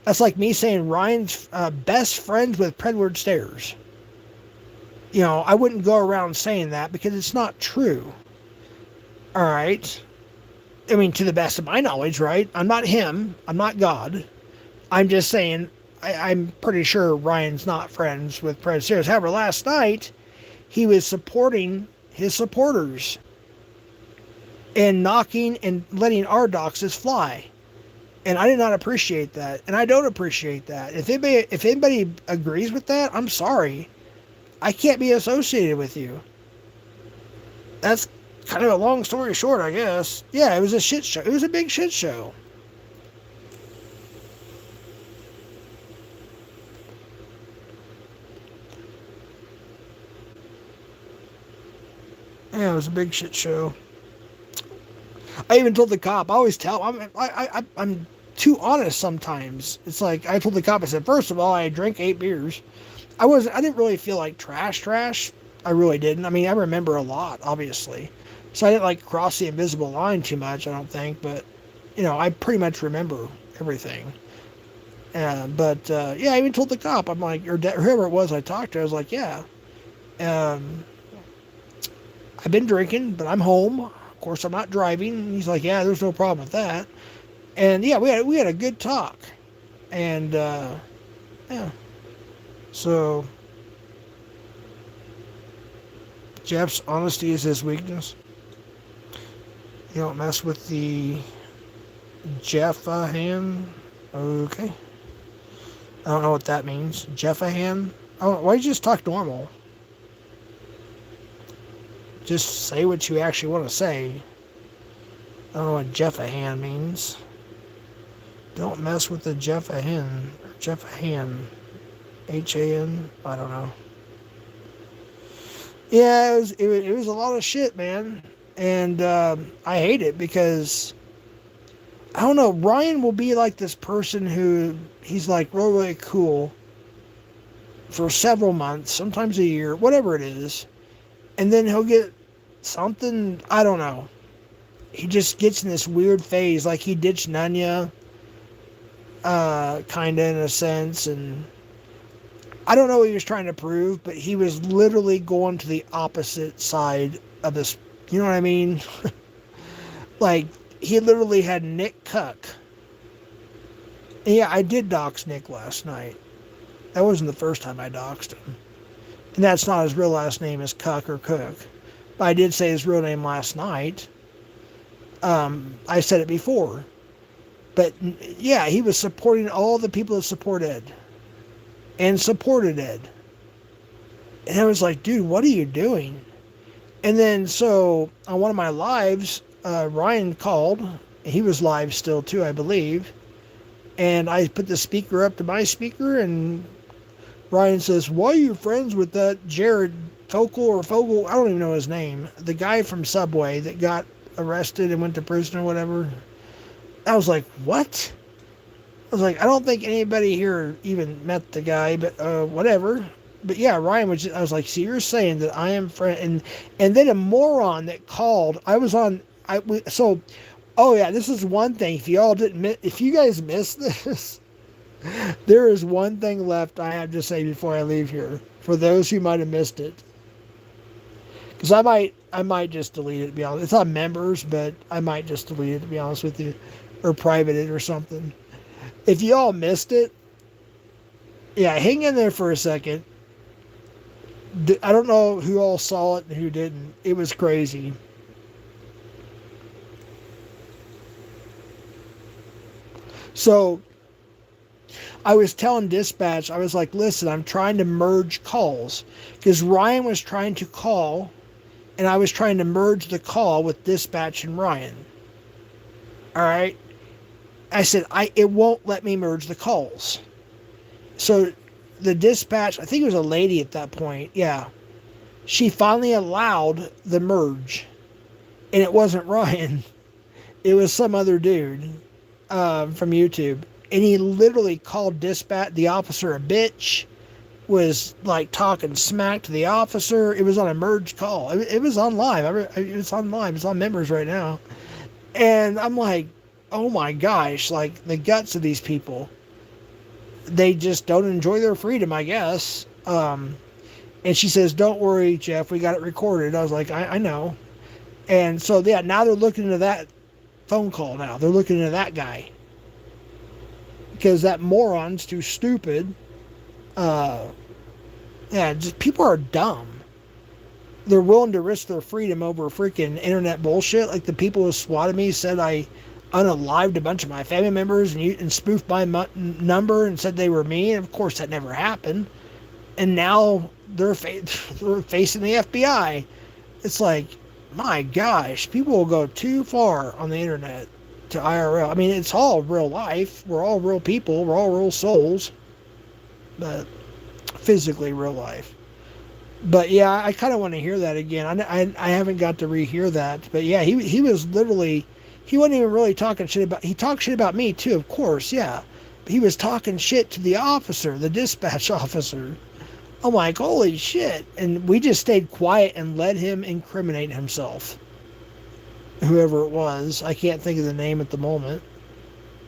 That's like me saying Ryan's best friends with Predward Stairs. You know, I wouldn't go around saying that because it's not true. All right. I mean, to the best of my knowledge, right? I'm not him. I'm not God. I'm just saying, I'm pretty sure Ryan's not friends with Predward Stairs. However, last night, he was supporting his supporters and knocking and letting our doxes fly. And I did not appreciate that. And I don't appreciate that. If anybody agrees with that, I'm sorry. I can't be associated with you. That's kind of a long story short, I guess. Yeah, it was a shit show. It was a big shit show. Yeah, it was a big shit show. I even told the cop. I always tell. I'm too honest sometimes. It's like I told the cop. I said, first of all, I drank 8 beers. I didn't really feel like trash. I really didn't. I mean, I remember a lot, obviously. So I didn't like cross the invisible line too much, I don't think. But, you know, I pretty much remember everything. But yeah, I even told the cop. I'm like, or whoever it was I talked to, I was like, yeah. I've been drinking, but I'm home. Of course, I'm not driving. And he's like, yeah, there's no problem with that. And yeah, we had a good talk. And yeah. So, Jeff's honesty is his weakness. You don't mess with the Jeffahan. Okay. I don't know what that means. Jeffahan? Oh, why don't you just talk normal? Just say what you actually want to say. I don't know what Jeffahan means. Don't mess with the Jeffahan. Jeffahan. H-A-N? I don't know. Yeah, it was a lot of shit, man. And I hate it because, I don't know, Ryan will be like this person who, he's like really, really cool for several months, sometimes a year, whatever it is. And then he'll get something, I don't know. He just gets in this weird phase, like he ditched Nunya, kind of in a sense, and I don't know what he was trying to prove, but he was literally going to the opposite side of this. You know what I mean? Like, he literally had Nick Cuck. And yeah, I did dox Nick last night. That wasn't the first time I doxed him. And that's not his real last name is Cuck or Cook. But I did say his real name last night. I said it before. But yeah, he was supporting all the people that support Ed. And supported Ed. And I was like, dude, what are you doing? And then, so, on one of my lives, Ryan called. He was live still, too, I believe. And I put the speaker up to my speaker, and Ryan says, why are you friends with that Jared Fogle? I don't even know his name. The guy from Subway that got arrested and went to prison or whatever. I was like, what? I was like, I don't think anybody here even met the guy, but whatever. But yeah, Ryan was. I was like, so you're saying that I am friend, and then a moron that called. I was on. So, oh yeah, this is one thing. If y'all didn't, if you guys missed this, there is one thing left I have to say before I leave here. For those who might have missed it, Because I might just delete it, to be honest. It's on members, but I might just delete it, to be honest with you, or private it or something. If you all missed it, yeah, hang in there for a second. I don't know who all saw it and who didn't. It was crazy. So I was telling dispatch, I was like, listen, I'm trying to merge calls because Ryan was trying to call and I was trying to merge the call with dispatch and Ryan. All right. I said, it won't let me merge the calls. So the dispatch, I think it was a lady at that point. Yeah. She finally allowed the merge and it wasn't Ryan. It was some other dude from YouTube. And he literally called dispatch, the officer a bitch, was like talking smack to the officer. It was on a merged call. It was on live. It's on live. It's on members right now. And I'm like, oh my gosh, like the guts of these people. They just don't enjoy their freedom, I guess. And she says, don't worry, Jeff, we got it recorded. I was like, I know. And so, yeah, now they're looking into that phone call now. They're looking into that guy. Because that moron's too stupid. Yeah, just people are dumb. They're willing to risk their freedom over freaking internet bullshit. Like the people who swatted me said I unalived a bunch of my family members and spoofed my number and said they were me. And of course that never happened. And now they're facing the FBI. It's like, my gosh, people will go too far on the internet to IRL. I mean, it's all real life. We're all real people. We're all real souls. But physically real life. But yeah, I kind of want to hear that again. I haven't got to rehear that. But yeah, he was literally, he wasn't even really talking shit about, he talked shit about me too, of course, yeah. But he was talking shit to the officer, the dispatch officer. I'm like, holy shit. And we just stayed quiet and let him incriminate himself. Whoever it was. I can't think of the name at the moment.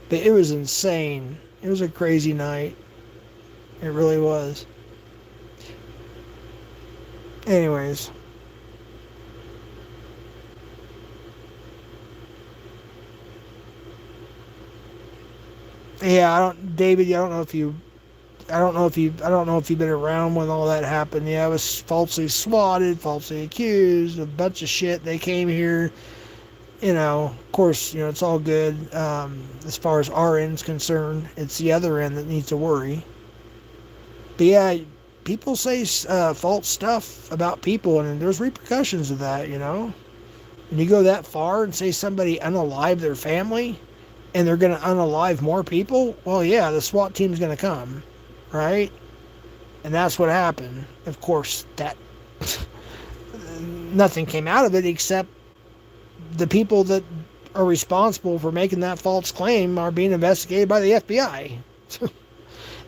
But it was insane. It was a crazy night. It really was. Anyways. Yeah, David, I don't know if you've been around when all that happened. Yeah, I was falsely swatted, falsely accused, a bunch of shit. They came here, of course, it's all good. As far as our end's concerned, it's the other end that needs to worry. But yeah, people say false stuff about people, and there's repercussions of that, When you go that far and say somebody unalived their family, and they're going to unalive more people, well, yeah, the SWAT team's going to come, right? And that's what happened. Of course, that nothing came out of it except the people that are responsible for making that false claim are being investigated by the FBI.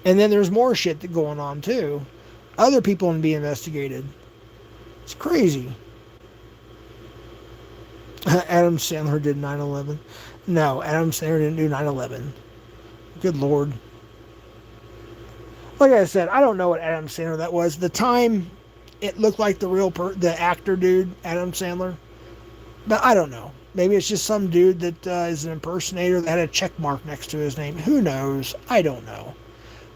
And then there's more shit that going on too. Other people are being investigated. It's crazy. Adam Sandler did 9/11. No, Adam Sandler didn't do 9/11. Good Lord. Like I said, I don't know what Adam Sandler that was. The time, it looked like the actor dude, Adam Sandler. But I don't know. Maybe it's just some dude that is an impersonator that had a check mark next to his name. Who knows? I don't know.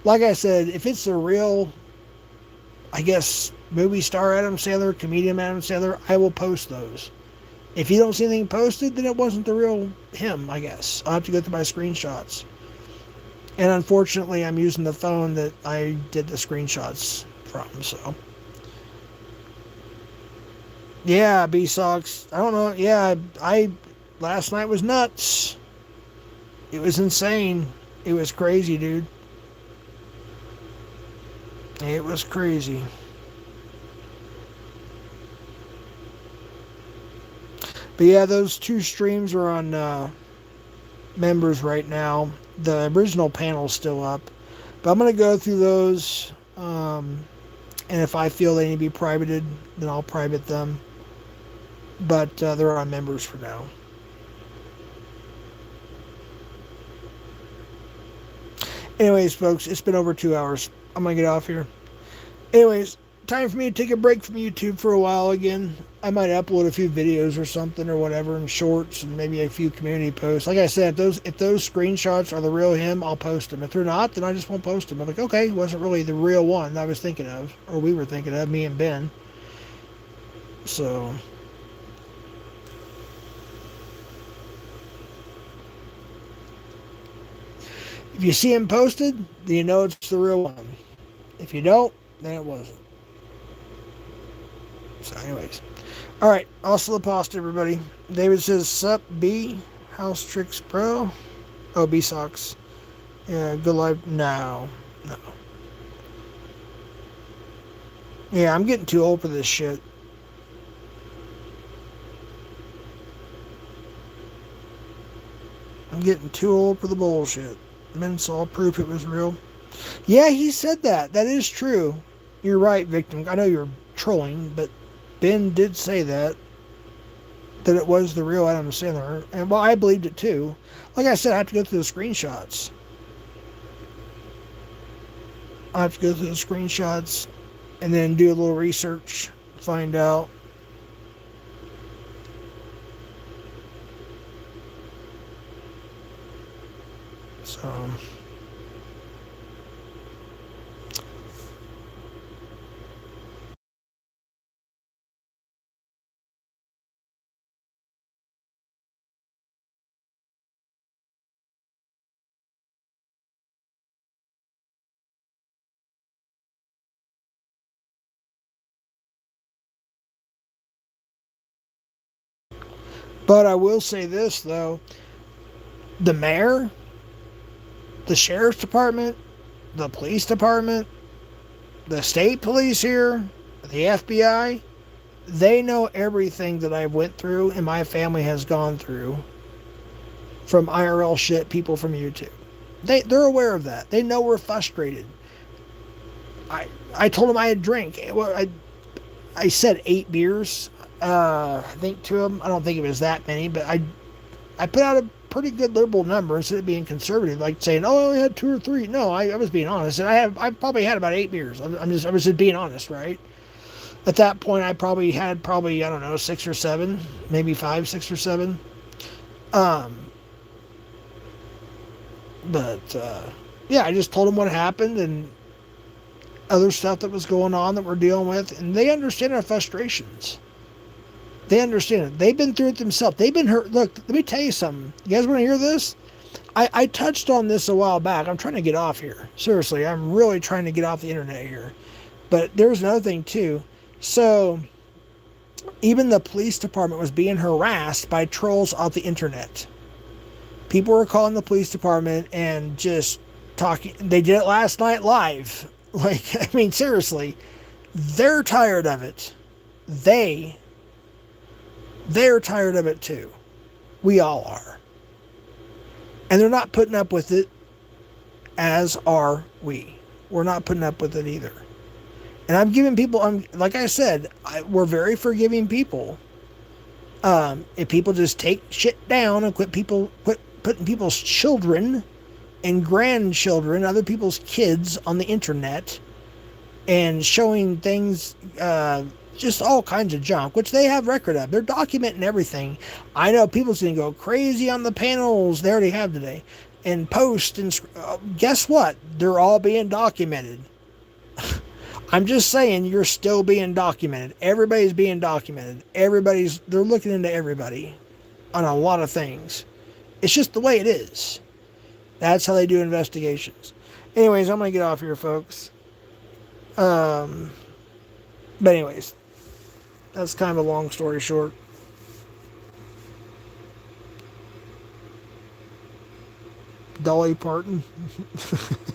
Like I said, if it's the real, I guess, movie star Adam Sandler, comedian Adam Sandler, I will post those. If you don't see anything posted, then it wasn't the real him, I guess. I'll have to go through my screenshots. And unfortunately, I'm using the phone that I did the screenshots from, so. Yeah, B-Sox. I don't know. Yeah, last night was nuts. It was insane. It was crazy, dude. It was crazy. But yeah, those two streams are on members right now. The original panel's still up. But I'm going to go through those. And if I feel they need to be privated, then I'll private them. But they're on members for now. Anyways, folks, it's been over 2 hours. I'm going to get off here. Anyways, time for me to take a break from YouTube for a while again. I might upload a few videos or something or whatever, and shorts, and maybe a few community posts. Like I said, if those screenshots are the real him, I'll post them. If they're not, then I just won't post them. I'm like, okay, it wasn't really the real one I was thinking of, or we were thinking of, me and Ben. So, if you see him posted, then you know it's the real one. If you don't, then it wasn't. So, anyways. Alright, also the pasta, everybody. David says, sup, B, House Tricks Pro. Oh, B Socks. Yeah, good life. No. Yeah, I'm getting too old for this shit. I'm getting too old for the bullshit. Men saw proof it was real. Yeah, he said that. That is true. You're right, victim. I know you're trolling, but Ben did say that it was the real Adam Sandler. And, well, I believed it too. Like I said, I have to go through the screenshots. And then do a little research, find out. So, but I will say this, though. The mayor, the sheriff's department, the police department, the state police here, the FBI, they know everything that I went through and my family has gone through from IRL shit, people from YouTube. They're aware of that. They know we're frustrated. I told them I had drank. I said 8 beers. I think to them. I don't think it was that many, but I put out a pretty good liberal number instead of being conservative, like saying, "Oh, I only had 2 or 3." No, I was being honest, and I probably had about 8 beers. I was just being honest, right? At that point, I probably had I don't know, 6 or 7, maybe 5, 6 or 7. But yeah, I just told them what happened and other stuff that was going on that we're dealing with, and they understand our frustrations. They understand it. They've been through it themselves. They've been hurt. Look, let me tell you something. You guys want to hear this? I touched on this a while back. I'm trying to get off here. Seriously, I'm really trying to get off the internet here. But there's another thing, too. So, even the police department was being harassed by trolls off the internet. People were calling the police department and just talking. They did it last night live. Like, I mean, seriously. They're tired of it. They're tired of it, too. We all are. And they're not putting up with it, as are we. We're not putting up with it either. And I'm giving people, like I said, we're very forgiving people. If people just take shit down and quit putting people's children and grandchildren, other people's kids on the internet, and showing things, just all kinds of junk, which they have record of. They're documenting everything. I know people's going to go crazy on the panels they already have today and post, and guess what? They're all being documented. I'm just saying, you're still being documented. Everybody's being documented. They're looking into everybody on a lot of things. It's just the way it is. That's how they do investigations. Anyways, I'm going to get off here, folks. But anyways, that's kind of a long story short. Dolly Parton.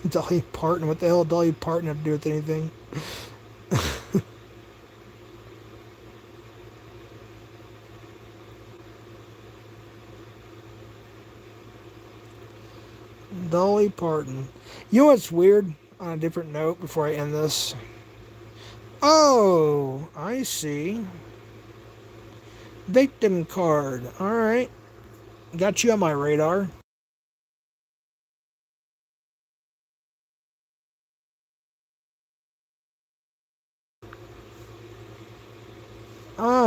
Dolly Parton. What the hell did Dolly Parton have to do with anything? Dolly Parton. You know what's weird? On a different note, before I end this. Oh, I see. Victim card. Alright. Got you on my radar.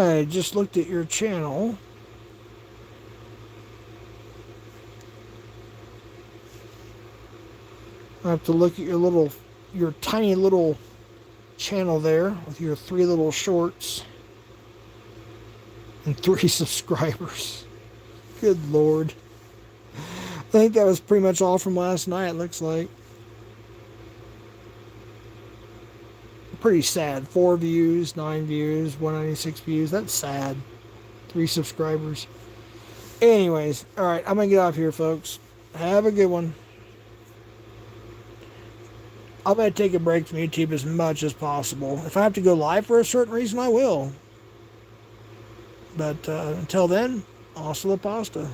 I just looked at your channel. I have to look at your tiny little channel there with your 3 little shorts and 3 subscribers. Good Lord. I think that was pretty much all from last night, it looks like. Pretty sad. 4 views, 9 views, 196 views. That's sad. 3 subscribers. Anyways, alright, I'm going to get off here, folks. Have a good one. I'm going to take a break from YouTube as much as possible. If I have to go live for a certain reason, I will. But until then, hasta la pasta.